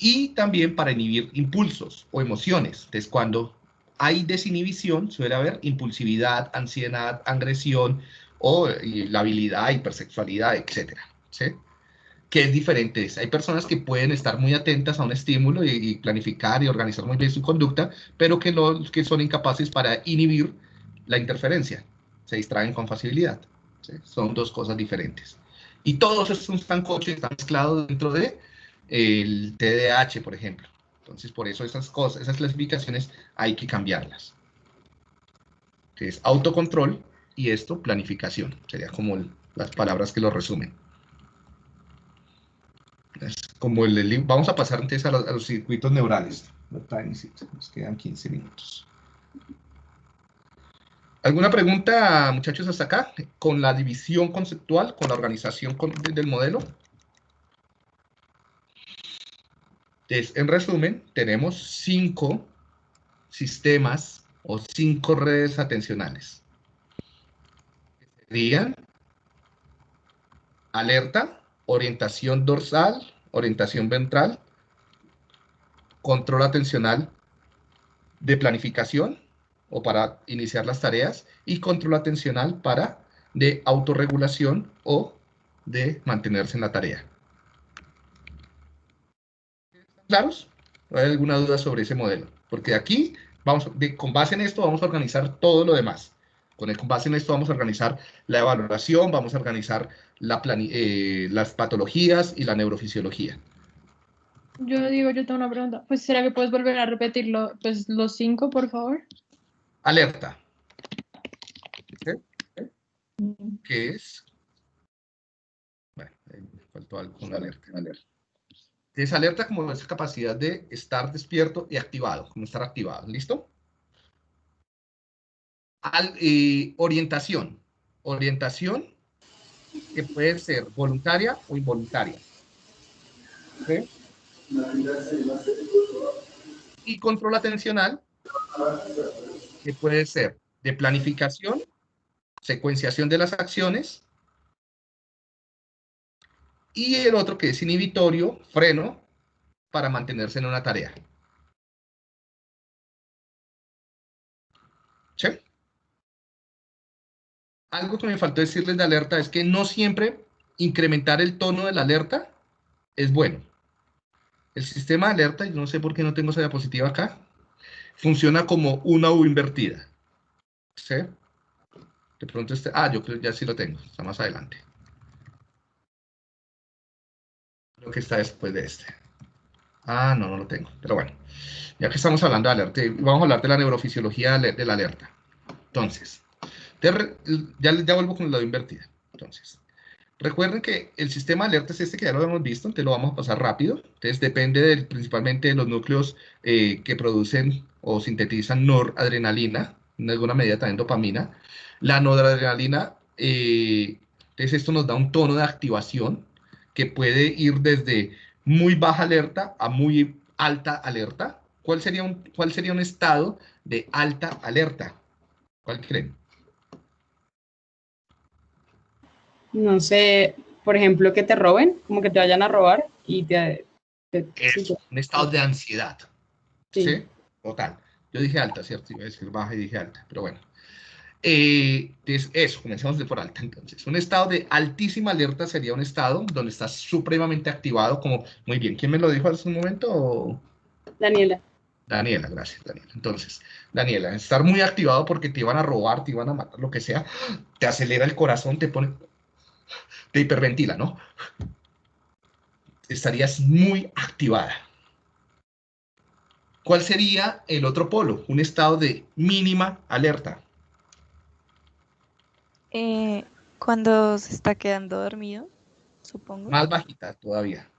y también para inhibir impulsos o emociones. Entonces, cuando hay desinhibición, suele haber impulsividad, ansiedad, agresión, o labilidad, hipersexualidad, etcétera, ¿sí? Que es diferente. Hay personas que pueden estar muy atentas a un estímulo y planificar y organizar muy bien su conducta, pero que son incapaces para inhibir la interferencia. Se distraen con facilidad, ¿sí? Son dos cosas diferentes. Y todos estos sancoches están mezclados dentro de el TDAH, por ejemplo. Entonces, por eso esas clasificaciones hay que cambiarlas. Que es autocontrol, y esto, planificación. Sería como las palabras que lo resumen. Es como vamos a pasar antes a los circuitos neurales. Nos quedan 15 minutos. ¿Alguna pregunta, muchachos, hasta acá? Con la división conceptual, con la organización del modelo. Entonces, en resumen, tenemos 5 sistemas o 5 redes atencionales. Serían alerta, orientación dorsal, orientación ventral, control atencional de planificación o para iniciar las tareas, y control atencional de autorregulación o de mantenerse en la tarea. ¿Claros? ¿Hay alguna duda sobre ese modelo? Porque aquí, con base en esto, vamos a organizar todo lo demás. Con base en esto vamos a organizar la evaluación, vamos a organizar las patologías y la neurofisiología. Yo tengo una pregunta. Pues, ¿será que puedes volver a repetirlo, pues, los 5, por favor? Alerta. ¿Sí? ¿Qué es? Bueno, me faltó algo con la alerta. Es alerta como esa capacidad de estar despierto y activado, como estar activado. ¿Listo? Orientación. Orientación que puede ser voluntaria o involuntaria. ¿Sí? Y control atencional que puede ser de planificación, secuenciación de las acciones, y el otro que es inhibitorio, freno, para mantenerse en una tarea. ¿Sí? Algo que me faltó decirles de alerta es que no siempre incrementar el tono de la alerta es bueno. El sistema de alerta, yo no sé por qué no tengo esa diapositiva acá, funciona como una U invertida. ¿Sí? De pronto yo creo que ya sí lo tengo, está más adelante. Creo que está después de este. No lo tengo, pero bueno. Ya que estamos hablando de alerta, vamos a hablar de la neurofisiología de la alerta. Entonces, ya vuelvo con la invertida. Entonces, recuerden que el sistema de alerta es que ya lo hemos visto, entonces lo vamos a pasar rápido. Entonces, depende principalmente de los núcleos que producen o sintetizan noradrenalina, en alguna medida también dopamina. La noradrenalina, entonces esto nos da un tono de activación que puede ir desde muy baja alerta a muy alta alerta. ¿Cuál sería un estado de alta alerta? ¿Cuál creen? No sé, por ejemplo, que te roben, como que te vayan a robar y Es un estado de ansiedad. Sí. ¿Sí? Total. Yo dije alta, ¿cierto? Iba a decir baja y dije alta, pero bueno. Eso, comencemos de por alta entonces. Un estado de altísima alerta sería un estado donde estás supremamente activado, como, muy bien, ¿quién me lo dijo hace un momento? Daniela. Daniela, gracias, Daniela. Entonces, Daniela, estar muy activado porque te iban a robar, te iban a matar, lo que sea, te acelera el corazón, te hiperventila, ¿no? Estarías muy activada. ¿Cuál sería el otro polo? Un estado de mínima alerta. Cuando se está quedando dormido, supongo. Más bajita todavía.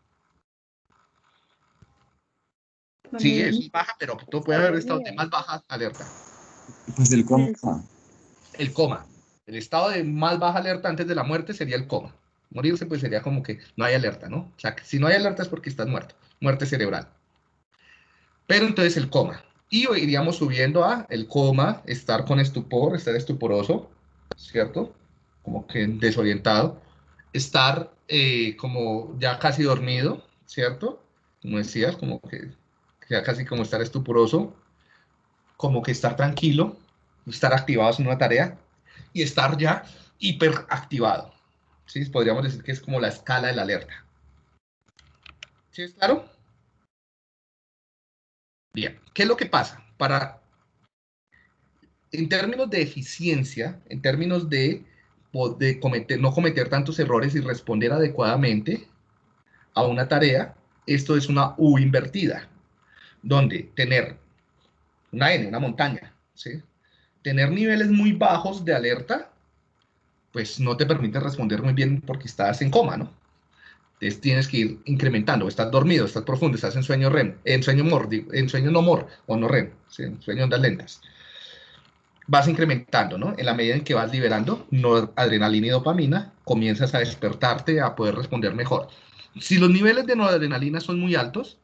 Sí, es baja, pero tú puedes haber estado de más baja alerta. Pues el coma. El coma. El estado de más baja alerta antes de la muerte sería el coma. Morirse pues sería como que no hay alerta, ¿no? O sea, que si no hay alerta es porque estás muerto. Muerte cerebral. Pero entonces el coma. Y iríamos subiendo a el coma, estar con estupor, estar estuporoso, ¿cierto? Como que desorientado. Estar como ya casi dormido, ¿cierto? Como decías, como que ya casi como estar estuporoso, como que estar tranquilo, estar activados en una tarea y estar ya hiperactivado. ¿Sí? Podríamos decir que es como la escala de la alerta. ¿Sí es claro? Bien, ¿qué es lo que pasa? En términos de eficiencia, en términos de no cometer tantos errores y responder adecuadamente a una tarea, esto es una U invertida, donde tener una N, una montaña, ¿sí? Tener niveles muy bajos de alerta, pues no te permite responder muy bien porque estás en coma, ¿no? Entonces tienes que ir incrementando, estás dormido, estás profundo, estás en sueño REM, en sueño no MOR o no REM, ¿sí? En sueño ondas lentas. Vas incrementando, ¿no? En la medida en que vas liberando noradrenalina y dopamina, comienzas a despertarte, a poder responder mejor. Si los niveles de noradrenalina son muy altos,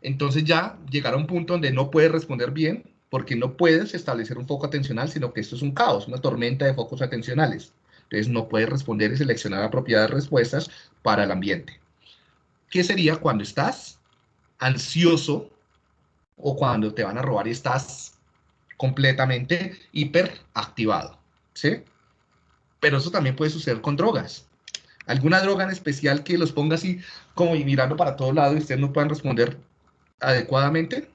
entonces ya llegará un punto donde no puedes responder bien porque no puedes establecer un foco atencional, sino que esto es un caos, una tormenta de focos atencionales. Entonces no puedes responder y seleccionar apropiadas respuestas para el ambiente. ¿Qué sería cuando estás ansioso o cuando te van a robar y estás completamente hiperactivado? ¿Sí? Pero eso también puede suceder con drogas. ¿Alguna droga en especial que los ponga así como mirando para todos lados y ustedes no puedan responder adecuadamente?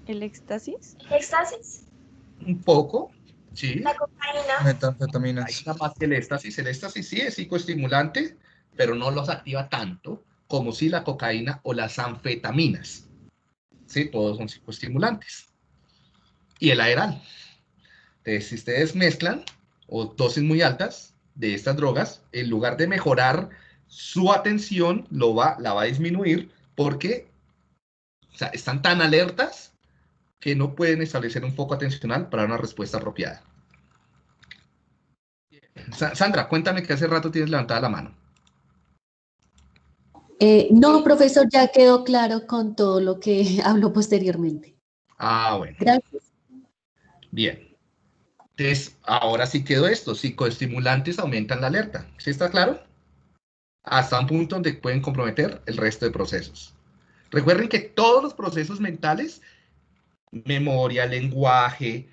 ¿El éxtasis? ¿Éxtasis? Un poco, sí. La cocaína. Metanfetaminas. Hay una más que el éxtasis. El éxtasis sí es psicoestimulante, pero no los activa tanto como si la cocaína o las anfetaminas. Sí, todos son psicoestimulantes. Y el aeral. Entonces, si ustedes mezclan o dosis muy altas de estas drogas, en lugar de mejorar su atención, la va a disminuir porque, o sea, están tan alertas que no pueden establecer un foco atencional para una respuesta apropiada. Sandra, cuéntame que hace rato tienes levantada la mano. No, profesor, ya quedó claro con todo lo que habló posteriormente. Ah, bueno. Gracias. Bien. Entonces, ahora sí quedó esto. Psicoestimulantes aumentan la alerta. ¿Sí está claro? Hasta un punto donde pueden comprometer el resto de procesos. Recuerden que todos los procesos mentales, memoria, lenguaje,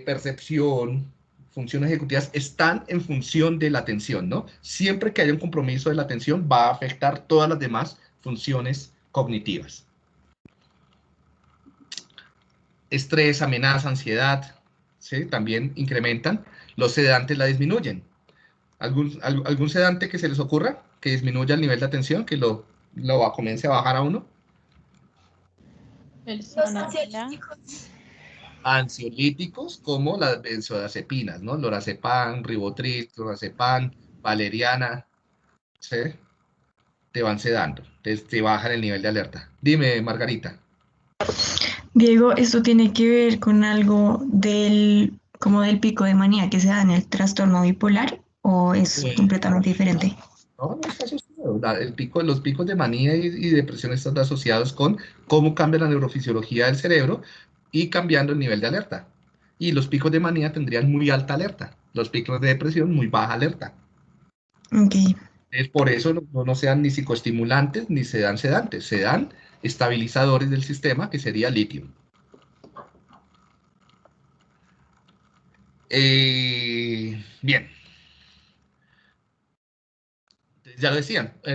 percepción, funciones ejecutivas, están en función de la atención, ¿no? Siempre que haya un compromiso de la atención, va a afectar todas las demás funciones cognitivas. Estrés, amenaza, ansiedad, ¿sí? También incrementan. Los sedantes la disminuyen. ¿Algún sedante que se les ocurra que disminuya el nivel de atención, que lo comience a bajar a uno? Los ansiolíticos. Ansiolíticos como las benzodiazepinas, ¿no? Lorazepam, ribotril, clonazepam, valeriana, ¿sí? Te van sedando, te bajan el nivel de alerta. Dime, Margarita. Diego, ¿esto tiene que ver con algo como del pico de manía que se da en el trastorno bipolar o es completamente diferente? No está asociado. Los picos de manía y depresión están asociados con cómo cambia la neurofisiología del cerebro y cambiando el nivel de alerta. Y los picos de manía tendrían muy alta alerta. Los picos de depresión muy baja alerta. Ok. Es por eso no se dan ni psicoestimulantes ni se dan sedantes, se dan estabilizadores del sistema, que sería litio. Bien. Ya lo decían, en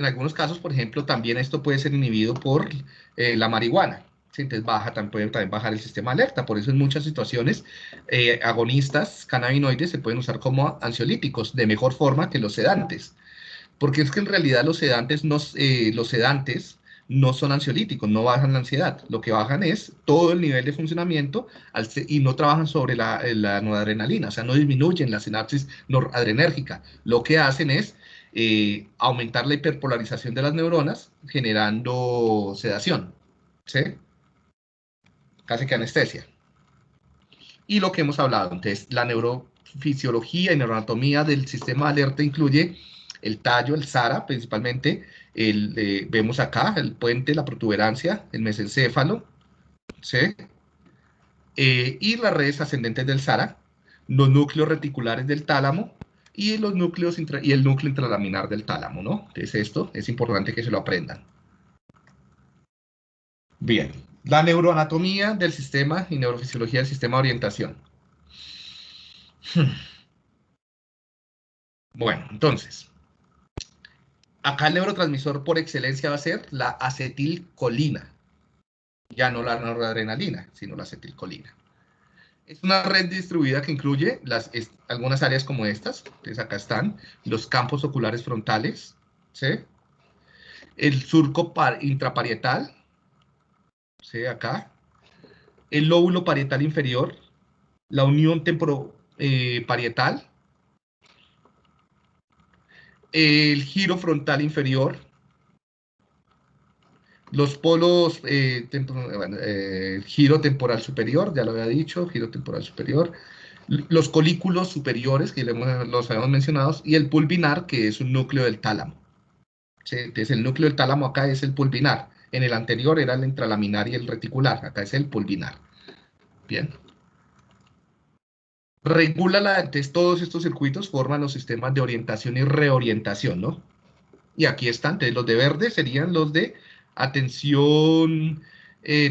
algunos casos, por ejemplo, también esto puede ser inhibido por la marihuana. ¿Sí? Entonces puede también bajar el sistema alerta. Por eso en muchas situaciones agonistas cannabinoides se pueden usar como ansiolíticos de mejor forma que los sedantes. Porque es que en realidad los sedantes no son ansiolíticos, no bajan la ansiedad. Lo que bajan es todo el nivel de funcionamiento y no trabajan sobre la noradrenalina, o sea, no disminuyen la sinapsis noradrenérgica. Lo que hacen es aumentar la hiperpolarización de las neuronas, generando sedación, ¿sí? Casi que anestesia. Y lo que hemos hablado, entonces, la neurofisiología y neuroanatomía del sistema de alerta incluye el tallo, el SARA, principalmente, vemos acá el puente, la protuberancia, el mesencéfalo, ¿sí? Y las redes ascendentes del SARA, los núcleos reticulares del tálamo y el núcleo intralaminar del tálamo, ¿no? Entonces esto es importante que se lo aprendan. Bien, la neuroanatomía del sistema y neurofisiología del sistema de orientación. Bueno, entonces, acá el neurotransmisor por excelencia va a ser la acetilcolina. Ya no la noradrenalina, sino la acetilcolina. Es una red distribuida que incluye algunas áreas como estas. Entonces acá están los campos oculares frontales, ¿sí? El surco intraparietal, ¿sí? Acá. El lóbulo parietal inferior, la unión temporoparietal, el giro frontal inferior, los polos, giro temporal superior, ya lo había dicho, giro temporal superior, los colículos superiores, que los habíamos mencionado, y el pulvinar, que es un núcleo del tálamo. ¿Sí? Entonces el núcleo del tálamo acá es el pulvinar. En el anterior era el intralaminar y el reticular, acá es el pulvinar. Bien. Entonces todos estos circuitos forman los sistemas de orientación y reorientación, ¿no? Y aquí están, entonces los de verde serían los de atención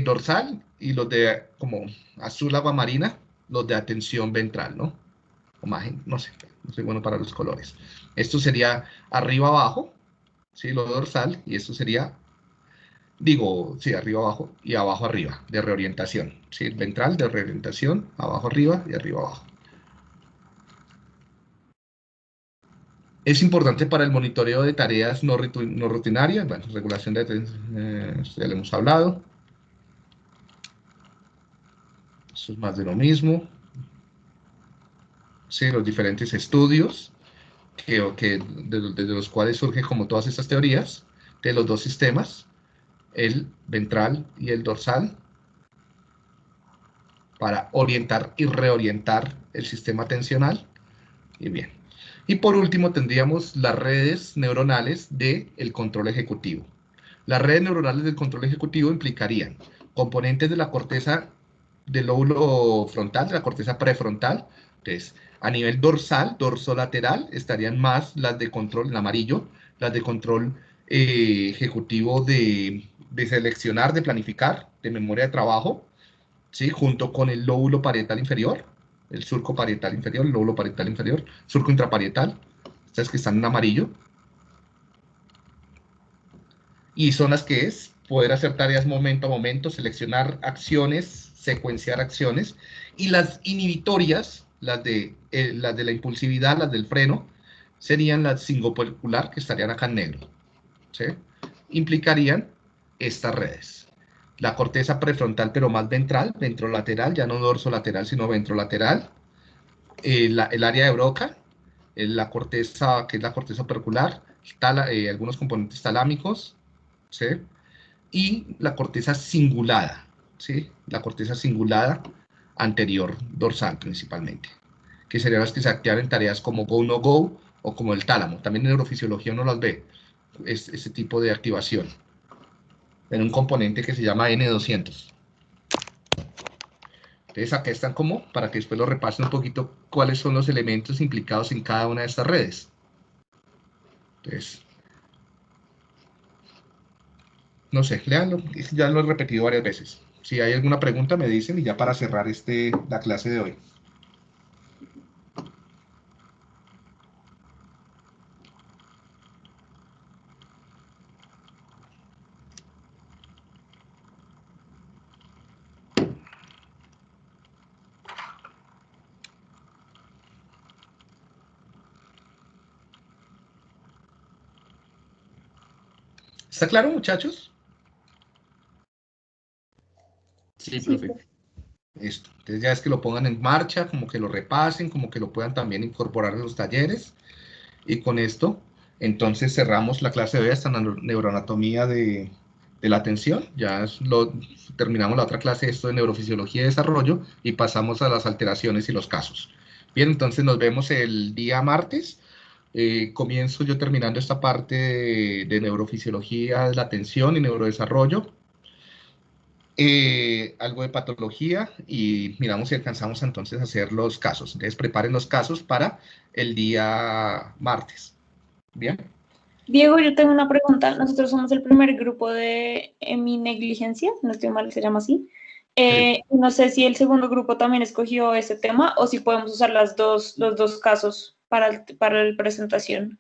dorsal y los de como azul agua marina, los de atención ventral, ¿no? O margen, no sé, no soy bueno para los colores. Esto sería arriba abajo, ¿sí? Lo dorsal, y esto sería, sí, arriba abajo y abajo arriba, de reorientación, ¿sí? El ventral de reorientación, abajo arriba y arriba abajo. Es importante para el monitoreo de tareas no rutinarias, bueno, regulación de ya lo hemos hablado. Eso es más de lo mismo. Sí, los diferentes estudios desde los cuales surgen como todas estas teorías de los dos sistemas, el ventral y el dorsal, para orientar y reorientar el sistema atencional. Y bien. Y por último tendríamos las redes neuronales del control ejecutivo. Las redes neuronales del control ejecutivo implicarían componentes de la corteza del lóbulo frontal, de la corteza prefrontal. Entonces, a nivel dorsal, dorsolateral, estarían más las de control en amarillo, las de control ejecutivo de seleccionar, de planificar, de memoria de trabajo, ¿sí? Junto con el lóbulo parietal inferior, el surco parietal inferior, el lóbulo parietal inferior, surco intraparietal, estas que están en amarillo. Y son las que es poder hacer tareas momento a momento, seleccionar acciones, secuenciar acciones. Y las inhibitorias, las de la impulsividad, las del freno, serían las cingopolar, que estarían acá en negro, ¿sí? Implicarían estas redes. La corteza prefrontal, pero más ventral, ventrolateral, ya no dorsolateral, sino ventrolateral. El área de Broca, la corteza, que es la corteza opercular, algunos componentes talámicos, ¿sí? Y la corteza cingulada, ¿sí? La corteza cingulada anterior dorsal principalmente, que serían las que se activan en tareas como go, no go, o como el tálamo. También en neurofisiología uno las ve, ese tipo de activación, en un componente que se llama N200. Entonces acá están como, para que después lo repasen un poquito, cuáles son los elementos implicados en cada una de estas redes. Entonces, no sé, léanlo, ya lo he repetido varias veces. Si hay alguna pregunta me dicen y ya para cerrar la clase de hoy. ¿Está claro, muchachos? Sí, profe. Listo. Entonces ya es que lo pongan en marcha, como que lo repasen, como que lo puedan también incorporar en los talleres. Y con esto, entonces cerramos la clase de hoy hasta la neuroanatomía de la atención. Ya terminamos la otra clase, esto de neurofisiología y desarrollo, y pasamos a las alteraciones y los casos. Bien, entonces nos vemos el día martes. Comienzo yo terminando esta parte de neurofisiología de la atención y neurodesarrollo. Algo de patología y miramos si alcanzamos entonces a hacer los casos. Entonces preparen los casos para el día martes. Bien. Diego, yo tengo una pregunta. Nosotros somos el primer grupo de Mi Negligencia, no estoy mal, se llama así. No sé si el segundo grupo también escogió ese tema o si podemos usar los dos casos para la presentación.